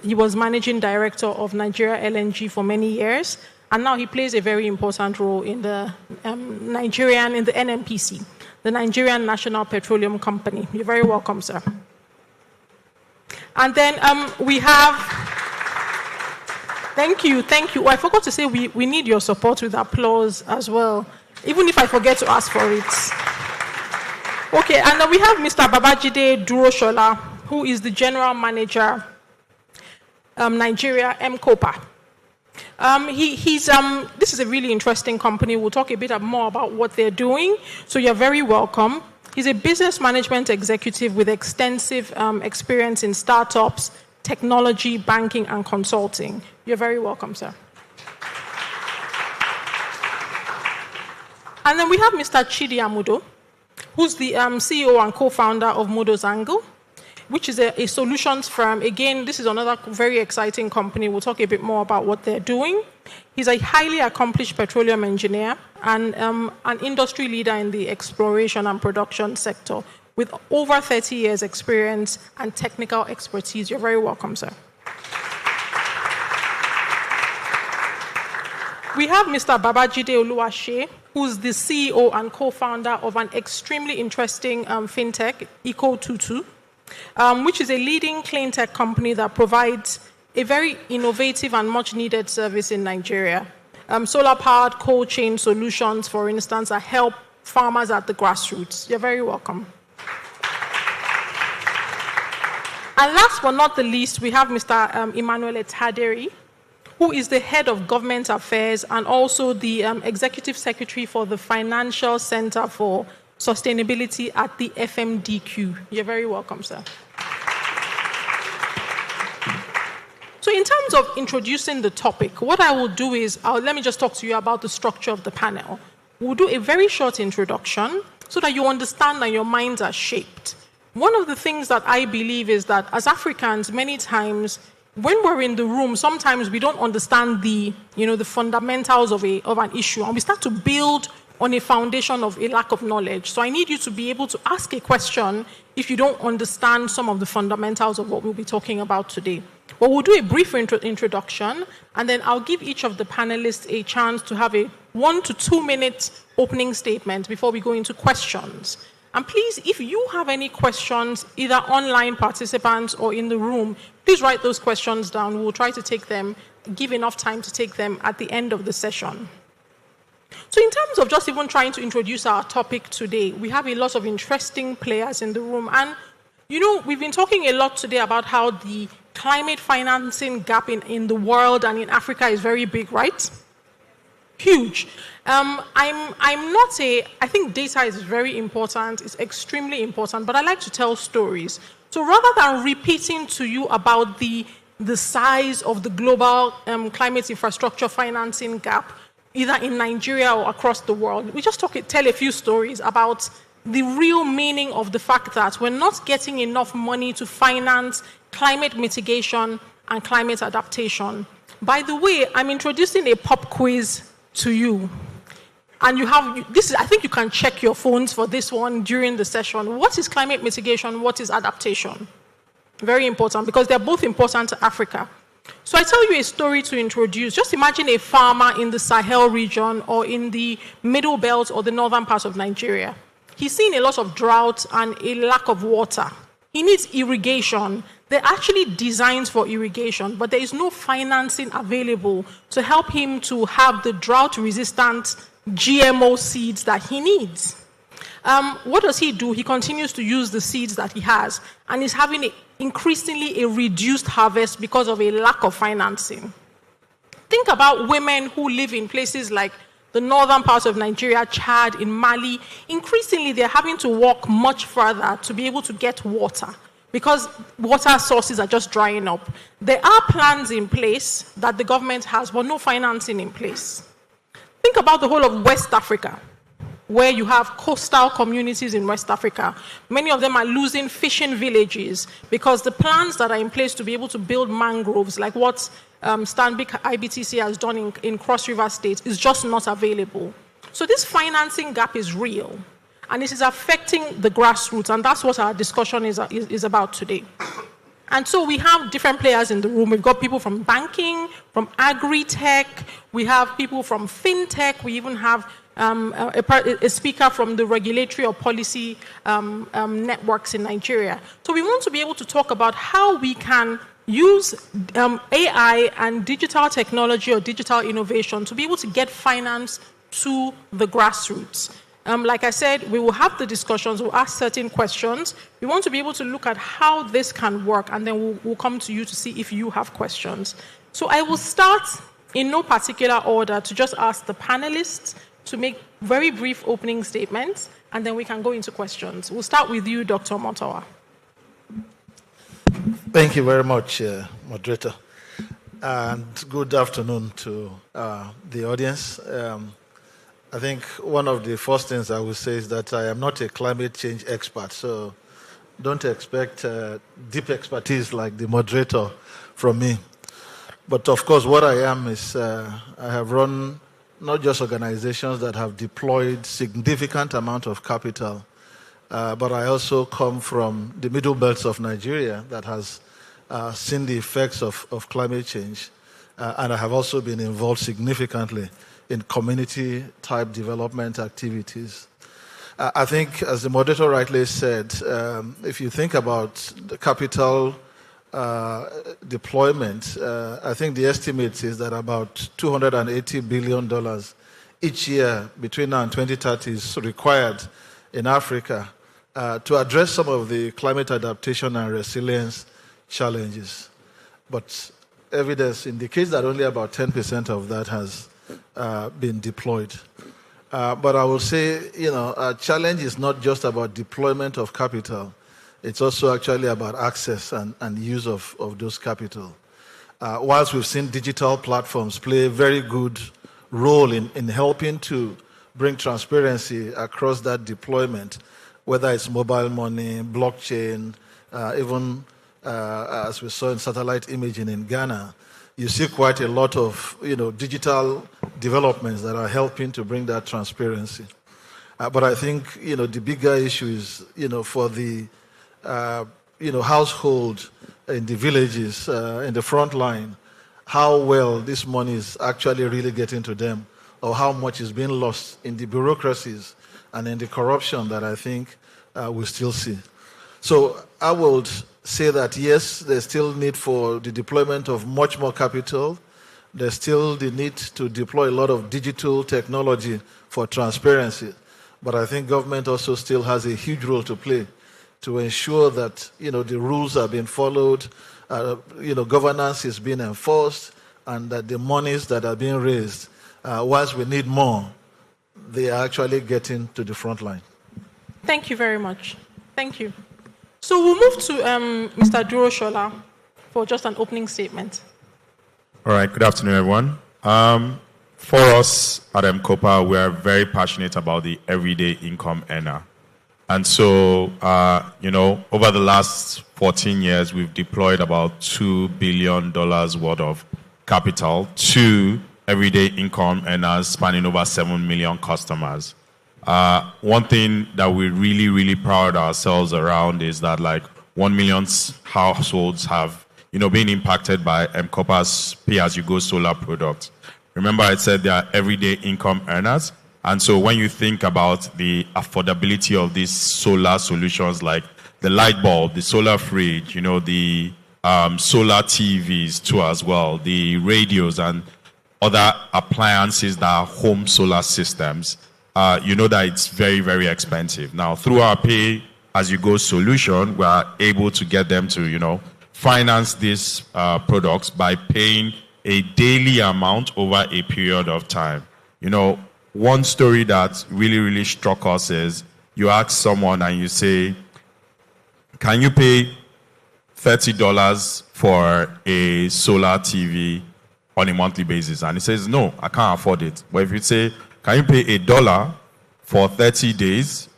He was managing director of Nigeria LNG for many years. And now he plays a very important role in the in the NNPC, the Nigerian National Petroleum Company. You're very welcome, sir. And then we have, thank you. Oh, I forgot to say we need your support with applause as well, even if I forget to ask for it. Okay, and then we have Mr. Babajide Duroshola, who is the General Manager, Nigeria MCOPA. This is a really interesting company. We'll talk a bit more about what they're doing. So you're very welcome. He's a business management executive with extensive experience in startups, technology, banking, and consulting. You're very welcome, sir. And then we have Mr. Chidi Amudo, who's the CEO and co-founder of Modo's Angle, which is a solutions firm. Again, this is another very exciting company. We'll talk a bit more about what they're doing. He's a highly accomplished petroleum engineer and an industry leader in the exploration and production sector with over 30 years experience and technical expertise. You're very welcome, sir. We have Mr. Babajide Oluwase, who's the CEO and co-founder of an extremely interesting fintech, Eco22, which is a leading clean tech company that provides a very innovative and much needed service in Nigeria. Solar-powered cold chain solutions, for instance, that help farmers at the grassroots. You're very welcome. And last but not the least, we have Mr. Emmanuel Etaderi, who is the head of government affairs and also the executive secretary for the Financial Center for Sustainability at the FMDQ. You're very welcome, sir. So in terms of introducing the topic, what I will do is, let me just talk to you about the structure of the panel. We'll do a very short introduction so that you understand and your minds are shaped. One of the things that I believe is that as Africans, many times, when we're in the room, sometimes we don't understand the fundamentals of an issue, and we start to build on a foundation of a lack of knowledge. So I need you to be able to ask a question if you don't understand some of the fundamentals of what we'll be talking about today. But we'll do a brief introduction, and then I'll give each of the panelists a chance to have a 1 to 2 minute opening statement before we go into questions. And please, if you have any questions, either online participants or in the room, please write those questions down. We'll try to take them, give enough time to take them at the end of the session. So in terms of just even trying to introduce our topic today, we have a lot of interesting players in the room. And, we've been talking a lot today about how the climate financing gap in the world and in Africa is very big, right? Huge. I think data is very important. It's extremely important, but I like to tell stories. So rather than repeating to you about the size of the global climate infrastructure financing gap, either in Nigeria or across the world, we just tell a few stories about the real meaning of the fact that we're not getting enough money to finance climate mitigation and climate adaptation. By the way, I'm introducing a pop quiz to you. And I think you can check your phones for this one during the session. What is climate mitigation? What is adaptation? Very important, because they're both important to Africa. So I tell you a story to introduce. Just imagine a farmer in the Sahel region or in the middle belt or the northern part of Nigeria. He's seeing a lot of drought and a lack of water. He needs irrigation. They're actually designed for irrigation, but there is no financing available to help him to have the drought-resistant GMO seeds that he needs. What does he do? He continues to use the seeds that he has, and is having increasingly a reduced harvest because of a lack of financing. Think about women who live in places like the northern part of Nigeria, Chad, in Mali. Increasingly, they're having to walk much further to be able to get water because water sources are just drying up. There are plans in place that the government has, but no financing in place. Think about the whole of West Africa, where you have coastal communities in West Africa. Many of them are losing fishing villages because the plans that are in place to be able to build mangroves, like what Stanbic IBTC has done in Cross River State, is just not available. So this financing gap is real, and it is affecting the grassroots, and that's what our discussion is about today. And so we have different players in the room. We've got people from banking, from agri-tech, we have people from fintech, we even have a speaker from the regulatory or policy networks in Nigeria. So we want to be able to talk about how we can use AI and digital technology or digital innovation to be able to get finance to the grassroots. Like I said, we will have the discussions, we'll ask certain questions. We want to be able to look at how this can work, and then we'll come to you to see if you have questions. So I will start in no particular order to just ask the panelists to make very brief opening statements, and then we can go into questions. We'll start with you, Dr. Motawa. Thank you very much, moderator. And good afternoon to the audience. I think one of the first things I will say is that I am not a climate change expert, so don't expect deep expertise like the moderator from me. But of course, what I am is I have run not just organizations that have deployed significant amount of capital, but I also come from the middle belts of Nigeria that has seen the effects of climate change, and I have also been involved significantly in community-type development activities. I think, as the moderator rightly said, if you think about the capital deployment, I think the estimate is that about $280 billion each year between now and 2030 is required in Africa to address some of the climate adaptation and resilience challenges. But evidence indicates that only about 10% of that has been deployed. But I will say, a challenge is not just about deployment of capital. It's also actually about access and use of those capital. Whilst we've seen digital platforms play a very good role in helping to bring transparency across that deployment, whether it's mobile money, blockchain, even as we saw in satellite imaging in Ghana, you see quite a lot of digital developments that are helping to bring that transparency. But I think the bigger issue is for the household in the villages, in the front line, how well this money is actually really getting to them, or how much is being lost in the bureaucracies and in the corruption that I think we still see. So I would say that yes, there's still need for the deployment of much more capital. There's still the need to deploy a lot of digital technology for transparency. But I think government also still has a huge role to play to ensure that the rules are being followed, governance is being enforced, and that the monies that are being raised, whilst we need more, they are actually getting to the front line. Thank you very much. Thank you. So we'll move to Mr. Duro Shola for just an opening statement. All right, good afternoon, everyone. For us at MCOPA, we are very passionate about the everyday income earner. And so, over the last 14 years, we've deployed about $2 billion worth of capital to everyday income earners spanning over 7 million customers. One thing that we really, really proud ourselves around is that 1 million households have being impacted by Copper's pay-as-you-go solar product. Remember, I said they are everyday income earners. And so when you think about the affordability of these solar solutions like the light bulb, the solar fridge, the solar TVs too as well, the radios and other appliances that are home solar systems, you know that it's very, very expensive. Now, through our pay-as-you-go solution, we are able to get them to, finance these products by paying a daily amount over a period of time. One story that really, really struck us is you ask someone and you say, can you pay $30 for a solar TV on a monthly basis? And he says, no, I can't afford it. But if you say, can you pay $1 for 30 days,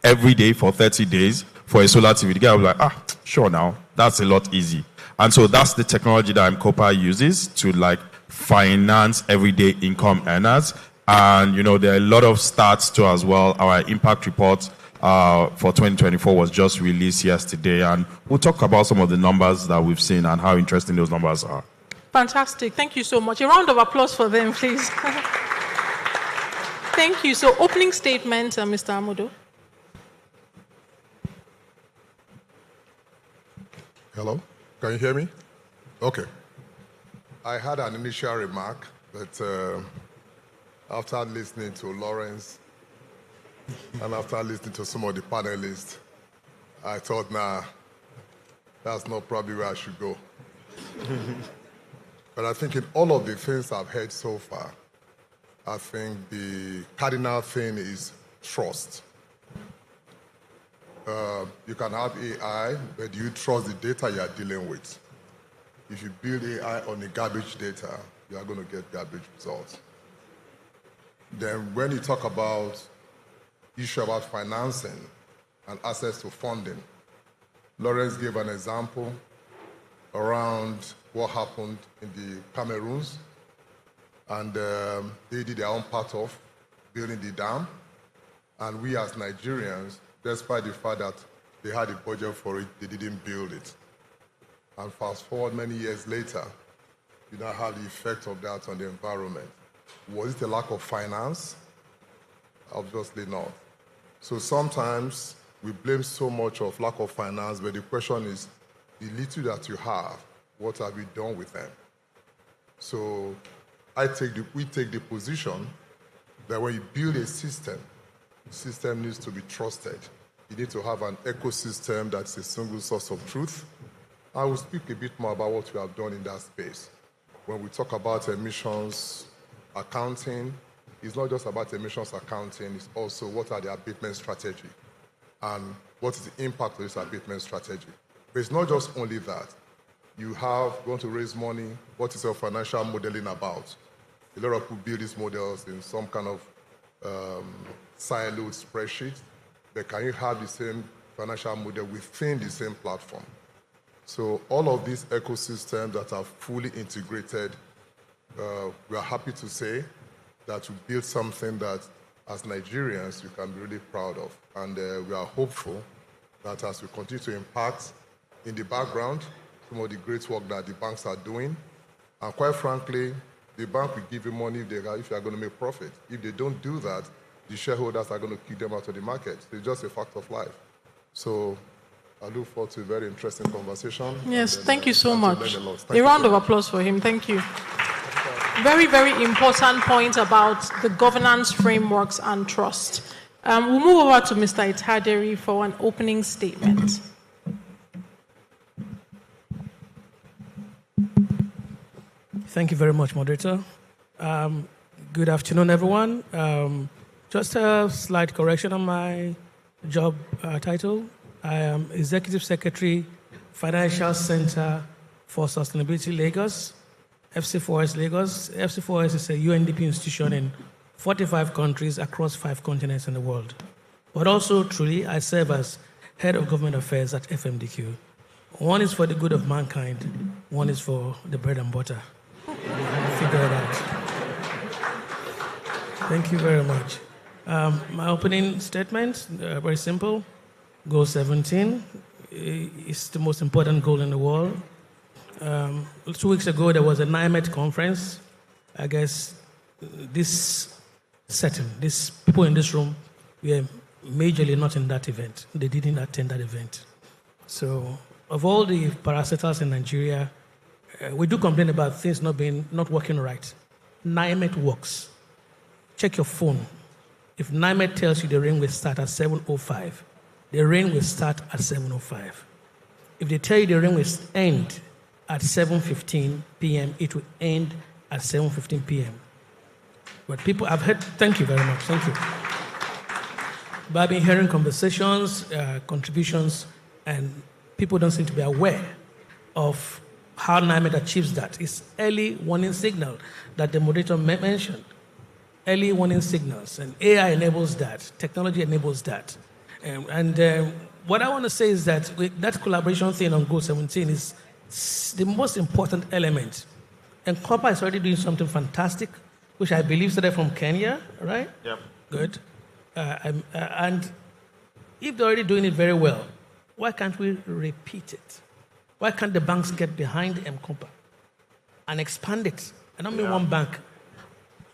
every day for 30 days for a solar TV? The guy will be like, sure now, that's a lot easy. And so that's the technology that M-Kopa uses to finance everyday income earners. And, there are a lot of stats too as well. Our impact report for 2024 was just released yesterday. And we'll talk about some of the numbers that we've seen and how interesting those numbers are. Fantastic. Thank you so much. A round of applause for them, please. Thank you. So opening statement, Mr. Amudo. Hello? Can you hear me? Okay. I had an initial remark that after listening to Lawrence and after listening to some of the panelists, I thought, that's not probably where I should go. But I think in all of the things I've heard so far, I think the cardinal thing is trust. You can have AI, but do you trust the data you are dealing with? If you build AI on the garbage data, you are going to get garbage results. Then when you talk about issue about financing and access to funding, Lawrence gave an example around what happened in the Cameroons, and they did their own part of building the dam, and we as Nigerians, despite the fact that they had a budget for it, they didn't build it. And fast forward many years later, you now have the effect of that on the environment. Was it a lack of finance? Obviously not. So sometimes we blame so much of lack of finance, but the question is, the little that you have, what have you done with them? So we take the position that when you build a system, the system needs to be trusted. You need to have an ecosystem that's a single source of truth. I will speak a bit more about what we have done in that space. When we talk about emissions accounting, it's not just about emissions accounting, it's also what are the abatement strategy and what is the impact of this abatement strategy. But it's not just only that. You want to raise money, what is your financial modeling about? A lot of people build these models in some kind of siloed spreadsheet, but can you have the same financial model within the same platform? So all of these ecosystems that are fully integrated, we are happy to say that we built something that, as Nigerians, you can be really proud of. And we are hopeful that as we continue to impact in the background some of the great work that the banks are doing, and quite frankly, the bank will give you money if you are going to make profit. If they don't do that, the shareholders are going to kick them out of the market. It's just a fact of life. So I look forward to a very interesting conversation. Yes, thank you so much. A round of applause for him. Thank you. Very, very important point about the governance frameworks and trust. We'll move over to Mr. Itaderi for an opening statement. Thank you very much, moderator. Good afternoon, everyone. Just a slight correction on my job title. I am Executive Secretary, Financial Center for Sustainability Lagos, FC4S Lagos. FC4S is a UNDP institution in 45 countries across 5 continents in the world. But also, truly, I serve as Head of Government Affairs at FMDQ. One is for the good of mankind, one is for the bread and butter. Figure it out. Thank you very much. My opening statement, very simple. Goal 17 is the most important goal in the world. 2 weeks ago, there was a NIMET conference. I guess this setting, these people in this room, were majorly not in that event. They didn't attend that event. So, of all the parastatals in Nigeria, we do complain about things not working right. NIMET works. Check your phone. If NIMET tells you the rain will start at 7:05, the rain will start at 7:05. If they tell you the rain will end at 7:15 p.m., it will end at 7:15 p.m. But people, I've heard, thank you very much, thank you. But I've been hearing conversations, contributions, and people don't seem to be aware of how NIMET achieves that. It's early warning signal that the moderator mentioned. Early warning signals, and AI enables that, technology enables that. What I want to say is that that collaboration thing on Goal 17 is the most important element. And COPA is already doing something fantastic, which I believe started from Kenya, right? Yep. Good. And if they're already doing it very well, why can't we repeat it? Why can't the banks get behind M-COPA and expand it? I don't mean one bank.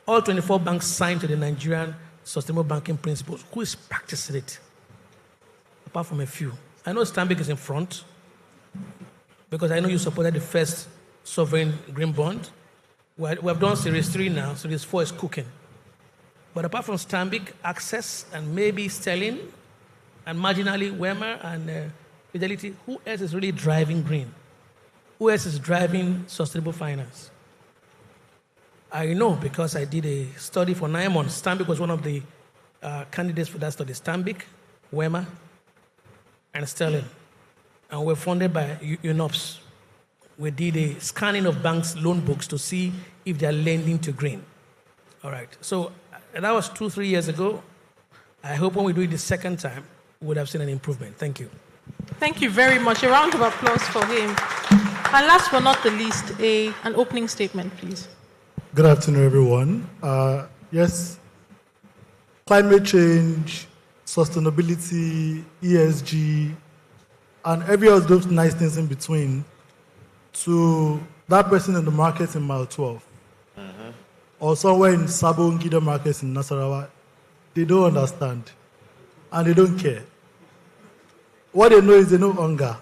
All 24 banks signed to the Nigerian Sustainable Banking Principles. Who is practicing it? Apart from a few. I know Stanbic is in front, because I know you supported the first sovereign green bond. We have done Series 3 now, Series 4 is cooking. But apart from Stanbic, Access, and maybe Sterling, and marginally Wemer and Fidelity, who else is really driving green? Who else is driving sustainable finance? I know because I did a study for 9 months. Stanbic was one of the candidates for that study. Stanbic, Wemer, and Sterling. And we're funded by UNOPS. We did a scanning of banks' loan books to see if they're lending to green. All right. So that was 2-3 years ago. I hope when we do it the second time, we would have seen an improvement. Thank you. Thank you very much. A round of applause for him. And last but not the least, an opening statement, please. Good afternoon, everyone. Yes, climate change, sustainability, ESG, and every of those nice things in between, to that person in the market in mile 12, or somewhere in Sabo Ngida markets in Nasarawa, they don't understand, and they don't care. What they know is they know hunger.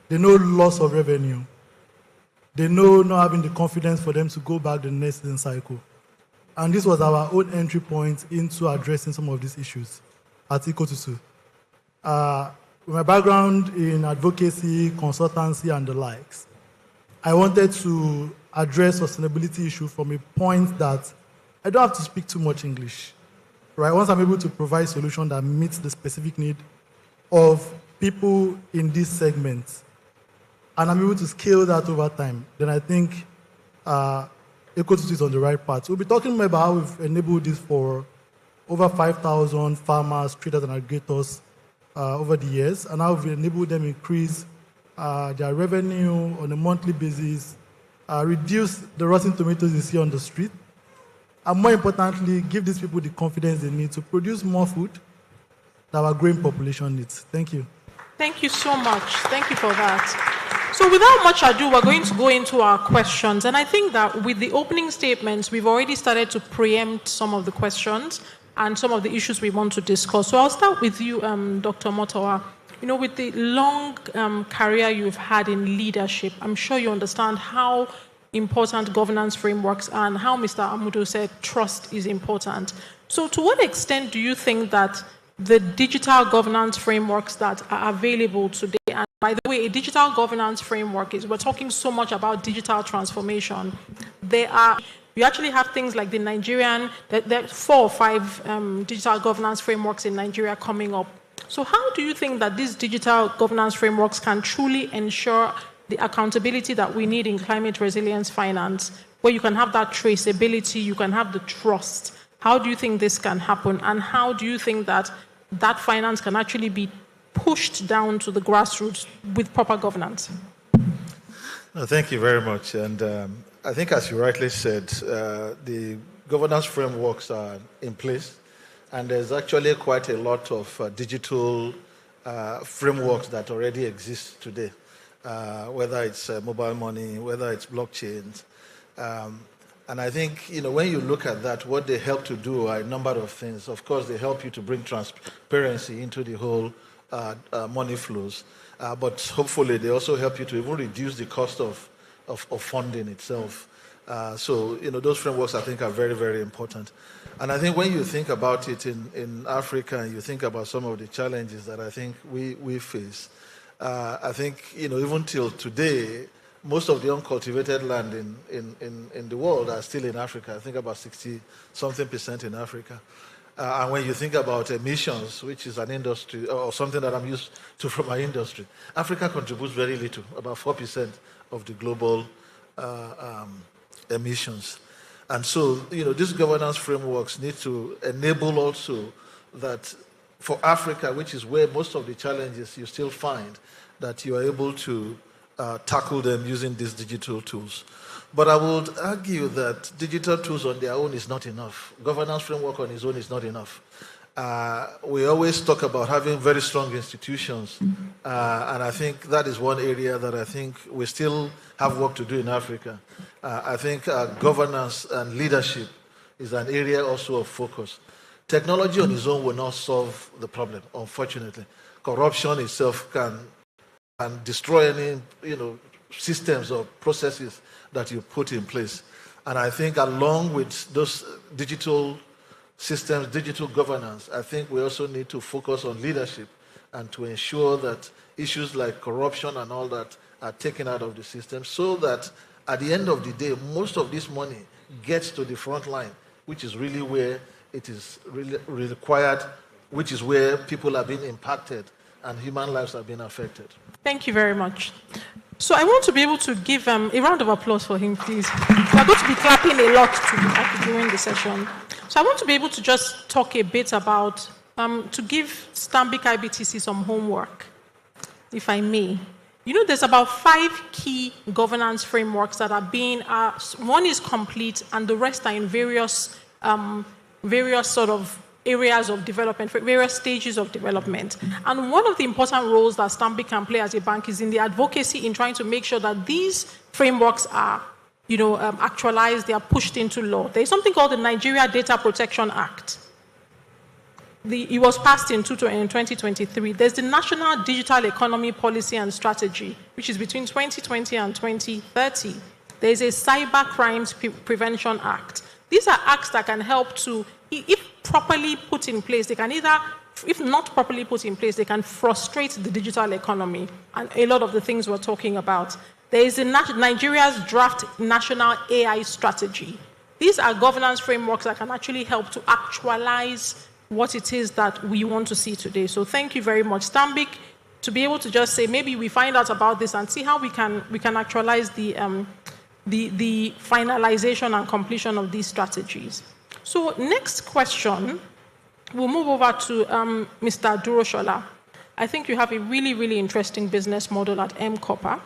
They know loss of revenue. They know not having the confidence for them to go back the next cycle. And this was our own entry point into addressing some of these issues at Eco22. With my background in advocacy, consultancy, and the likes, I wanted to address sustainability issue from a point that I don't have to speak too much English. Right? Once I'm able to provide a solution that meets the specific need of people in this segment, and I'm able to scale that over time, then I think Eco22 is on the right path. We'll be talking about how we've enabled this for over 5,000 farmers, traders, and aggregators over the years, and how we've enabled them increase their revenue on a monthly basis, reduce the rotten tomatoes you see on the street, and more importantly, give these people the confidence they need to produce more food that our growing population needs. Thank you. Thank you so much. Thank you for that. So without much ado, we're going to go into our questions. And I think that with the opening statements, we've already started to preempt some of the questions and some of the issues we want to discuss. So I'll start with you, Dr. Motawa. You know, with the long career you've had in leadership, I'm sure you understand how important governance frameworks are and how Mr. Amudo said trust is important. So to what extent do you think that the digital governance frameworks that are available today, and by the way, a digital governance framework is, we're talking so much about digital transformation. You actually have things like the Nigerian, there are 4 or 5 digital governance frameworks in Nigeria coming up. So how do you think that these digital governance frameworks can truly ensure the accountability that we need in climate resilience finance, where you can have that traceability, you can have the trust? How do you think this can happen? And how do you think that that finance can actually be pushed down to the grassroots with proper governance? Thank you very much. And I think, as you rightly said, the governance frameworks are in place. And there's actually quite a lot of digital frameworks that already exist today. whether it's mobile money, whether it's blockchains. And I think, when you look at that, what they help to do are a number of things. Of course, they help you to bring transparency into the whole money flows. But hopefully, they also help you to even reduce the cost of funding itself. So, those frameworks, I think, are very, very important. And I think when you think about it in Africa and you think about some of the challenges that I think we face, I think, even till today, most of the uncultivated land in the world are still in Africa. I think about 60-something% in Africa. And when you think about emissions, which is an industry, or something that I'm used to from my industry, Africa contributes very little, about 4% of the global emissions. And so, these governance frameworks need to enable also that for Africa, which is where most of the challenges you still find, that you are able to tackle them using these digital tools. But I would argue that digital tools on their own is not enough. Governance framework on its own is not enough. We always talk about having very strong institutions, and I think that is one area that I think we still have work to do in Africa. I think governance and leadership is an area also of focus. Technology on its own will not solve the problem, unfortunately. Corruption itself can destroy any systems or processes that you put in place. And I think along with those digital systems, digital governance, I think we also need to focus on leadership and to ensure that issues like corruption and all that are taken out of the system so that at the end of the day, most of this money gets to the front line, which is really where it is really required, which is where people are being impacted and human lives are being affected. Thank you very much. So I want to be able to give a round of applause for him, please. We're going to be clapping a lot during the session. So I want to be able to just talk a bit about, to give Stanbic IBTC some homework, if I may. There's about 5 key governance frameworks that are being, one is complete and the rest are in various sort of areas of development, various stages of development. And one of the important roles that Stanbic can play as a bank is in the advocacy in trying to make sure that these frameworks are, actualized, they are pushed into law. There's something called the Nigeria Data Protection Act. It was passed in 2023. There's the National Digital Economy Policy and Strategy, which is between 2020 and 2030. There's a Cyber Crimes Prevention Act. These are acts that can help to, if properly put in place, they can either, if not properly put in place, they can frustrate the digital economy and a lot of the things we're talking about. There is Nigeria's draft National AI Strategy. These are governance frameworks that can actually help to actualize what it is that we want to see today. So thank you very much, Stanbic, to be able to just say, maybe we find out about this and see how we can actualize the finalization and completion of these strategies. So next question, we'll move over to Mr. Duroshola. I think you have a really, really interesting business model at M-Copper.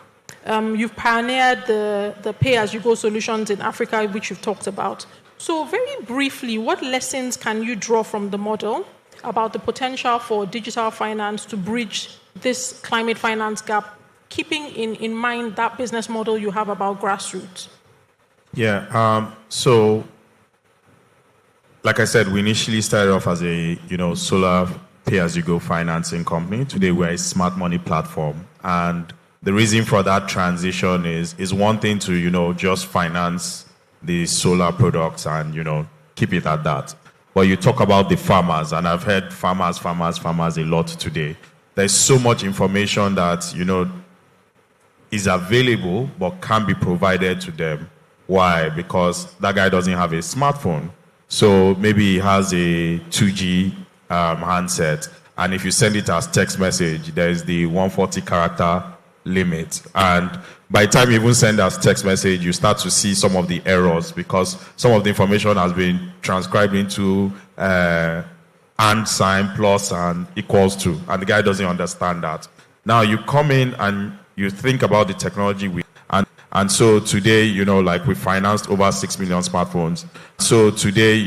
You've pioneered the pay-as-you-go solutions in Africa, which you've talked about. So very briefly, what lessons can you draw from the model about the potential for digital finance to bridge this climate finance gap, keeping in mind that business model you have about grassroots? Yeah, so like I said, we initially started off as a solar pay-as-you-go financing company. Today we're a smart money platform, and the reason for that transition is one thing to just finance the solar products and keep it at that. But you talk about the farmers, and I've heard farmers a lot today. There's so much information that is available but can't be provided to them. Why? Because that guy doesn't have a smartphone. So maybe he has a 2G handset, and if you send it as text message, there's the 140 character limit. And by the time you even send as text message, you start to see some of the errors because some of the information has been transcribed into and sign plus and equals to, and the guy doesn't understand that. Now you come in and you think about the technology and so today, we financed over 6 million smartphones. So today,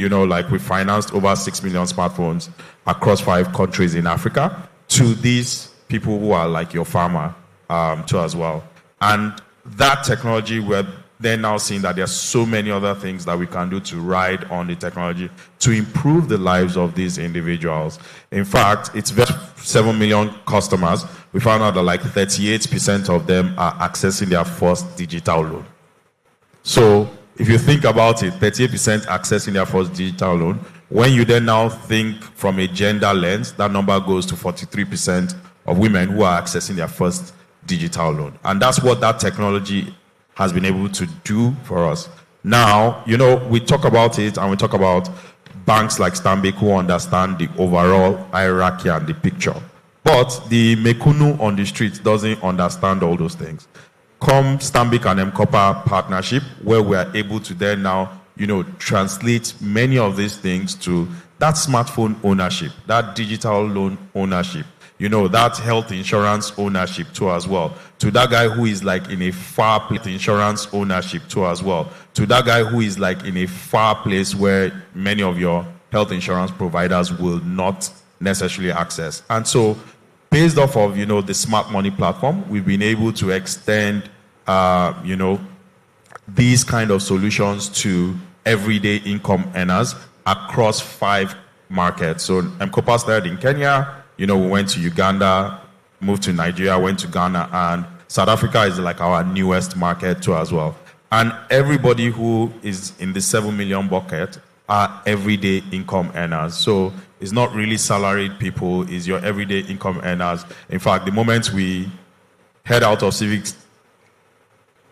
we financed over 6 million smartphones across 5 countries in Africa to these people who are like your farmer. too as well. And that technology, we're then now seeing that there's so many other things that we can do to ride on the technology to improve the lives of these individuals. In fact, it's 7 million customers. We found out that like 38% of them are accessing their first digital loan. So if you think about it, 38% accessing their first digital loan. When you then now think from a gender lens, that number goes to 43% of women who are accessing their first digital loan. And that's what that technology has been able to do for us. Now, you know, we talk about it and we talk about banks like Stanbic who understand the overall hierarchy and the picture. But the Mekunu on the street doesn't understand all those things. Come Stanbic and Mkopa partnership, where we are able to then now, you know, translate many of these things to that smartphone ownership, that digital loan ownership, you know, that health insurance ownership too as well. To that guy who is like in a far place, insurance ownership too as well. To that guy who is like in a far place where many of your health insurance providers will not necessarily access. And so, based off of, you know, the Smart Money platform, we've been able to extend, you know, these kind of solutions to everyday income earners across 5 markets. So Mkopa started in Kenya, you know, we went to Uganda, moved to Nigeria, went to Ghana, and South Africa is like our newest market too as well. And everybody who is in the 7 million bucket are everyday income earners. So it's not really salaried people, it's your everyday income earners. In fact, the moment we head out of Civic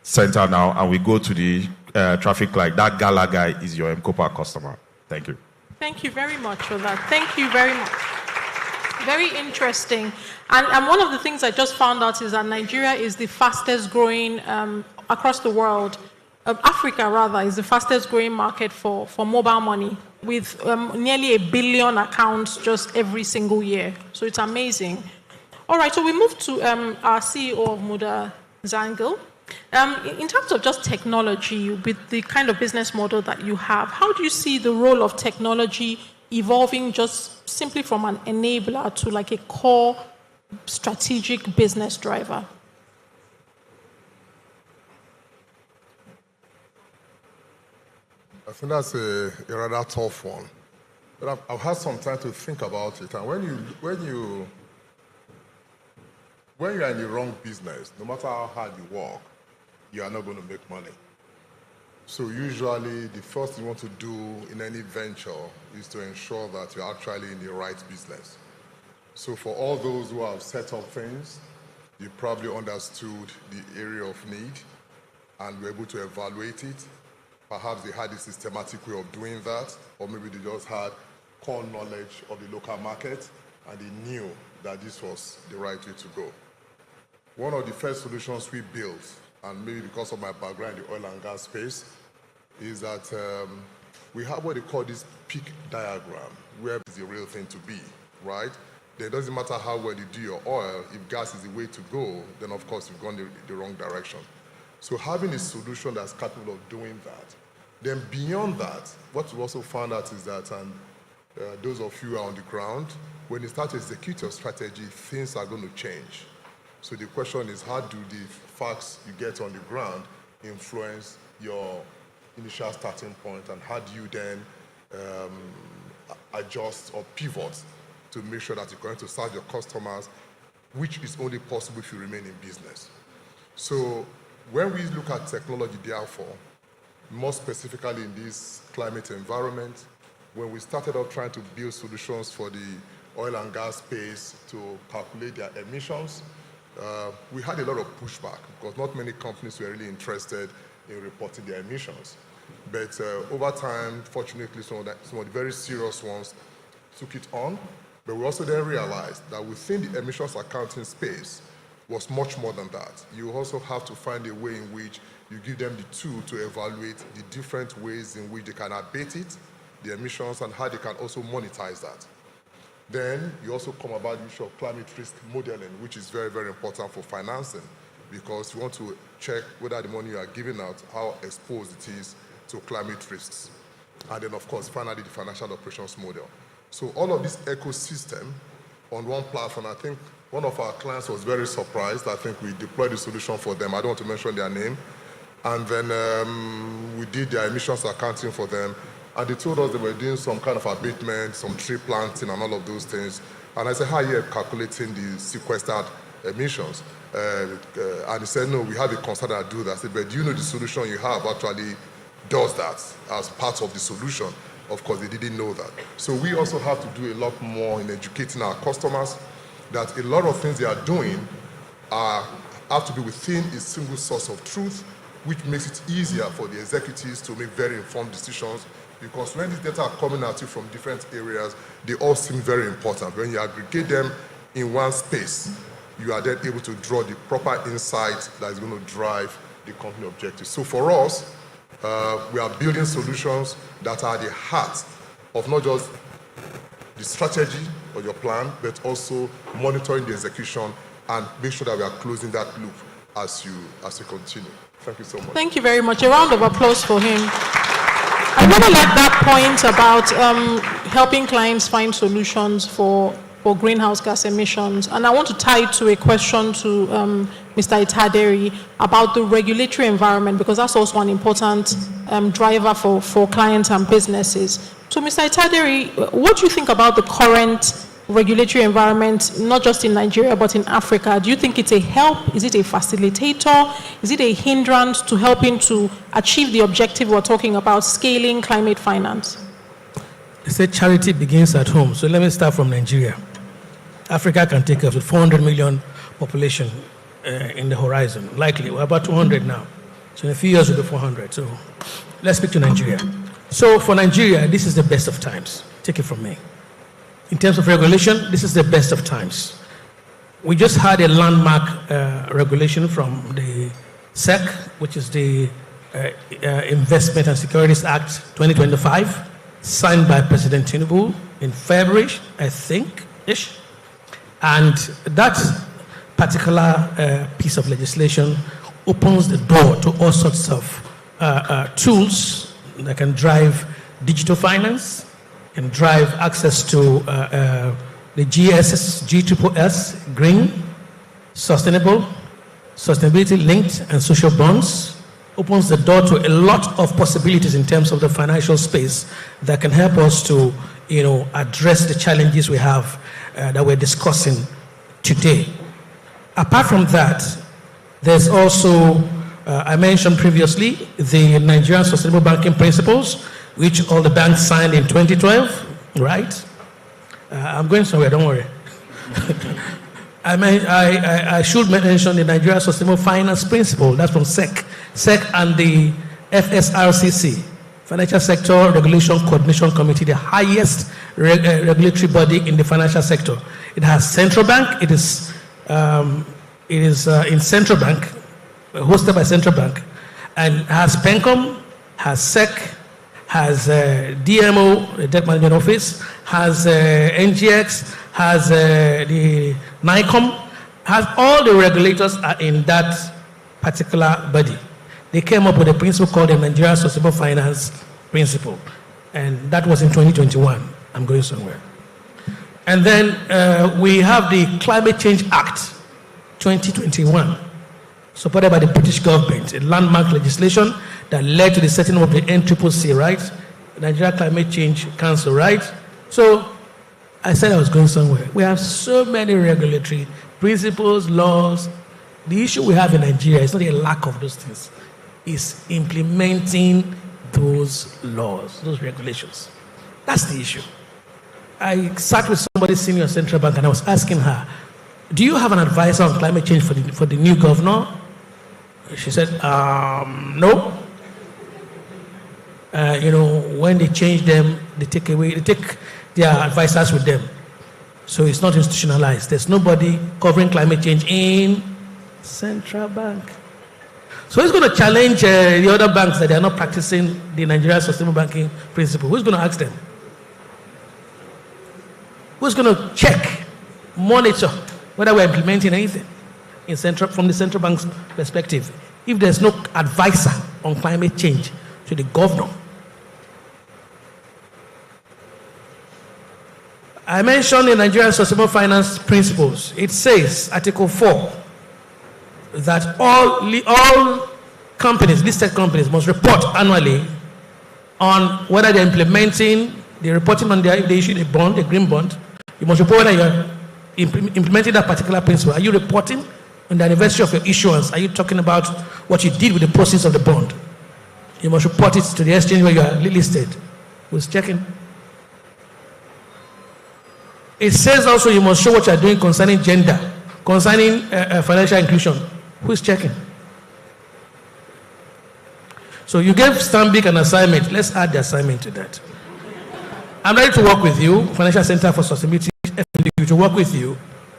Center now and we go to the traffic light, that gala guy is your Mkopa customer. Thank you. Thank you very much for that. Thank you very much. Very interesting. And one of the things I just found out is that Nigeria is the fastest growing across the world. Africa, rather, is the fastest growing market for mobile money, with nearly 1 billion accounts just every single year. So it's amazing. All right, so we move to our CEO of Muda Zangil. In terms of just technology, with the kind of business model that you have, how do you see the role of technology evolving just simply from an enabler to like a core strategic business driver? I think that's a rather tough one. But I've had some time to think about it. And when you're in the wrong business, no matter how hard you work, you are not going to make money. So usually the first thing you want to do in any venture is to ensure that you're actually in the right business. So for all those who have set up things, you probably understood the area of need and were able to evaluate it. Perhaps they had a systematic way of doing that, or maybe they just had core knowledge of the local market and they knew that this was the right way to go. One of the first solutions we built, and maybe because of my background in the oil and gas space, is that we have what they call this peak diagram, where it's the real thing to be, right? Then it doesn't matter how well you do your oil, if gas is the way to go, then of course you've gone the wrong direction. So having a solution that's capable of doing that. Then beyond that, what we also found out is that, and those of you who are on the ground, when you start to execute your strategy, things are going to change. So the question is, how do the facts you get on the ground influence your initial starting point, and how do you then adjust or pivot to make sure that you're going to serve your customers, which is only possible if you remain in business. So when we look at technology, therefore, more specifically in this climate environment, when we started out trying to build solutions for the oil and gas space to calculate their emissions, we had a lot of pushback because not many companies were really interested in reporting their emissions. But over time, fortunately, some of the very serious ones took it on. But we also then realized that within the emissions accounting space was much more than that. You also have to find a way in which you give them the tool to evaluate the different ways in which they can abate it, the emissions, and how they can also monetize that. Then you also come about the issue of climate risk modeling, which is very, very important for financing, because you want to check whether the money you are giving out, how exposed it is to climate risks. And then, of course, finally, the financial operations model. So all of this ecosystem on one platform, I think one of our clients was very surprised. I think we deployed the solution for them. I don't want to mention their name. And then we did their emissions accounting for them. And they told us they were doing some kind of abatement, some tree planting and all of those things. And I said, how are you calculating the sequestered emissions? And he said, no, we have a consultant that do that. I said, but do you know the solution you have actually does that as part of the solution? Of course, they didn't know that. So we also have to do a lot more in educating our customers that a lot of things they are doing have to be within a single source of truth, which makes it easier for the executives to make very informed decisions. Because when these data are coming at you from different areas, they all seem very important. When you aggregate them in one space, you are then able to draw the proper insight that is going to drive the company objectives. So for us, we are building solutions that are the heart of not just the strategy or your plan, but also monitoring the execution and make sure that we are closing that loop as you continue. Thank you so much. Thank you very much. A round of applause for him. I really like that point about helping clients find solutions for greenhouse gas emissions. And I want to tie it to a question to Mr. Itaderi about the regulatory environment, because that's also an important driver for clients and businesses. So Mr. Itaderi, what do you think about the current regulatory environment, not just in Nigeria, but in Africa? Do you think it's a help? Is it a facilitator? Is it a hindrance to helping to achieve the objective we're talking about, scaling climate finance? They say charity begins at home. So let me start from Nigeria. Africa can take us with 400 million population in the horizon. Likely, we're about 200 now. So in a few years, we'll be 400. So let's speak to Nigeria. So for Nigeria, this is the best of times. Take it from me. In terms of regulation, this is the best of times. We just had a landmark regulation from the SEC, which is the Investment and Securities Act 2025, signed by President Tinubu in February, I think-ish. And that particular piece of legislation opens the door to all sorts of tools that can drive digital finance, can drive access to the GSS, green, sustainable, sustainability-linked, and social bonds. Opens the door to a lot of possibilities in terms of the financial space that can help us to, address the challenges we have that we're discussing today. Apart from that, there's also, I mentioned previously, the Nigerian Sustainable Banking Principles, which all the banks signed in 2012, right? I'm going somewhere, don't worry. I should mention the Nigerian Sustainable Finance Principle, that's from SEC and the FSRCC, Financial Sector Regulation Coordination Committee, the highest regulatory body in the financial sector. It has central bank, it is in central bank, hosted by central bank, and has PENCOM, has SEC, has DMO, the Debt Management Office, has NGX, has the NICOM, has all the regulators are in that particular body. They came up with a principle called the Nigerian Sustainable Finance Principle, and that was in 2021. I'm going somewhere. And then we have the Climate Change Act 2021, supported by the British government, a landmark legislation that led to the setting up of the NCCC, right? Nigeria Climate Change Council, right? So I said I was going somewhere. We have so many regulatory principles, laws. The issue we have in Nigeria is not a lack of those things. It's implementing those laws, those regulations. That's the issue. I sat with somebody senior central bank and I was asking her, do you have an advisor on climate change for the new governor? She said, no. When they change them, they take their advisors with them. So it's not institutionalized. There's nobody covering climate change in central bank. So who's going to challenge the other banks that they are not practicing the Nigerian Sustainable Banking Principle? Who's going to ask them? Who's going to check, monitor whether we're implementing anything from the central bank's perspective? If there's no advisor on climate change to the governor, I mentioned the Nigerian Sustainable Finance Principles. It says, Article 4, that all companies, listed companies, must report annually on whether they're implementing, they're reporting on if they issued a bond, a green bond. You must report whether you're implementing that particular principle. Are you reporting on the anniversary of your issuance? Are you talking about what you did with the proceeds of the bond? You must report it to the exchange where you are listed. Who's checking? It says also you must show what you are doing concerning gender, concerning financial inclusion. Who is checking? So you gave Stanbic an assignment. Let's add the assignment to that. I'm ready to work with you, Financial Center for Sustainability, to work with you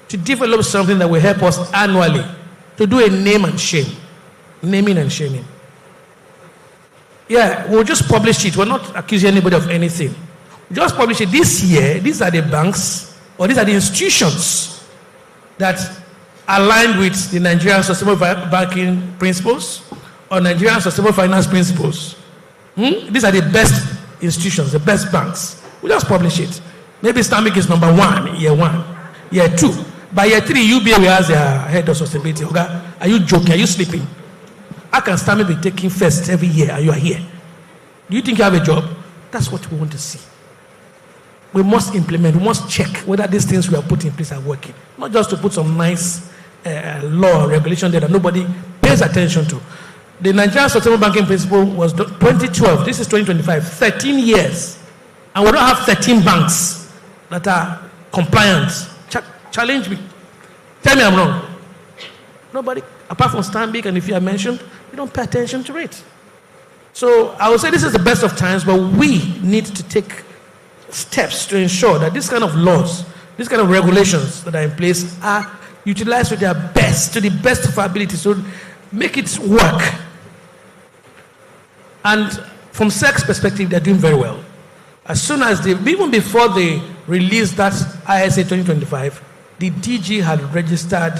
to develop something that will help us annually to do a name and shame. Naming and shaming. Yeah, we'll just publish it. We're not accusing anybody of anything. We just publish it this year. These are the banks, or these are the institutions that aligned with the Nigerian Sustainable Banking Principles or Nigerian Sustainable Finance Principles. These are the best institutions, the best banks. We just publish it. Maybe Stanbic is number 1, year 1. Year 2. By year 3, UBA will ask their head of sustainability, okay, are you joking? Are you sleeping? How can Stanbic be taking first every year and you are here? Do you think you have a job? That's what we want to see. We must implement, we must check whether these things we are putting in place are working. Not just to put some nice law or regulation there that nobody pays attention to. The Nigerian Sustainable Banking Principle was 2012. This is 2025. 13 years. And we don't have 13 banks that are compliant. Challenge me. Tell me I'm wrong. Nobody, apart from Stanbic, and if you are mentioned, we don't pay attention to it. So I would say this is the best of times, but we need to take steps to ensure that this kind of laws, this kind of regulations that are in place are utilized to their best, to the best of our ability, so make it work. And from SEC's perspective, they're doing very well. As soon as even before they released that ISA 2025, the DG had registered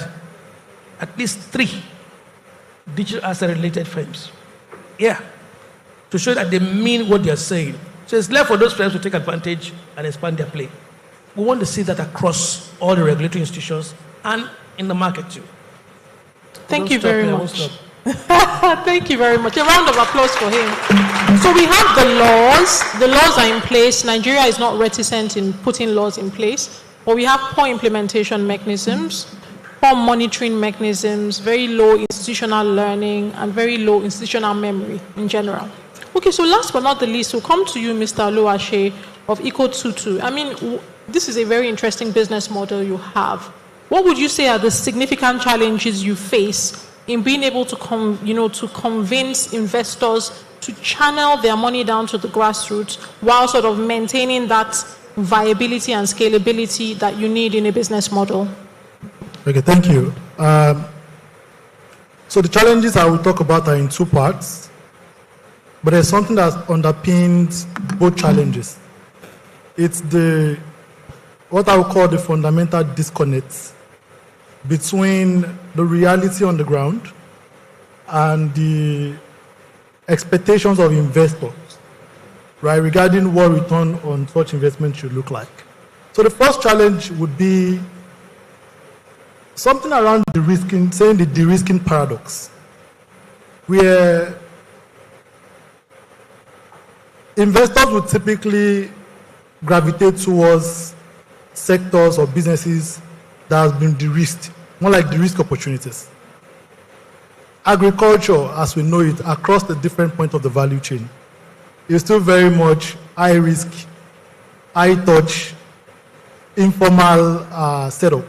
at least 3 digital asset related firms. Yeah. To show that they mean what they're saying. So it's left for those firms to take advantage and expand their play. We want to see that across all the regulatory institutions and in the market too. Thank you very much. Thank you very much. A round of applause for him. So we have the laws. The laws are in place. Nigeria is not reticent in putting laws in place, but we have poor implementation mechanisms, poor monitoring mechanisms, very low institutional learning, and very low institutional memory in general. Okay, so last but not the least, we'll come to you, Mr. Oluwase of Eco22. I mean, this is a very interesting business model you have. What would you say are the significant challenges you face in being able to, to convince investors to channel their money down to the grassroots while sort of maintaining that viability and scalability that you need in a business model? Okay, thank you. So the challenges I will talk about are in 2 parts. But there's something that underpins both challenges. It's what I would call the fundamental disconnect between the reality on the ground and the expectations of investors, right, regarding what return on such investment should look like. So the first challenge would be something around saying the de-risking paradox, where investors would typically gravitate towards sectors or businesses that have been de-risked, more like de-risk opportunities. Agriculture, as we know it, across the different points of the value chain, is still very much high risk, high touch, informal setup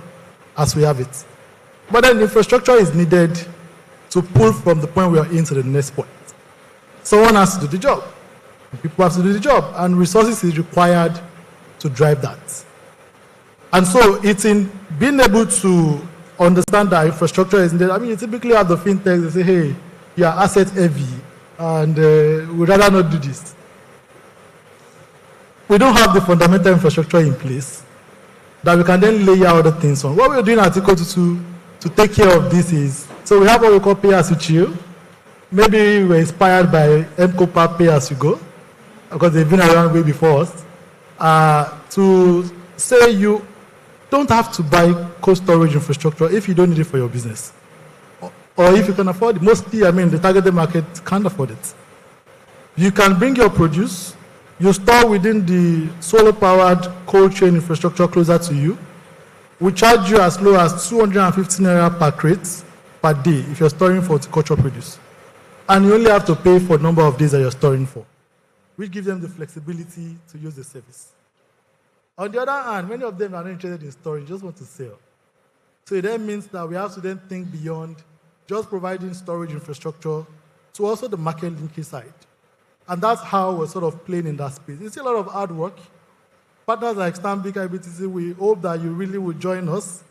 as we have it. But then infrastructure is needed to pull from the point we are in to the next point. Someone has to do the job. People have to do the job, and resources is required to drive that. And so it's in being able to understand that infrastructure is needed. I mean, you typically have the fintechs, they say, hey, you are asset heavy, and we'd rather not do this. We don't have the fundamental infrastructure in place that we can then layer other things on. What we're doing at Eco22 to take care of this is, so we have what we call pay as you chill. Maybe we're inspired by MCOPA pay as you go, because they've been around way before us, to say you don't have to buy cold storage infrastructure if you don't need it for your business. Or if you can afford it. Mostly, the targeted market can't afford it. You can bring your produce, you store within the solar-powered cold chain infrastructure closer to you. We charge you as low as 250 naira per crate per day if you're storing for horticultural produce. And you only have to pay for the number of days that you're storing for, which gives them the flexibility to use the service. On the other hand, many of them are not interested in storage, just want to sell. So it then means that we have to then think beyond just providing storage infrastructure to also the market linking side. And that's how we're sort of playing in that space. It's a lot of hard work. Partners like Stanbic IBTC, we hope that you really will join us.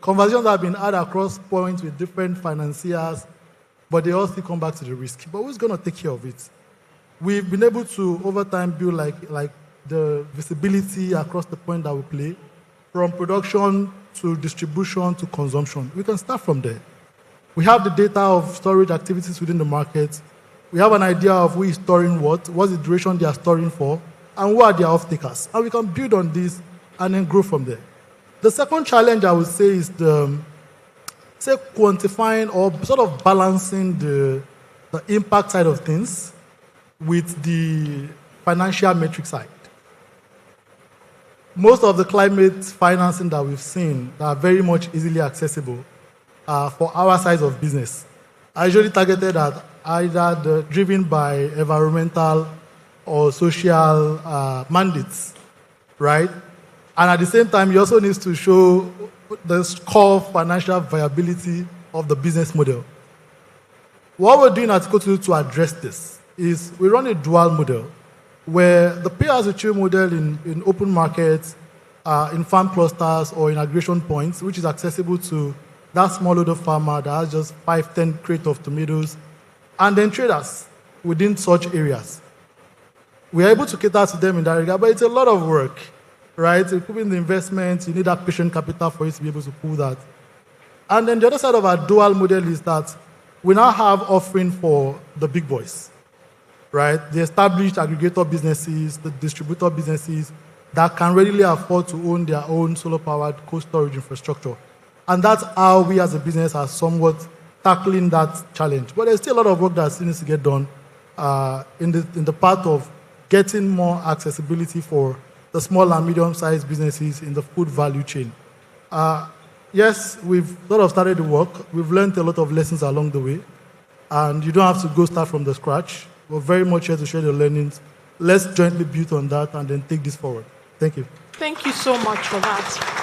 Conversations have been had across points with different financiers, but they all still come back to the risk. But who's going to take care of it? We've been able to, over time, build like the visibility across the point that we play, from production to distribution to consumption. We can start from there. We have the data of storage activities within the market. We have an idea of who is storing what's the duration they are storing for, and who are their off-takers. And we can build on this and then grow from there. The second challenge, I would say, is quantifying or sort of balancing the impact side of things with the financial metric side. Most of the climate financing that we've seen that are very much easily accessible for our size of business are usually targeted at either driven by environmental or social mandates, right? And at the same time, you also need to show the core financial viability of the business model. What we're doing at Keynote to address this is we run a dual model where the pay-as-you-chew model in open markets, in farm clusters or in aggregation points, which is accessible to that smallholder farmer that has just 5-10 crates of tomatoes, and then traders within such areas. We are able to cater to them in that regard, but it's a lot of work, right? Including the investment, you need that patient capital for you to be able to pull that. And then the other side of our dual model is that we now have offering for the big boys, right? The established aggregator businesses, the distributor businesses that can readily afford to own their own solar-powered cold storage infrastructure. And that's how we as a business are somewhat tackling that challenge. But there's still a lot of work that still needs to get done in the part of getting more accessibility for the small and medium-sized businesses in the food value chain. Yes, we've sort of started the work. We've learned a lot of lessons along the way. And you don't have to go start from the scratch. We're very much here to share the learnings. Let's jointly build on that and then take this forward. Thank you. Thank you so much for that.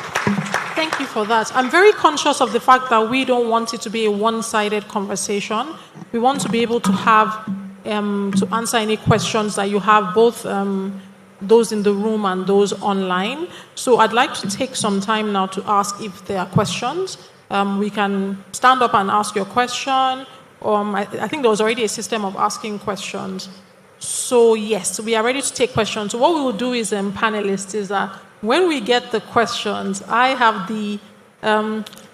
Thank you for that. I'm very conscious of the fact that we don't want it to be a one-sided conversation. We want to be able to have, to answer any questions that you have, both those in the room and those online. So I'd like to take some time now to ask if there are questions. We can stand up and ask your question. I think there was already a system of asking questions. So yes, we are ready to take questions. So what we will do is, panelists, is that when we get the questions, I have the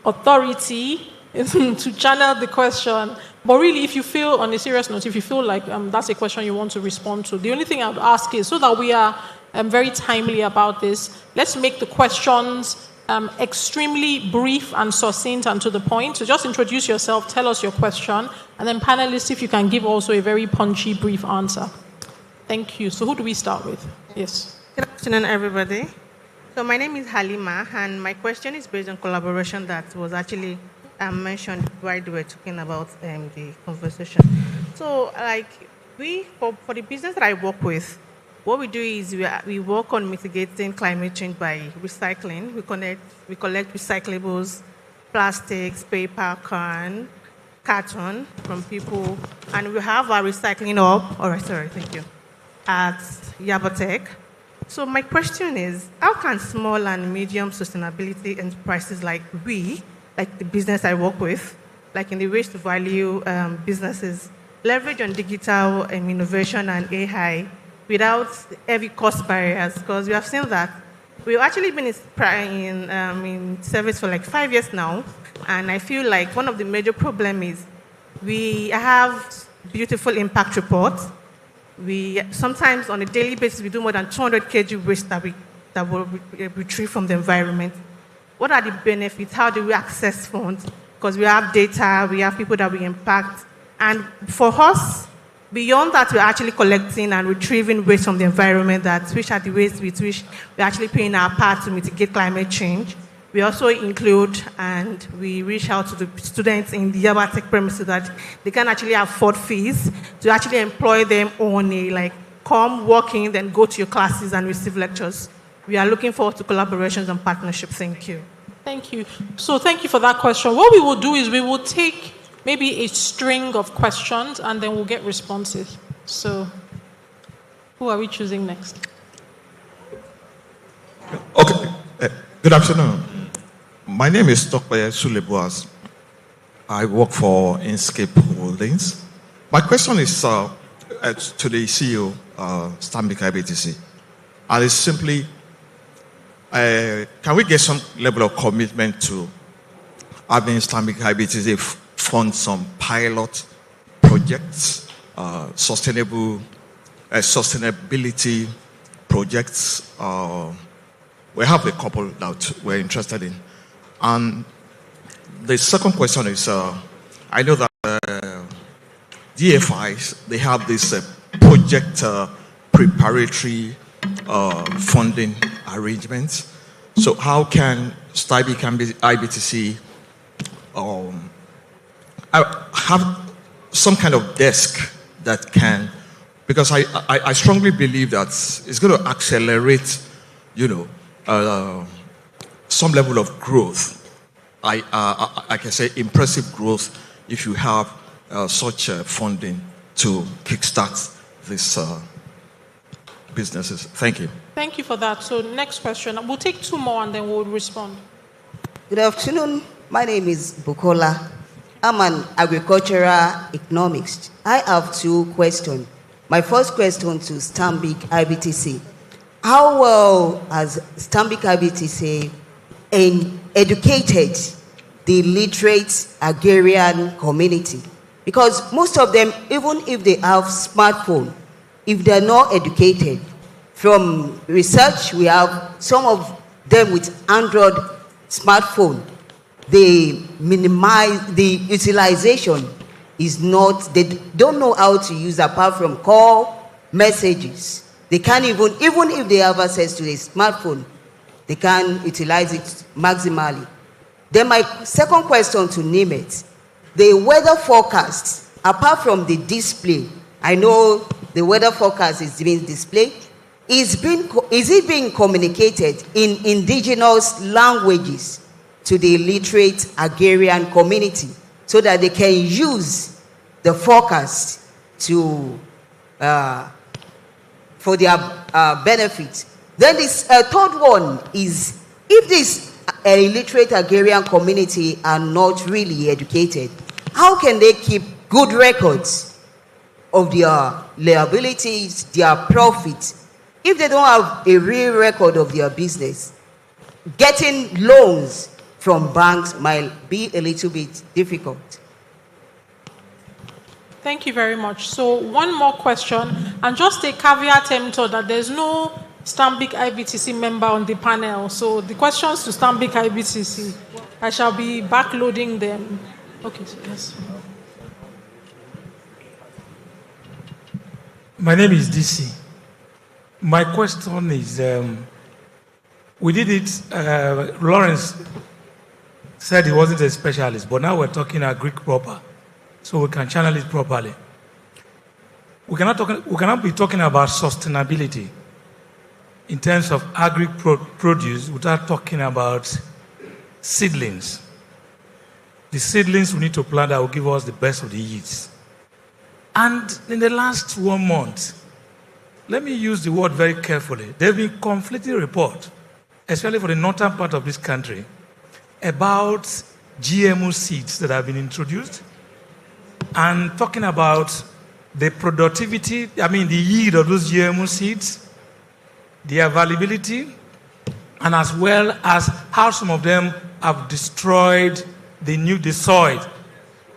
authority to channel the question. But really, if you feel, on a serious note, if you feel like that's a question you want to respond to, the only thing I would ask is, so that we are very timely about this, let's make the questions extremely brief and succinct and to the point. So just introduce yourself, tell us your question, and then panelists, if you can give also a very punchy, brief answer. Thank you. So who do we start with? Yes. Good afternoon, everybody. So my name is Halima, and my question is based on collaboration that was actually mentioned while we were talking about the conversation. So, for the business that I work with, what we do is we work on mitigating climate change by recycling. We collect recyclables, plastics, paper, carton from people, and we have our recycling hub. All right, sorry, thank you. At Yabotek. So my question is, how can small and medium sustainability enterprises like the business I work with, like in the waste to value businesses, leverage on digital innovation and AI without heavy cost barriers? Because we have seen that we've actually been in service for like 5 years now, and I feel like one of the major problems is we have beautiful impact reports. We sometimes on a daily basis we do more than 200 kg waste that that will retrieve from the environment. What are the benefits? How do we access funds? Because we have data, we have people that we impact. And for us, beyond that, we're actually collecting and retrieving waste from the environment, which are the ways with which we're actually playing our part to mitigate climate change. We also include and we reach out to the students in the Yaba Tech premises so that they can actually afford fees to actually employ them on a come, walk in, then go to your classes and receive lectures. We are looking forward to collaborations and partnerships. Thank you. Thank you. So thank you for that question. What we will do is we will take maybe a string of questions and then we'll get responses. So who are we choosing next? Okay. Good afternoon. My name is Tokwe Suleboaz. I work for Inscape Holdings. My question is to the CEO, Stanbic IBTC. And it's simply, can we get some level of commitment to having Stanbic IBTC fund some pilot projects, sustainability projects? We have a couple that we're interested in. And the second question is, I know that DFIs, they have this project preparatory funding arrangements. So how can Stanbic IBTC have some kind of desk that can, because I strongly believe that it's going to accelerate, some level of growth. I can say impressive growth if you have such funding to kickstart these businesses. Thank you. Thank you for that. So next question. We'll take two more and then we'll respond. Good afternoon. My name is Bukola. I'm an agricultural economist. I have two questions. My first question to Stanbic IBTC. How well has Stanbic IBTC educated the literate agrarian community? Because most of them, even if they have smartphone, if they're not educated, from research, we have some of them with Android smartphone. They minimize the utilization is not, they don't know how to use apart from call messages. They can't even if they have access to a smartphone, they can utilize it maximally. Then my second question to Nimet, the weather forecast, apart from the display, I know the weather forecast is being displayed, is it being communicated in indigenous languages to the literate agrarian community so that they can use the forecast to for their benefit? Then this third one is, if this illiterate agrarian community are not really educated, how can they keep good records of their liabilities, their profits, if they don't have a real record of their business? Getting loans from banks might be a little bit difficult. Thank you very much. So one more question, and just a caveat emptor that there's no Stanbic IBTC member on the panel. So the questions to Stanbic IBTC, I shall be backloading them. Okay, so yes. My name is DC. My question is, we did it, Lawrence said he wasn't a specialist, but now we're talking Greek proper, so we can channel it properly. We cannot be talking about sustainability in terms of agri-produce without talking about seedlings. The seedlings we need to plant that will give us the best of the yields. And in the last 1 month, let me use the word very carefully, there have been conflicting reports, especially for the northern part of this country, about GMO seeds that have been introduced, and talking about the productivity, the yield of those GMO seeds, the availability, and as well as how some of them have destroyed the soil.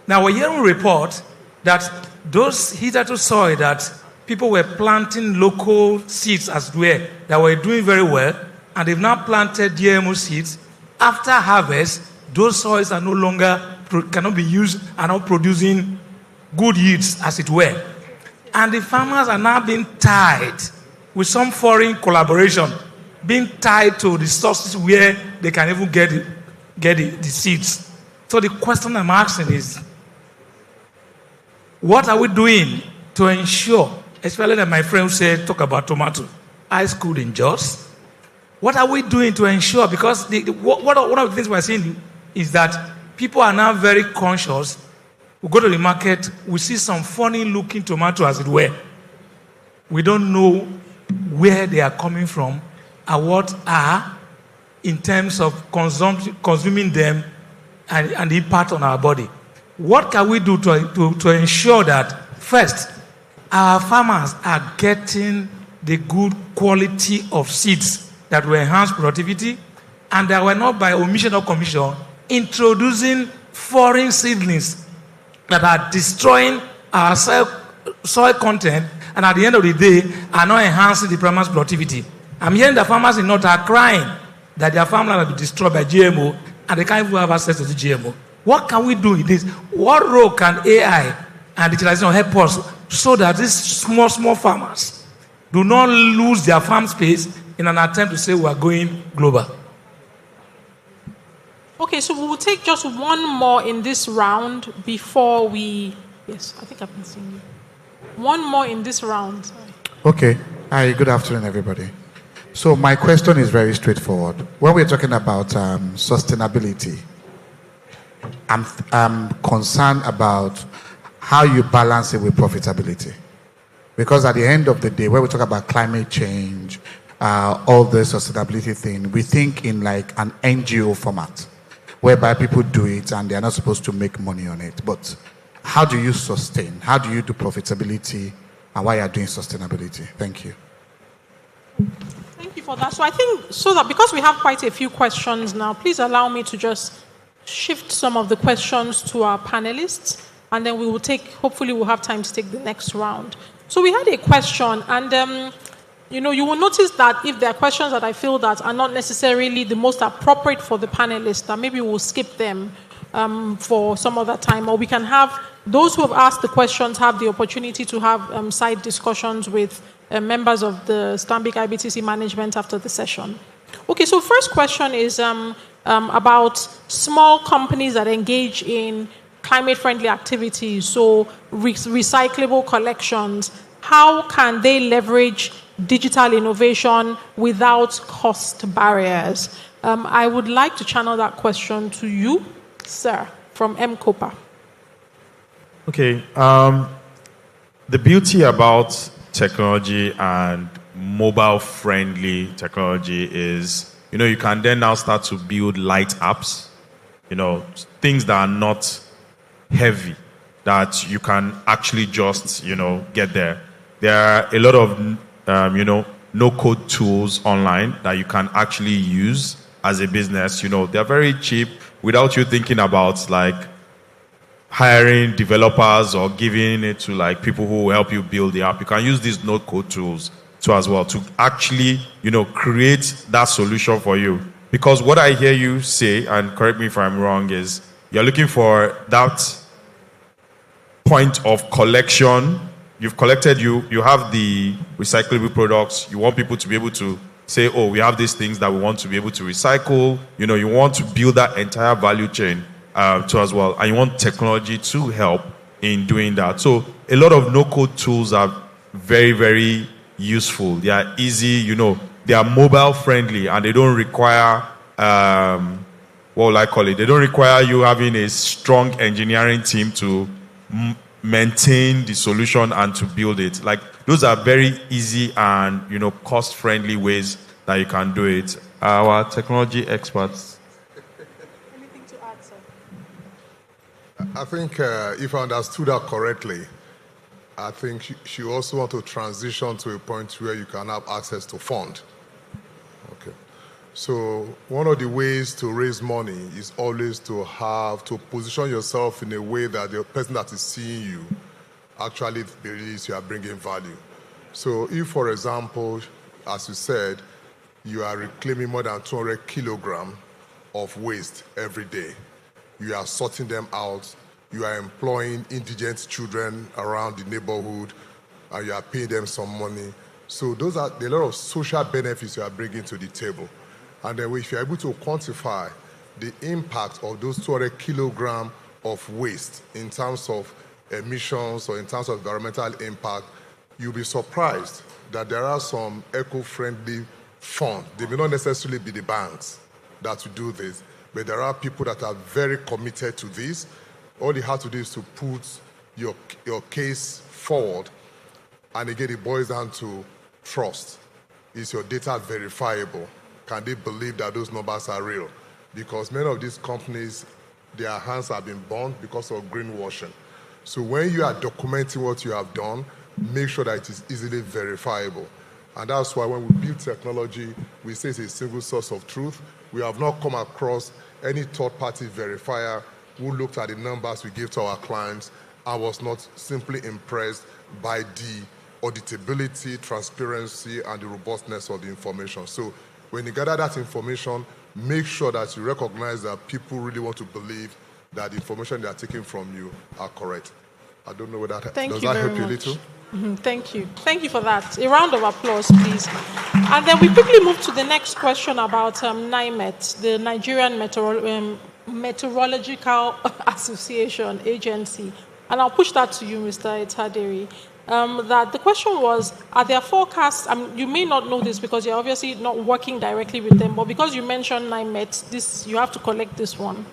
Now we're hearing reports that those hitherto soil that people were planting local seeds as well, that were doing very well, and they've now planted GMO seeds. After harvest, those soils are no longer, cannot be used, are not producing good yields, as it were. And the farmers are now being tied with some foreign collaboration, being tied to the sources where they can even get the seeds. So the question I'm asking is, what are we doing to ensure, especially that my friend said, talk about tomato, high school in Jos. What are we doing to ensure? Because one of the things we're seeing is that people are now very conscious. We go to the market, we see some funny looking tomato, as it were. We don't know where they are coming from and what are in terms of consuming them and the impact on our body. What can we do to ensure that, first, our farmers are getting the good quality of seeds that will enhance productivity, and that we're not, by omission or commission, introducing foreign seedlings that are destroying our soil content, and at the end of the day are not enhancing the farmers' productivity. I'm hearing the farmers in North are crying that their farmland will be destroyed by GMO, and they can't even have access to the GMO. What can we do in this? What role can AI and digitalization help us so that these small farmers do not lose their farm space in an attempt to say we are going global? Okay, so we will take just one more in this round before we... Yes, I think I've been seeing you. One more in this round. Sorry. Okay. Hi, good afternoon, everybody. So my question is very straightforward. When we're talking about sustainability, I'm concerned about how you balance it with profitability. Because at the end of the day, when we talk about climate change, all the sustainability thing, we think in like an NGO format, whereby people do it and they're not supposed to make money on it. But how do you sustain? How do you do profitability and why you're doing sustainability? Thank you. Thank you for that. So I think, so that because we have quite a few questions now, please allow me to just shift some of the questions to our panelists, and then we will take, hopefully we'll have time to take the next round. So we had a question, and you know, you will notice that if there are questions that I feel that are not necessarily the most appropriate for the panelists, that maybe we'll skip them for some other time, or we can have those who have asked the questions have the opportunity to have side discussions with members of the Stanbic IBTC management after the session. Okay, so first question is about small companies that engage in climate-friendly activities, so recyclable collections. How can they leverage digital innovation without cost barriers? I would like to channel that question to you, sir, from MCOPA. Okay. The beauty about technology and mobile-friendly technology is, you know, you can then now start to build light apps, you know, things that are not heavy, that you can actually just, you know, get there. There are a lot of, you know, no-code tools online that you can actually use as a business. You know, they're very cheap without you thinking about, like, hiring developers or giving it to, like, people who will help you build the app. You can use these no-code tools too as well to actually, you know, create that solution for you. Because what I hear you say, and correct me if I'm wrong, is you're looking for that point of collection. You've collected, you have the recyclable products. You want people to be able to say, oh, we have these things that we want to be able to recycle. You know, you want to build that entire value chain too as well. And you want technology to help in doing that. So a lot of no-code tools are very, very useful. They are easy, you know, they are mobile friendly, and they don't require, what will I call it? They don't require you having a strong engineering team to maintain the solution and to build it. Like, those are very easy and, you know, cost-friendly ways that you can do it. Our technology experts. Anything to add, sir? I think if I understood her correctly, I think she also wants to transition to a point where you can have access to fund. Okay. So one of the ways to raise money is always to have to position yourself in a way that the person that is seeing you actually believes you are bringing value. So if, for example, as you said, you are reclaiming more than 200 kilograms of waste every day. You are sorting them out. You are employing indigent children around the neighborhood, and you are paying them some money. So those are a lot of social benefits you are bringing to the table. And then if you're able to quantify the impact of those 200 kilograms of waste in terms of emissions or in terms of environmental impact, you'll be surprised that there are some eco-friendly funds. They may not necessarily be the banks that will do this, but there are people that are very committed to this. All you have to do is to put your case forward, and again, it boils down to trust. Is your data verifiable? Can they believe that those numbers are real? Because many of these companies, their hands have been burned because of greenwashing. So when you are documenting what you have done, make sure that it is easily verifiable. And that's why when we build technology, we say it's a single source of truth. We have not come across any third-party verifier who looked at the numbers we give to our clients and was not simply impressed by the auditability, transparency, and the robustness of the information. So when you gather that information, make sure that you recognize that people really want to believe that the information they are taking from you are correct. I don't know whether that does that help you a little? Thank you. Thank you for that. A round of applause, please. And then we quickly move to the next question about NIMET, the Nigerian Meteorological Association Agency. And I'll push that to you, Mr. Etaderi. That the question was, are there forecasts? You may not know this because you're obviously not working directly with them, but because you mentioned NIMET, you have to collect this one.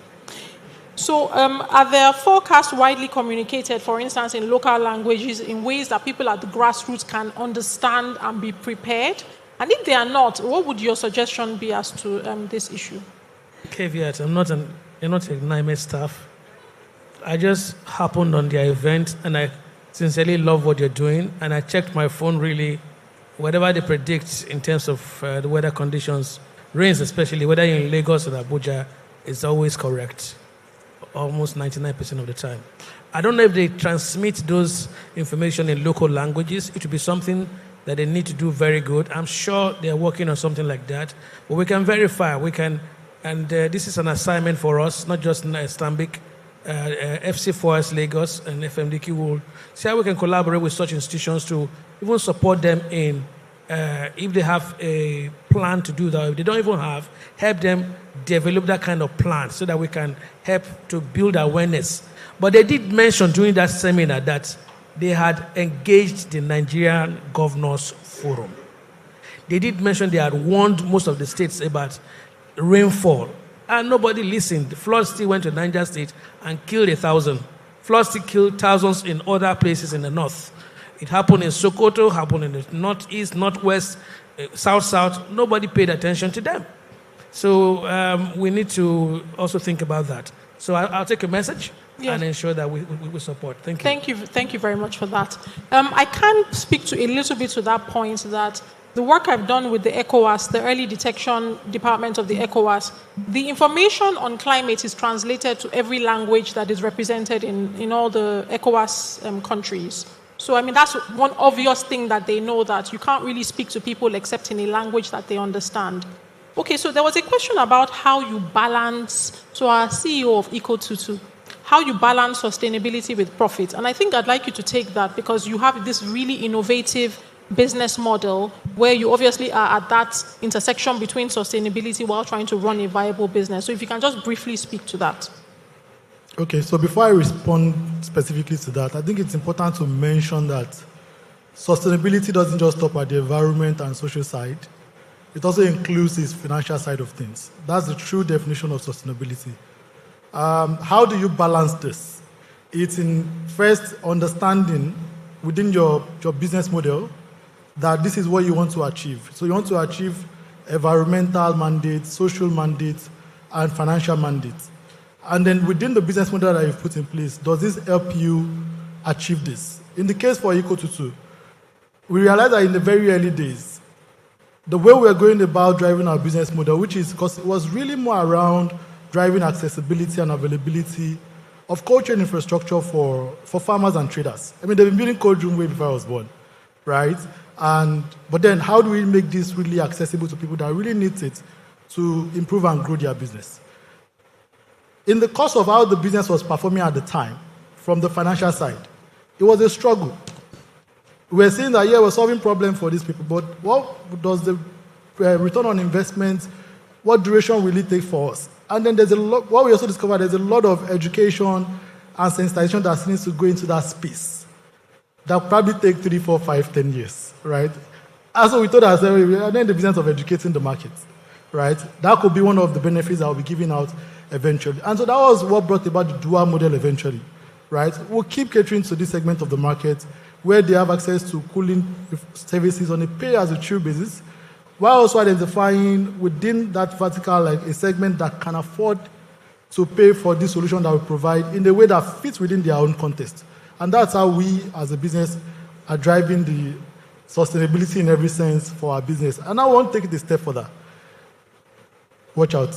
So are there forecasts widely communicated, for instance, in local languages in ways that people at the grassroots can understand and be prepared? And if they are not, what would your suggestion be as to this issue? Caveat, you're not a NIMET staff. I just happened on their event, and I sincerely love what you're doing, and I checked my phone really, whatever they predict in terms of the weather conditions, rains especially, whether you're in Lagos or Abuja, is always correct. Almost 99% of the time. I don't know if they transmit those information in local languages. It would be something that they need to do very good. I'm sure they're working on something like that. But we can verify. We can, and this is an assignment for us, not just Stambik, FC4S Lagos and FMDQ will see how we can collaborate with such institutions to even support them in, if they have a plan to do that. If they don't even have, help them develop that kind of plan so that we can help to build awareness. But they did mention during that seminar that they had engaged the Nigerian Governors Forum. They did mention they had warned most of the states about rainfall, and nobody listened. Flood still went to Niger State and killed 1,000. Flood still killed thousands in other places in the north. It happened in Sokoto, happened in the northeast, northwest, south. Nobody paid attention to them. So we need to also think about that. So I'll take a message and ensure that we support. Thank you. Thank you very much for that. I can speak to a little bit to that point that the work I've done with the ECOWAS, the early detection department of the ECOWAS, the information on climate is translated to every language that is represented in all the ECOWAS countries. So, I mean, that's one obvious thing that they know, that you can't really speak to people except in a language that they understand. Okay, so there was a question about how you balance, so our CEO of EcoTutu, how you balance sustainability with profit. And I think I'd like you to take that because you have this really innovative business model where you obviously are at that intersection between sustainability while trying to run a viable business. So if you can just briefly speak to that. Okay, so before I respond specifically to that, I think it's important to mention that sustainability doesn't just stop at the environment and social side. It also includes the financial side of things. That's the true definition of sustainability. How do you balance this? It's in first understanding within your business model that this is what you want to achieve. So you want to achieve environmental mandates, social mandates, and financial mandates. And then within the business model that you've put in place, does this help you achieve this? In the case for EcoTutu, we realized that in the very early days, the way we were going about driving our business model, which is because it was really more around driving accessibility and availability of cold chain infrastructure for farmers and traders. I mean, they've been building cold room way before I was born, right? But then how do we make this really accessible to people that really need it to improve and grow their business? In the course of how the business was performing at the time, from the financial side, it was a struggle. We were saying that, yeah, we're solving problems for these people, but what does the return on investment, what duration will it take for us? And then there's a lot, what we also discovered, there's a lot of education and sensitization that needs to go into that space. That will probably take 3, 4, 5, 10 years, right? And so we thought ourselves, we are in the business of educating the market, right? That could be one of the benefits that will be given out eventually. And so that was what brought about the dual model eventually, right? We'll keep catering to this segment of the market where they have access to cooling services on a pay-as-you-chew basis, while also identifying within that vertical like a segment that can afford to pay for this solution that we provide in a way that fits within their own context. And that's how we, as a business, are driving the sustainability in every sense for our business. And I want to take it a step further. Watch out.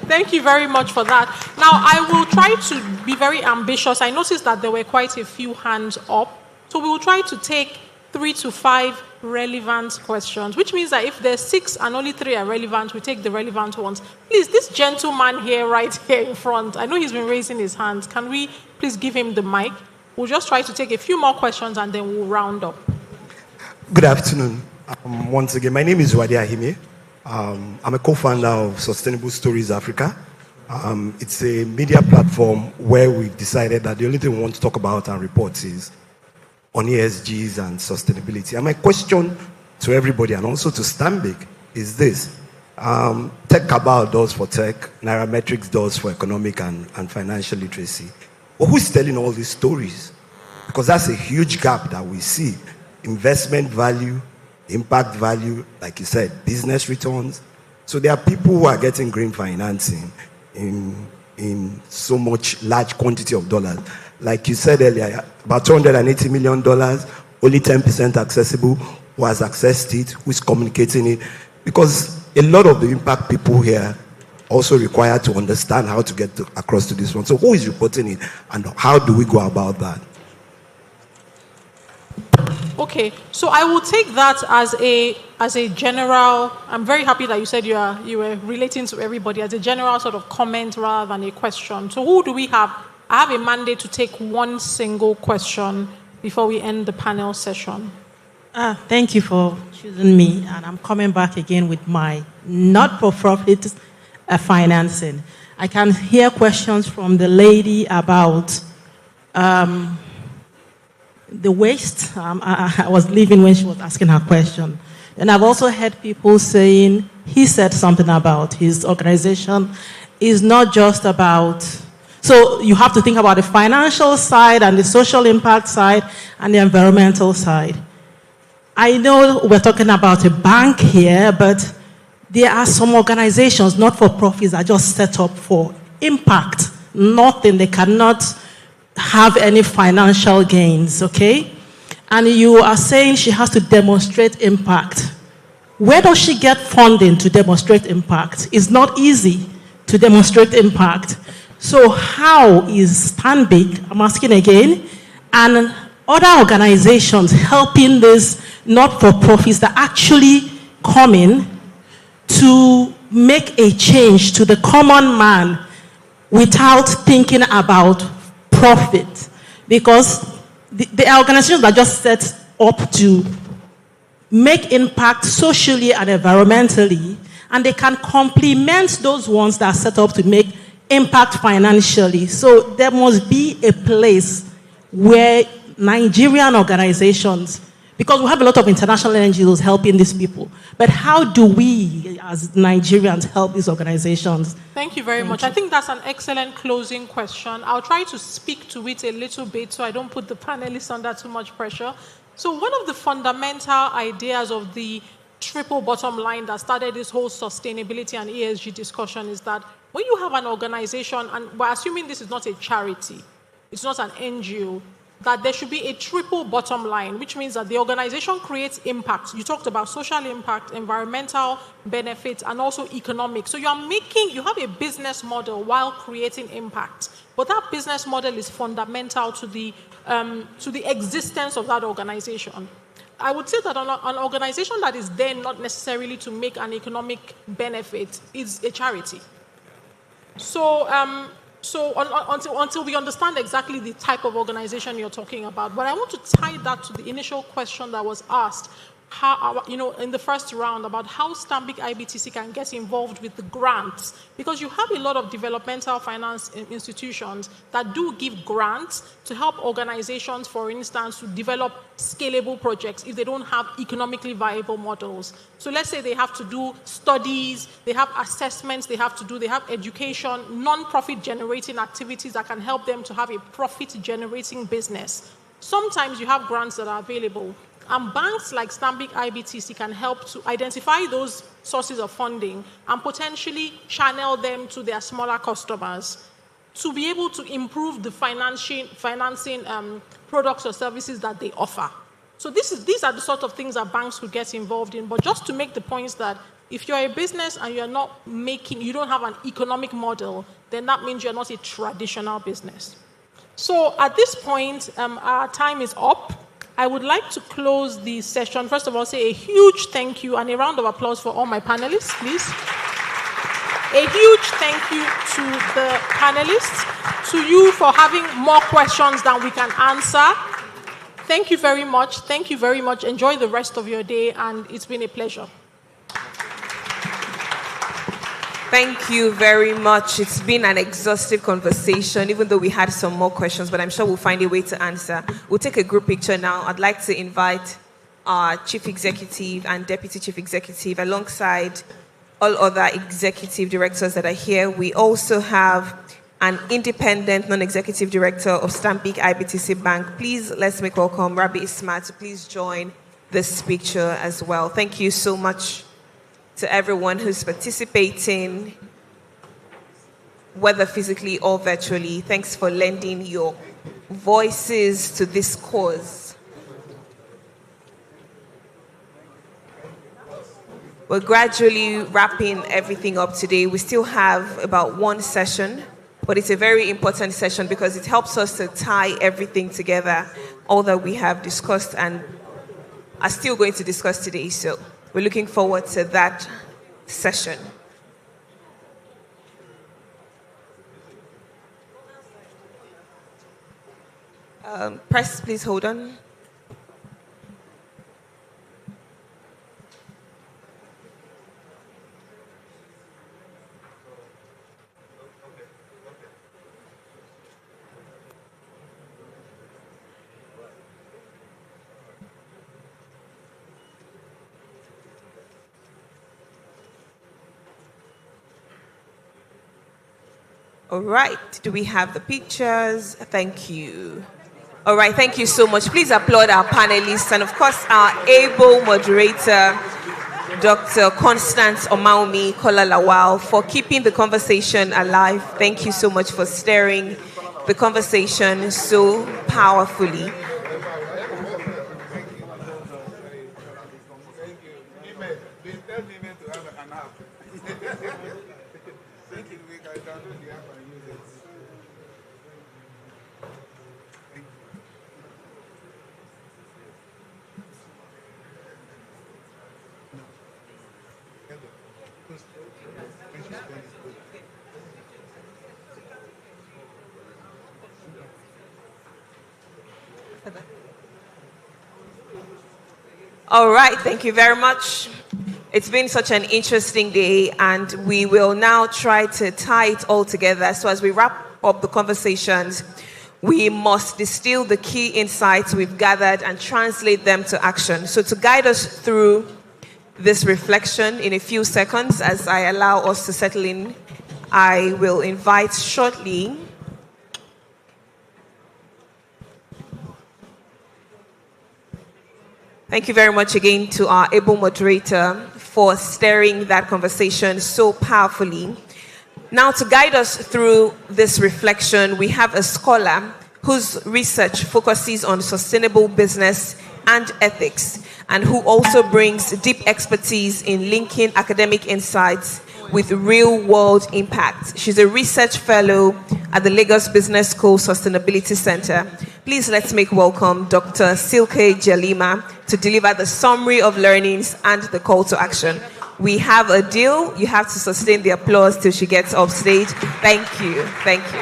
Thank you very much for that. Now, I will try to be very ambitious. I noticed that there were quite a few hands up. So we will try to take 3 to 5 relevant questions, which means that if there's 6 and only 3 are relevant, we take the relevant ones. Please, this gentleman here, right here in front, I know he's been raising his hand. Can we please give him the mic? We'll just try to take a few more questions and then we'll round up. Good afternoon. Once again, my name is Wadi Ahime. I'm a co-founder of Sustainable Stories Africa. It's a media platform where we decided that the only thing we want to talk about and report is on ESGs and sustainability. And my question to everybody and also to Stanbic is this. Tech Cabal does for tech, Nairametrics does for economic and financial literacy. But who's telling all these stories? Because that's a huge gap that we see. Investment value, impact value, like you said, business returns. So there are people who are getting green financing in so much large quantity of dollars. Like you said earlier, about $280 million, only 10% accessible. Who has accessed it? Who is communicating it? Because a lot of the impact people here also require to understand how to get across to this one. So who is reporting it and how do we go about that? Okay, so I will take that as a general. I'm very happy that you said you were relating to everybody as a general sort of comment rather than a question. So who do we have? I have a mandate to take one single question before we end the panel session. Thank you for choosing me, and I'm coming back again with my not-for-profit financing. I can hear questions from the lady about the waste. I was leaving when she was asking her question. And I've also heard people saying, he said something about his organization is not just about, so you have to think about the financial side and the social impact side and the environmental side. I know we're talking about a bank here, but there are some organizations, not for profits, that are just set up for impact. Nothing, they cannot have any financial gains, okay? And you are saying she has to demonstrate impact. Where does she get funding to demonstrate impact? It's not easy to demonstrate impact. So how is Stanbic, I'm asking again, and other organizations helping these not-for-profits that actually come in to make a change to the common man without thinking about profit? Because the organizations are just set up to make impact socially and environmentally, and they can complement those ones that are set up to make impact financially. So there must be a place where Nigerian organizations, because we have a lot of international NGOs helping these people, but how do we as Nigerians help these organizations? Thank you very much. I think that's an excellent closing question. I'll try to speak to it a little bit so I don't put the panelists under too much pressure. So one of the fundamental ideas of the triple bottom line that started this whole sustainability and ESG discussion is that when you have an organization, and we're assuming this is not a charity, it's not an NGO, that there should be a triple bottom line, which means that the organization creates impact. You talked about social impact, environmental benefits, and also economic. So you have a business model while creating impact. But that business model is fundamental to the existence of that organization. I would say that an organization that is there not necessarily to make an economic benefit is a charity. So until we understand exactly the type of organization you're talking about, but I want to tie that to the initial question that was asked, in the first round, about how Stanbic IBTC can get involved with the grants, because you have a lot of developmental finance institutions that do give grants to help organizations, for instance, to develop scalable projects if they don't have economically viable models. So let's say they have to do studies, they have assessments they have to do, they have education, non-profit generating activities that can help them to have a profit generating business. Sometimes you have grants that are available. And banks like Stanbic IBTC can help to identify those sources of funding and potentially channel them to their smaller customers to be able to improve the financing products or services that they offer. So these are the sort of things that banks could get involved in. But just to make the points that if you're a business and you don't have an economic model, then that means you're not a traditional business. So at this point, our time is up. I would like to close the session. First of all, say a huge thank you and a round of applause for all my panelists, please. A huge thank you to the panelists, to you for having more questions than we can answer. Thank you very much. Thank you very much. Enjoy the rest of your day, and it's been a pleasure. Thank you very much. It's been an exhaustive conversation, even though we had some more questions, but I'm sure we'll find a way to answer. We'll take a group picture now. I'd like to invite our Chief Executive and Deputy Chief Executive alongside all other executive directors that are here. We also have an independent non-executive director of Stanbic IBTC Bank. Please, let's make welcome Rabi Ismat to please join this picture as well. Thank you so much to everyone who's participating, whether physically or virtually. Thanks for lending your voices to this cause. We're gradually wrapping everything up today. We still have about one session, but it's a very important session because it helps us to tie everything together, all that we have discussed and are still going to discuss today. So we're looking forward to that session. Press, please hold on. All right, do we have the pictures? Thank you. All right, thank you so much. Please applaud our panelists and, of course, our able moderator, Dr. Constance Omaomi Kola-Lawal, for keeping the conversation alive. Thank you so much for steering the conversation so powerfully. All right, thank you very much. It's been such an interesting day, and we will now try to tie it all together. So as we wrap up the conversations, we must distill the key insights we've gathered and translate them to action. So to guide us through this reflection in a few seconds, as I allow us to settle in, I will invite shortly Thank you very much again to our able moderator for steering that conversation so powerfully. Now, to guide us through this reflection, we have a scholar whose research focuses on sustainable business and ethics, and who also brings deep expertise in linking academic insights with real-world impact. She's a research fellow at the Lagos Business School Sustainability Center. Please let's make welcome Dr. Silke Jalima to deliver the summary of learnings and the call to action. We have a deal. You have to sustain the applause till she gets off stage. Thank you. Thank you.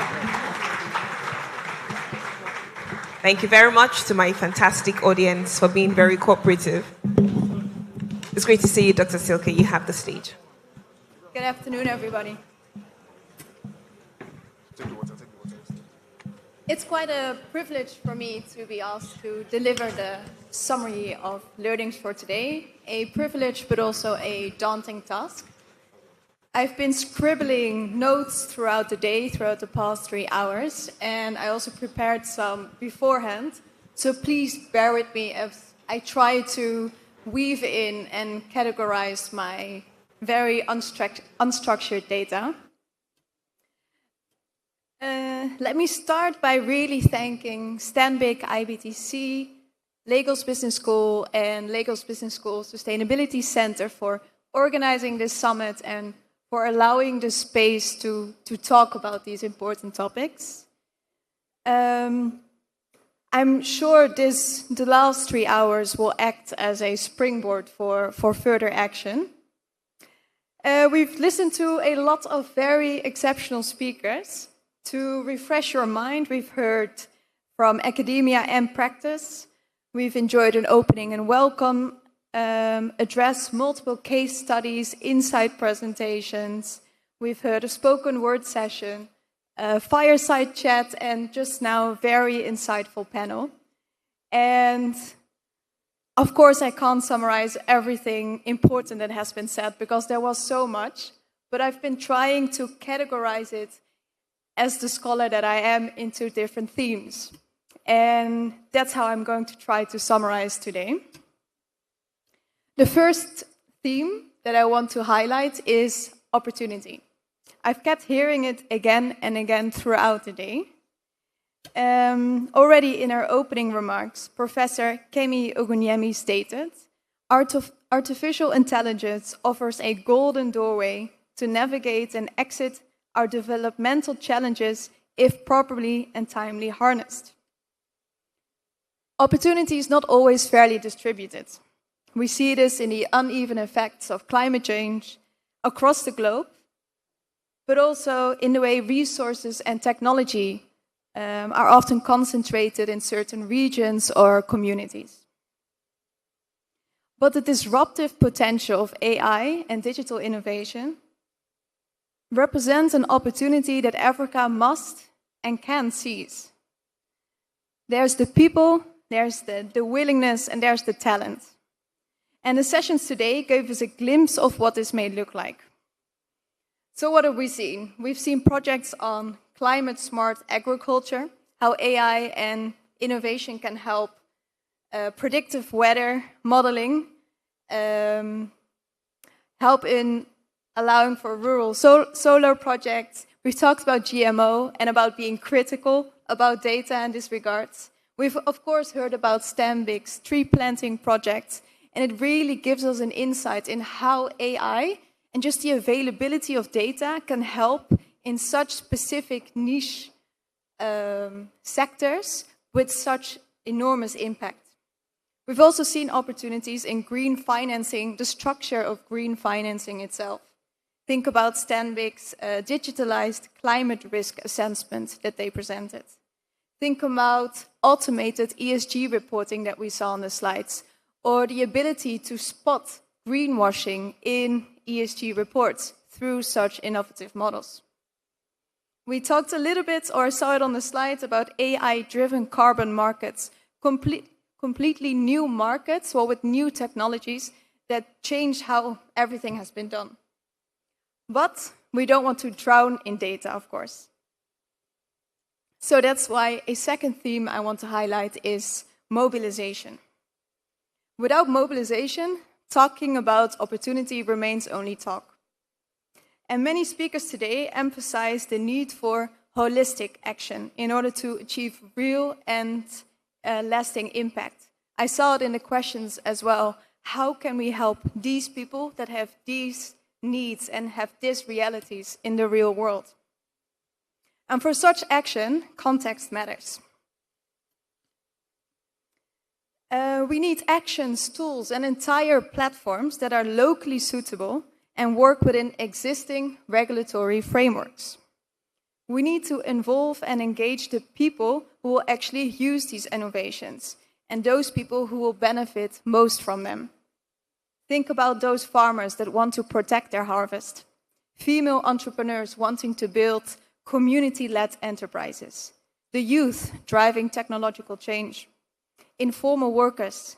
Thank you very much to my fantastic audience for being very cooperative. It's great to see you, Dr. Silke. You have the stage. Good afternoon, everybody. It's quite a privilege for me to be asked to deliver the summary of learnings for today. A privilege, but also a daunting task. I've been scribbling notes throughout the day, throughout the past 3 hours, and I also prepared some beforehand. So please bear with me as I try to weave in and categorize my very unstructured data. Let me start by really thanking Stanbic IBTC, Lagos Business School, and Lagos Business School Sustainability Center for organizing this summit and for allowing the space to talk about these important topics. I'm sure the last 3 hours will act as a springboard for further action. We've listened to a lot of very exceptional speakers. To refresh your mind, we've heard from academia and practice. We've enjoyed an opening and welcome address, multiple case studies, insight presentations. We've heard a spoken word session, a fireside chat, and just now, very insightful panel. And of course, I can't summarize everything important that has been said because there was so much, but I've been trying to categorize it as the scholar that I am into different themes. And that's how I'm going to try to summarize today. The first theme that I want to highlight is opportunity. I've kept hearing it again and again throughout the day. Already in our opening remarks, Professor Kemi Ogunyemi stated, artificial intelligence offers a golden doorway to navigate and exit our developmental challenges if properly and timely harnessed. Opportunity is not always fairly distributed. We see this in the uneven effects of climate change across the globe, but also in the way resources and technology are often concentrated in certain regions or communities. But the disruptive potential of AI and digital innovation represents an opportunity that Africa must and can seize. There's the people, there's the willingness, and there's the talent. And the sessions today gave us a glimpse of what this may look like. So what have we seen? We've seen projects on climate-smart agriculture, how AI and innovation can help predictive weather modeling, help in allowing for rural solar projects. We've talked about GMO and about being critical about data in this regard. We've, of course, heard about Stanbic's tree planting projects, and it really gives us an insight in how AI and just the availability of data can help in such specific niche sectors with such enormous impact. We've also seen opportunities in green financing, the structure of green financing itself. Think about Stanbic's digitalized climate risk assessment that they presented. Think about automated ESG reporting that we saw on the slides, or the ability to spot greenwashing in ESG reports through such innovative models. We talked a little bit, or saw it on the slides, about AI-driven carbon markets, completely new markets, well, with new technologies that change how everything has been done. But we don't want to drown in data, of course. So that's why a second theme I want to highlight is mobilization. Without mobilization, talking about opportunity remains only talk. And many speakers today emphasize the need for holistic action in order to achieve real and lasting impact. I saw it in the questions as well. How can we help these people that have these needs and have these realities in the real world? And for such action, context matters. We need actions, tools, and entire platforms that are locally suitable and work within existing regulatory frameworks. We need to involve and engage the people who will actually use these innovations and those people who will benefit most from them. Think about those farmers that want to protect their harvest, female entrepreneurs wanting to build community-led enterprises, the youth driving technological change, informal workers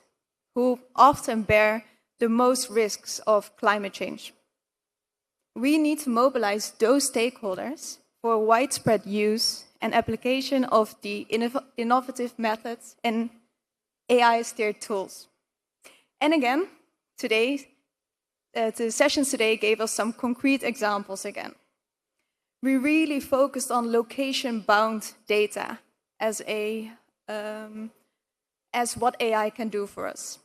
who often bear the most risks of climate change. We need to mobilize those stakeholders for widespread use and application of the innovative methods and AI-steered tools. And again, today, the sessions today gave us some concrete examples again. We really focused on location-bound data as what AI can do for us.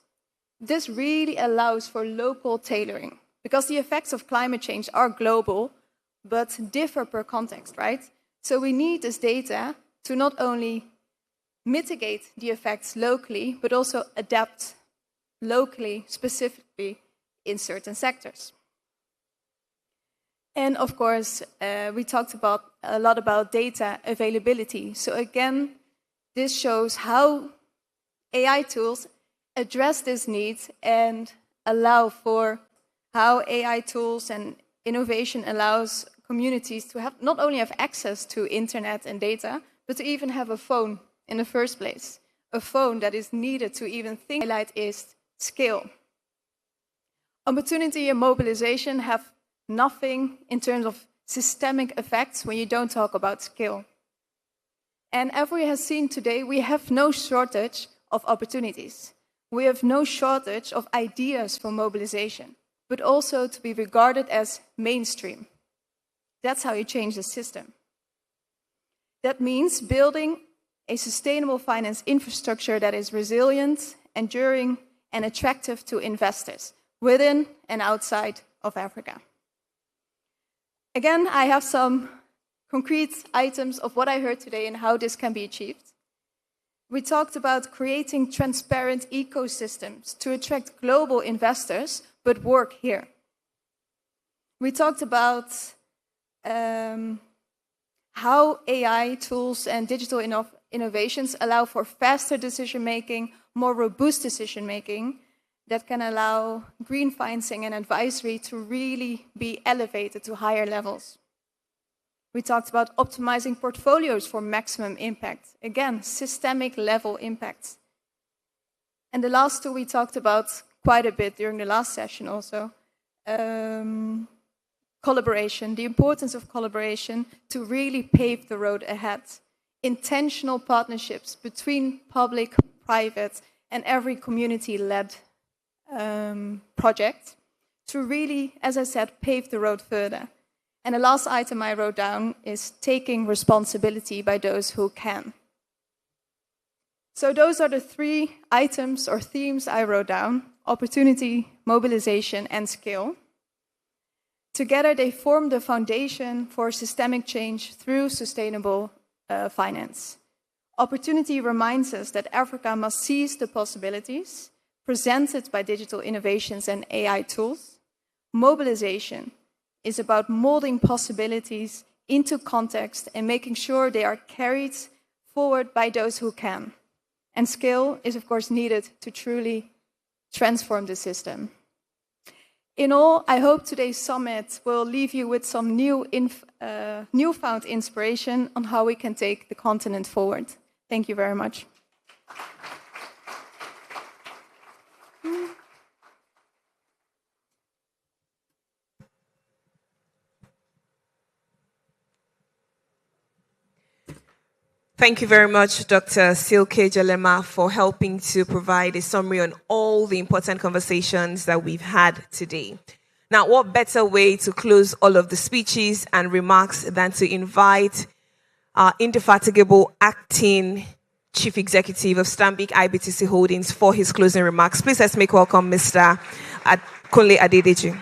This really allows for local tailoring because the effects of climate change are global, but differ per context, right? So we need this data to not only mitigate the effects locally, but also adapt locally, specifically in certain sectors. And of course, we talked a lot about data availability. So again, this shows how AI tools address this need and allow for how AI tools and innovation allows communities to have not only have access to internet and data, but to even have a phone in the first place. A phone that is needed to even think. Highlight is scale. Opportunity and mobilization have nothing in terms of systemic effects when you don't talk about scale. And as we have seen today, we have no shortage of opportunities. We have no shortage of ideas for mobilization, but also to be regarded as mainstream. That's how you change the system. That means building a sustainable finance infrastructure that is resilient, enduring, and attractive to investors within and outside of Africa. Again, I have some concrete items of what I heard today and how this can be achieved. We talked about creating transparent ecosystems to attract global investors, but work here. We talked about how AI tools and digital innovations allow for faster decision-making, more robust decision-making that can allow green financing and advisory to really be elevated to higher levels. We talked about optimizing portfolios for maximum impact. Again, systemic level impacts. And the last two we talked about quite a bit during the last session also. Collaboration, the importance of collaboration to really pave the road ahead. Intentional partnerships between public, private, and every community-led project to really, as I said, pave the road further. And the last item I wrote down is taking responsibility by those who can. So those are the three items or themes I wrote down: opportunity, mobilization, and scale. Together, they form the foundation for systemic change through sustainable finance. Opportunity reminds us that Africa must seize the possibilities presented by digital innovations and AI tools. Mobilization is about molding possibilities into context and making sure they are carried forward by those who can. And scale is, of course, needed to truly transform the system. In all, I hope today's summit will leave you with some newfound inspiration on how we can take the continent forward. Thank you very much. Thank you very much, Dr. Silke Jalema, for helping to provide a summary on all the important conversations that we've had today. Now, what better way to close all of the speeches and remarks than to invite our indefatigable acting Chief Executive of Stanbic IBTC Holdings for his closing remarks. Please let's make welcome Mr. Kunle Adedeji.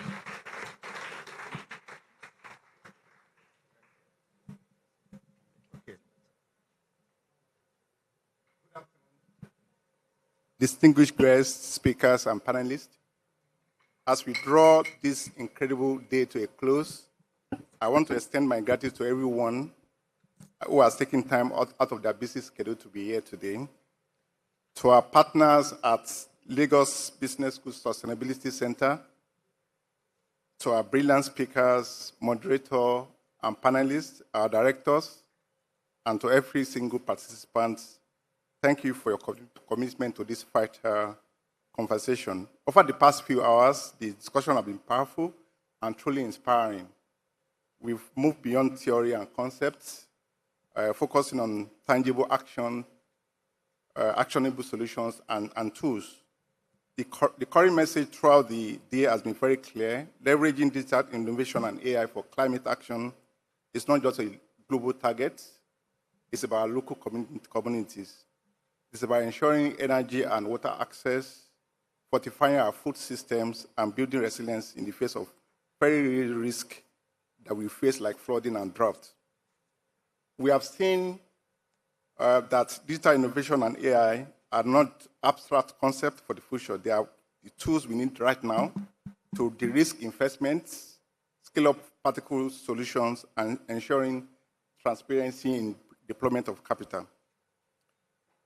Distinguished guests, speakers, and panelists, as we draw this incredible day to a close, I want to extend my gratitude to everyone who has taken time out of their busy schedule to be here today, to our partners at Lagos Business School Sustainability Center, to our brilliant speakers, moderator, and panelists, our directors, and to every single participant. Thank you for your commitment to this vital conversation. Over the past few hours, the discussion has been powerful and truly inspiring. We've moved beyond theory and concepts, focusing on tangible action, actionable solutions, and tools. The current message throughout the day has been very clear. Leveraging digital innovation and AI for climate action is not just a global target, it's about local communities. It's about ensuring energy and water access, fortifying our food systems, and building resilience in the face of very real risk that we face, like flooding and drought. We have seen that digital innovation and AI are not abstract concepts for the future. They are the tools we need right now to de-risk investments, scale up particle solutions, and ensuring transparency in deployment of capital.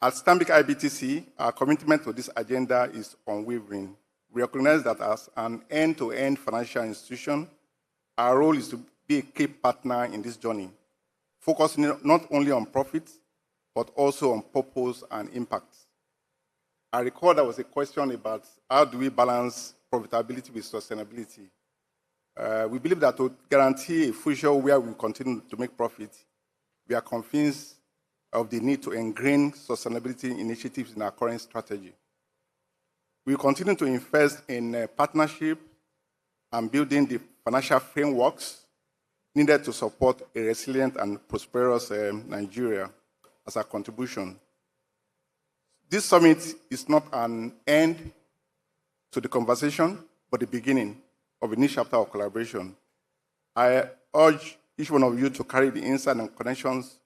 At Stanbic IBTC, our commitment to this agenda is unwavering. We recognize that as an end-to-end financial institution, our role is to be a key partner in this journey, focusing not only on profits, but also on purpose and impact. I recall there was a question about how do we balance profitability with sustainability. We believe that to guarantee a future where we continue to make profit, we are convinced of the need to ingrain sustainability initiatives in our current strategy. We continue to invest in partnership and building the financial frameworks needed to support a resilient and prosperous Nigeria as a contribution. This summit is not an end to the conversation, but the beginning of a new chapter of collaboration. I urge each one of you to carry the insight and connections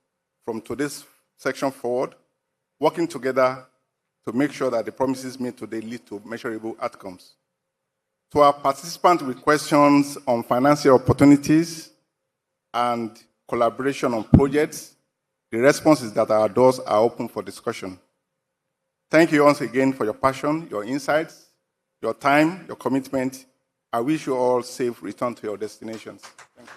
from today's section forward, working together to make sure that the promises made today lead to measurable outcomes. To our participants with questions on financial opportunities and collaboration on projects, the response is that our doors are open for discussion. Thank you once again for your passion, your insights, your time, your commitment. I wish you all safe return to your destinations. Thank you.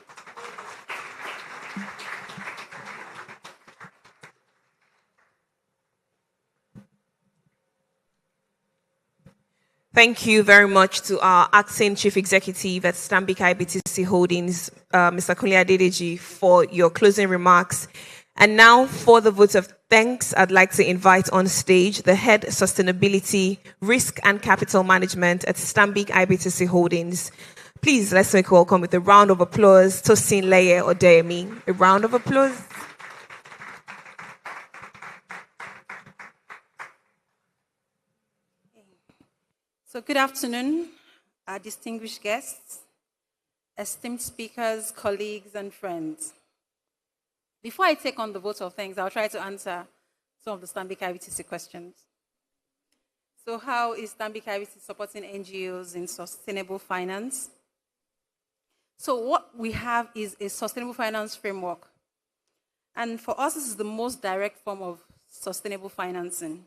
Thank you very much to our acting Chief Executive at Stanbic IBTC Holdings, Mr. Kunle Adedeji, for your closing remarks. And now, for the vote of thanks, I'd like to invite on stage the Head Sustainability, Risk and Capital Management at Stanbic IBTC Holdings. Please, let's make welcome with a round of applause, Tosin Leye Odeyemi. A round of applause. So good afternoon, our distinguished guests, esteemed speakers, colleagues, and friends. Before I take on the vote of thanks, I'll try to answer some of the Stanbic IBTC questions. So how is Stanbic IBTC supporting NGOs in sustainable finance? So what we have is a sustainable finance framework. And for us, this is the most direct form of sustainable financing.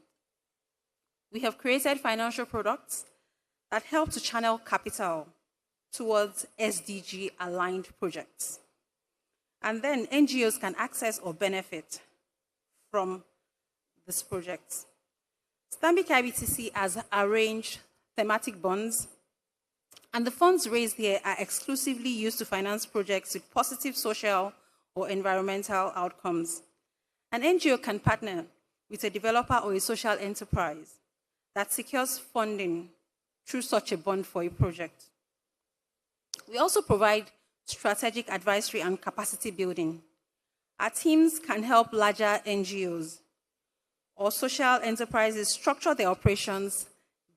We have created financial products that help to channel capital towards SDG-aligned projects. And then NGOs can access or benefit from these projects. Stanbic IBTC has arranged thematic bonds, and the funds raised here are exclusively used to finance projects with positive social or environmental outcomes. An NGO can partner with a developer or a social enterprise that secures funding through such a bond for a project. We also provide strategic advisory and capacity building. Our teams can help larger NGOs or social enterprises structure their operations,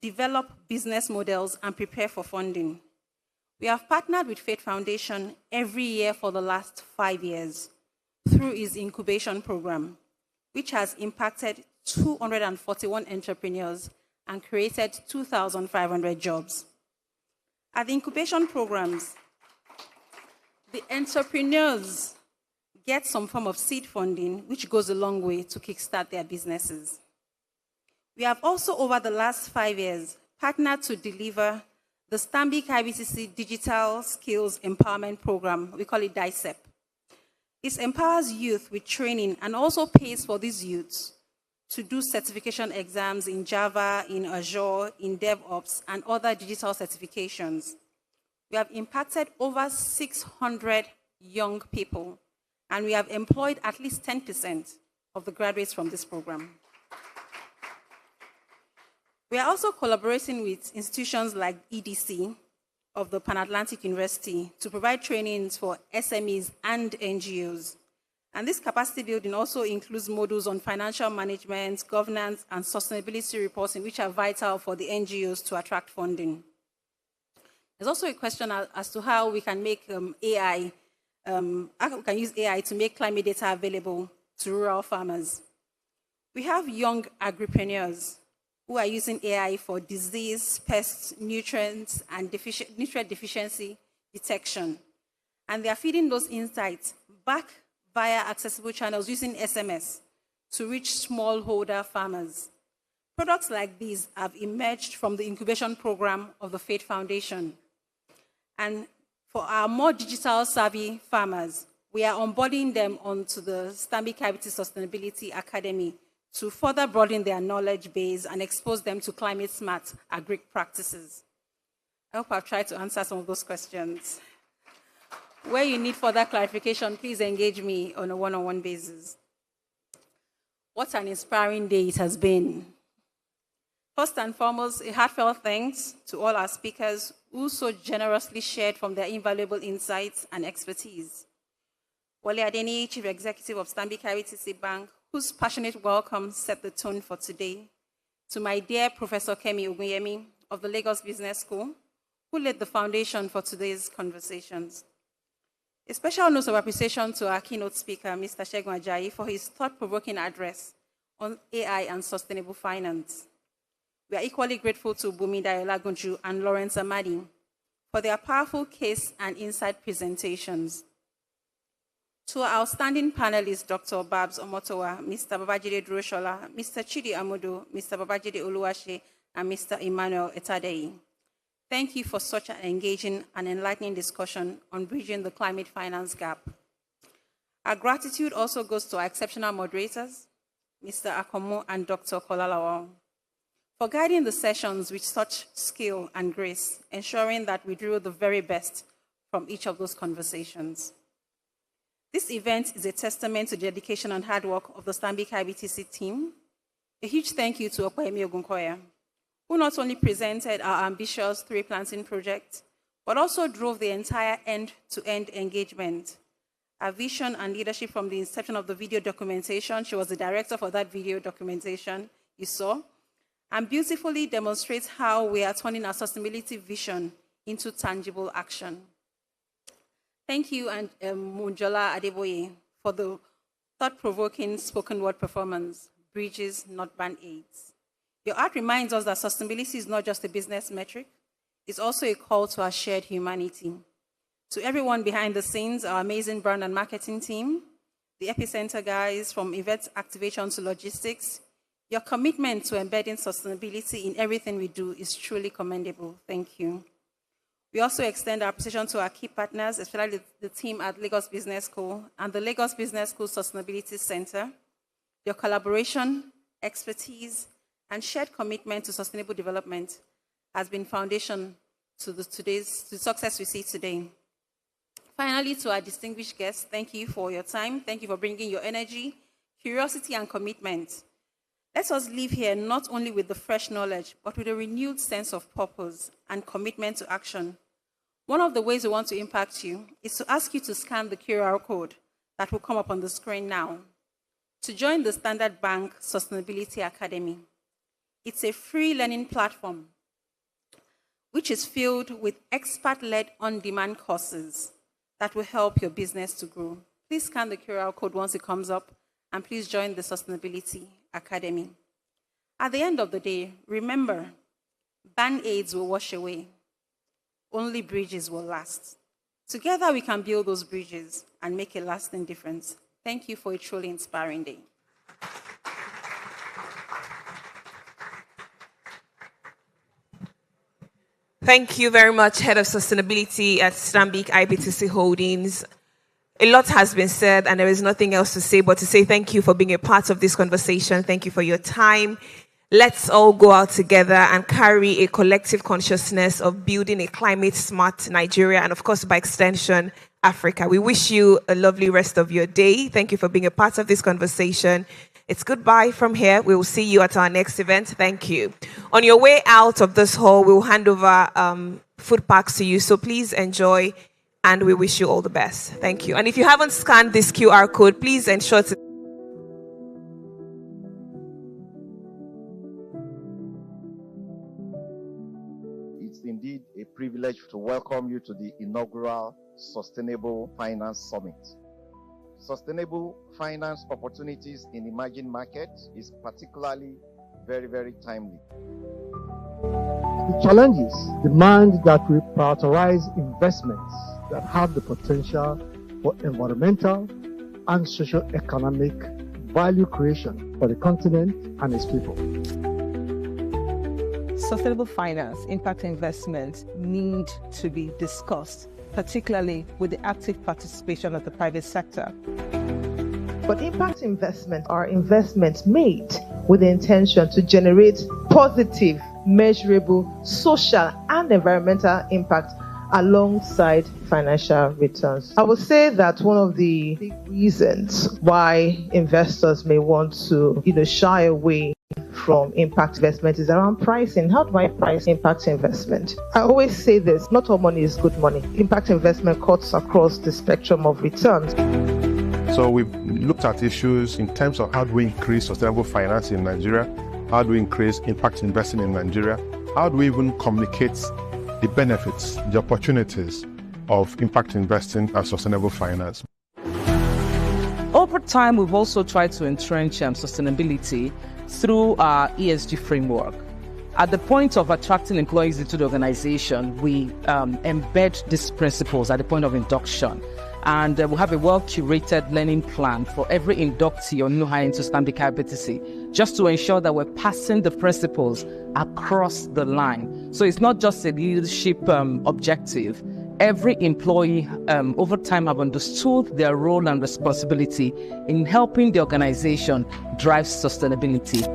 develop business models, and prepare for funding. We have partnered with Faith Foundation every year for the last 5 years through its incubation program, which has impacted 241 entrepreneurs and created 2,500 jobs. At the incubation programs, the entrepreneurs get some form of seed funding, which goes a long way to kickstart their businesses. We have also, over the last 5 years, partnered to deliver the Stanbic IBTC Digital Skills Empowerment Program. We call it DICEP. It empowers youth with training and also pays for these youths to do certification exams in Java, in Azure, in DevOps, and other digital certifications. We have impacted over 600 young people, and we have employed at least 10% of the graduates from this program. We are also collaborating with institutions like EDC of the Pan-Atlantic University to provide trainings for SMEs and NGOs. And this capacity building also includes modules on financial management, governance, and sustainability reporting, which are vital for the NGOs to attract funding. There's also a question as to how we can make how we can use AI to make climate data available to rural farmers. We have young agripreneurs who are using AI for disease, pests, nutrients, and nutrient deficiency detection. And they are feeding those insights back via accessible channels using SMS to reach smallholder farmers. Products like these have emerged from the incubation program of the Faith Foundation. And for our more digital savvy farmers, we are onboarding them onto the Stanbic IBTC Sustainability Academy to further broaden their knowledge base and expose them to climate-smart agri practices. I hope I've tried to answer some of those questions. Where you need further clarification, please engage me on a one-on-one basis. What an inspiring day it has been. First and foremost, a heartfelt thanks to all our speakers who so generously shared from their invaluable insights and expertise. Wale Adeni, Chief Executive of Stanbic IBTC Bank, whose passionate welcome set the tone for today. To my dear Professor Kemi Ogunyemi of the Lagos Business School, who led the foundation for today's conversations. A special note of appreciation to our keynote speaker, Mr. Segun Ajayi, for his thought-provoking address on AI and sustainable finance. We are equally grateful to Bumi Dayola and Lawrence Amadi for their powerful case and insight presentations. To our outstanding panelists, Dr. Babs Omotowa, Mr. Babajide Duroshola, Mr. Chidi Amudu, Mr. Babajide Oluwaseyi, and Mr. Emmanuel Etadei. Thank you for such an engaging and enlightening discussion on bridging the climate finance gap. Our gratitude also goes to our exceptional moderators, Mr. Akomo and Dr. Kolalawal, for guiding the sessions with such skill and grace, ensuring that we drew the very best from each of those conversations. This event is a testament to the dedication and hard work of the Stanbic IBTC team. A huge thank you to Okwemi Ogunkoya, who not only presented our ambitious tree planting project, but also drove the entire end-to-end engagement. Our vision and leadership from the inception of the video documentation, she was the director for that video documentation you saw, and beautifully demonstrates how we are turning our sustainability vision into tangible action. Thank you, and Munjola Adeboye, for the thought-provoking spoken word performance, Bridges, Not Band-Aids. Your art reminds us that sustainability is not just a business metric, it's also a call to our shared humanity. To everyone behind the scenes, our amazing brand and marketing team, the Epicenter guys from event activation to logistics, your commitment to embedding sustainability in everything we do is truly commendable. Thank you. We also extend our appreciation to our key partners, especially the team at Lagos Business School and the Lagos Business School Sustainability Center. Your collaboration, expertise, and shared commitment to sustainable development has been foundation to the success we see today. Finally, to our distinguished guests, thank you for your time. Thank you for bringing your energy, curiosity, and commitment. Let us leave here not only with the fresh knowledge, but with a renewed sense of purpose and commitment to action. One of the ways we want to impact you is to ask you to scan the QR code that will come up on the screen now to join the Standard Bank Sustainability Academy. It's a free learning platform which is filled with expert-led on-demand courses that will help your business to grow. Please scan the QR code once it comes up, and please join the Sustainability Academy. At the end of the day, remember, band-aids will wash away. Only bridges will last. Together we can build those bridges and make a lasting difference. Thank you for a truly inspiring day. Thank you very much, Head of Sustainability at Stanbic IBTC Holdings. A lot has been said, and there is nothing else to say but to say thank you for being a part of this conversation. Thank you for your time. Let's all go out together and carry a collective consciousness of building a climate-smart Nigeria and, of course, by extension, Africa. We wish you a lovely rest of your day. Thank you for being a part of this conversation. It's goodbye from here. We will see you at our next event. Thank you. On your way out of this hall, we will hand over food packs to you, so please enjoy, and we wish you all the best. Thank you. And if you haven't scanned this QR code, please ensure to... It's indeed a privilege to welcome you to the inaugural Sustainable Finance Summit. Sustainable finance opportunities in emerging markets is particularly very, very timely. The challenges demand that we prioritize investments that have the potential for environmental and socio-economic value creation for the continent and its people. Sustainable finance, impact investments need to be discussed, particularly with the active participation of the private sector. But impact investments are investments made with the intention to generate positive, measurable social and environmental impact alongside financial returns. I would say that one of the big reasons why investors may want to, shy away from impact investment is around pricing. How do I price impact investment? I always say this, not all money is good money. Impact investment cuts across the spectrum of returns. So we've looked at issues in terms of how do we increase sustainable finance in Nigeria, how do we increase impact investing in Nigeria, how do we even communicate the benefits, the opportunities of impact investing and sustainable finance. Over time, we've also tried to entrench sustainability through our ESG framework. At the point of attracting employees into the organization, we embed these principles at the point of induction. And we'll have a well-curated learning plan for every inductee or new hire into Stanbic IBTC, just to ensure that we're passing the principles across the line. So it's not just a leadership objective. Every employee over time have understood their role and responsibility in helping the organization drive sustainability.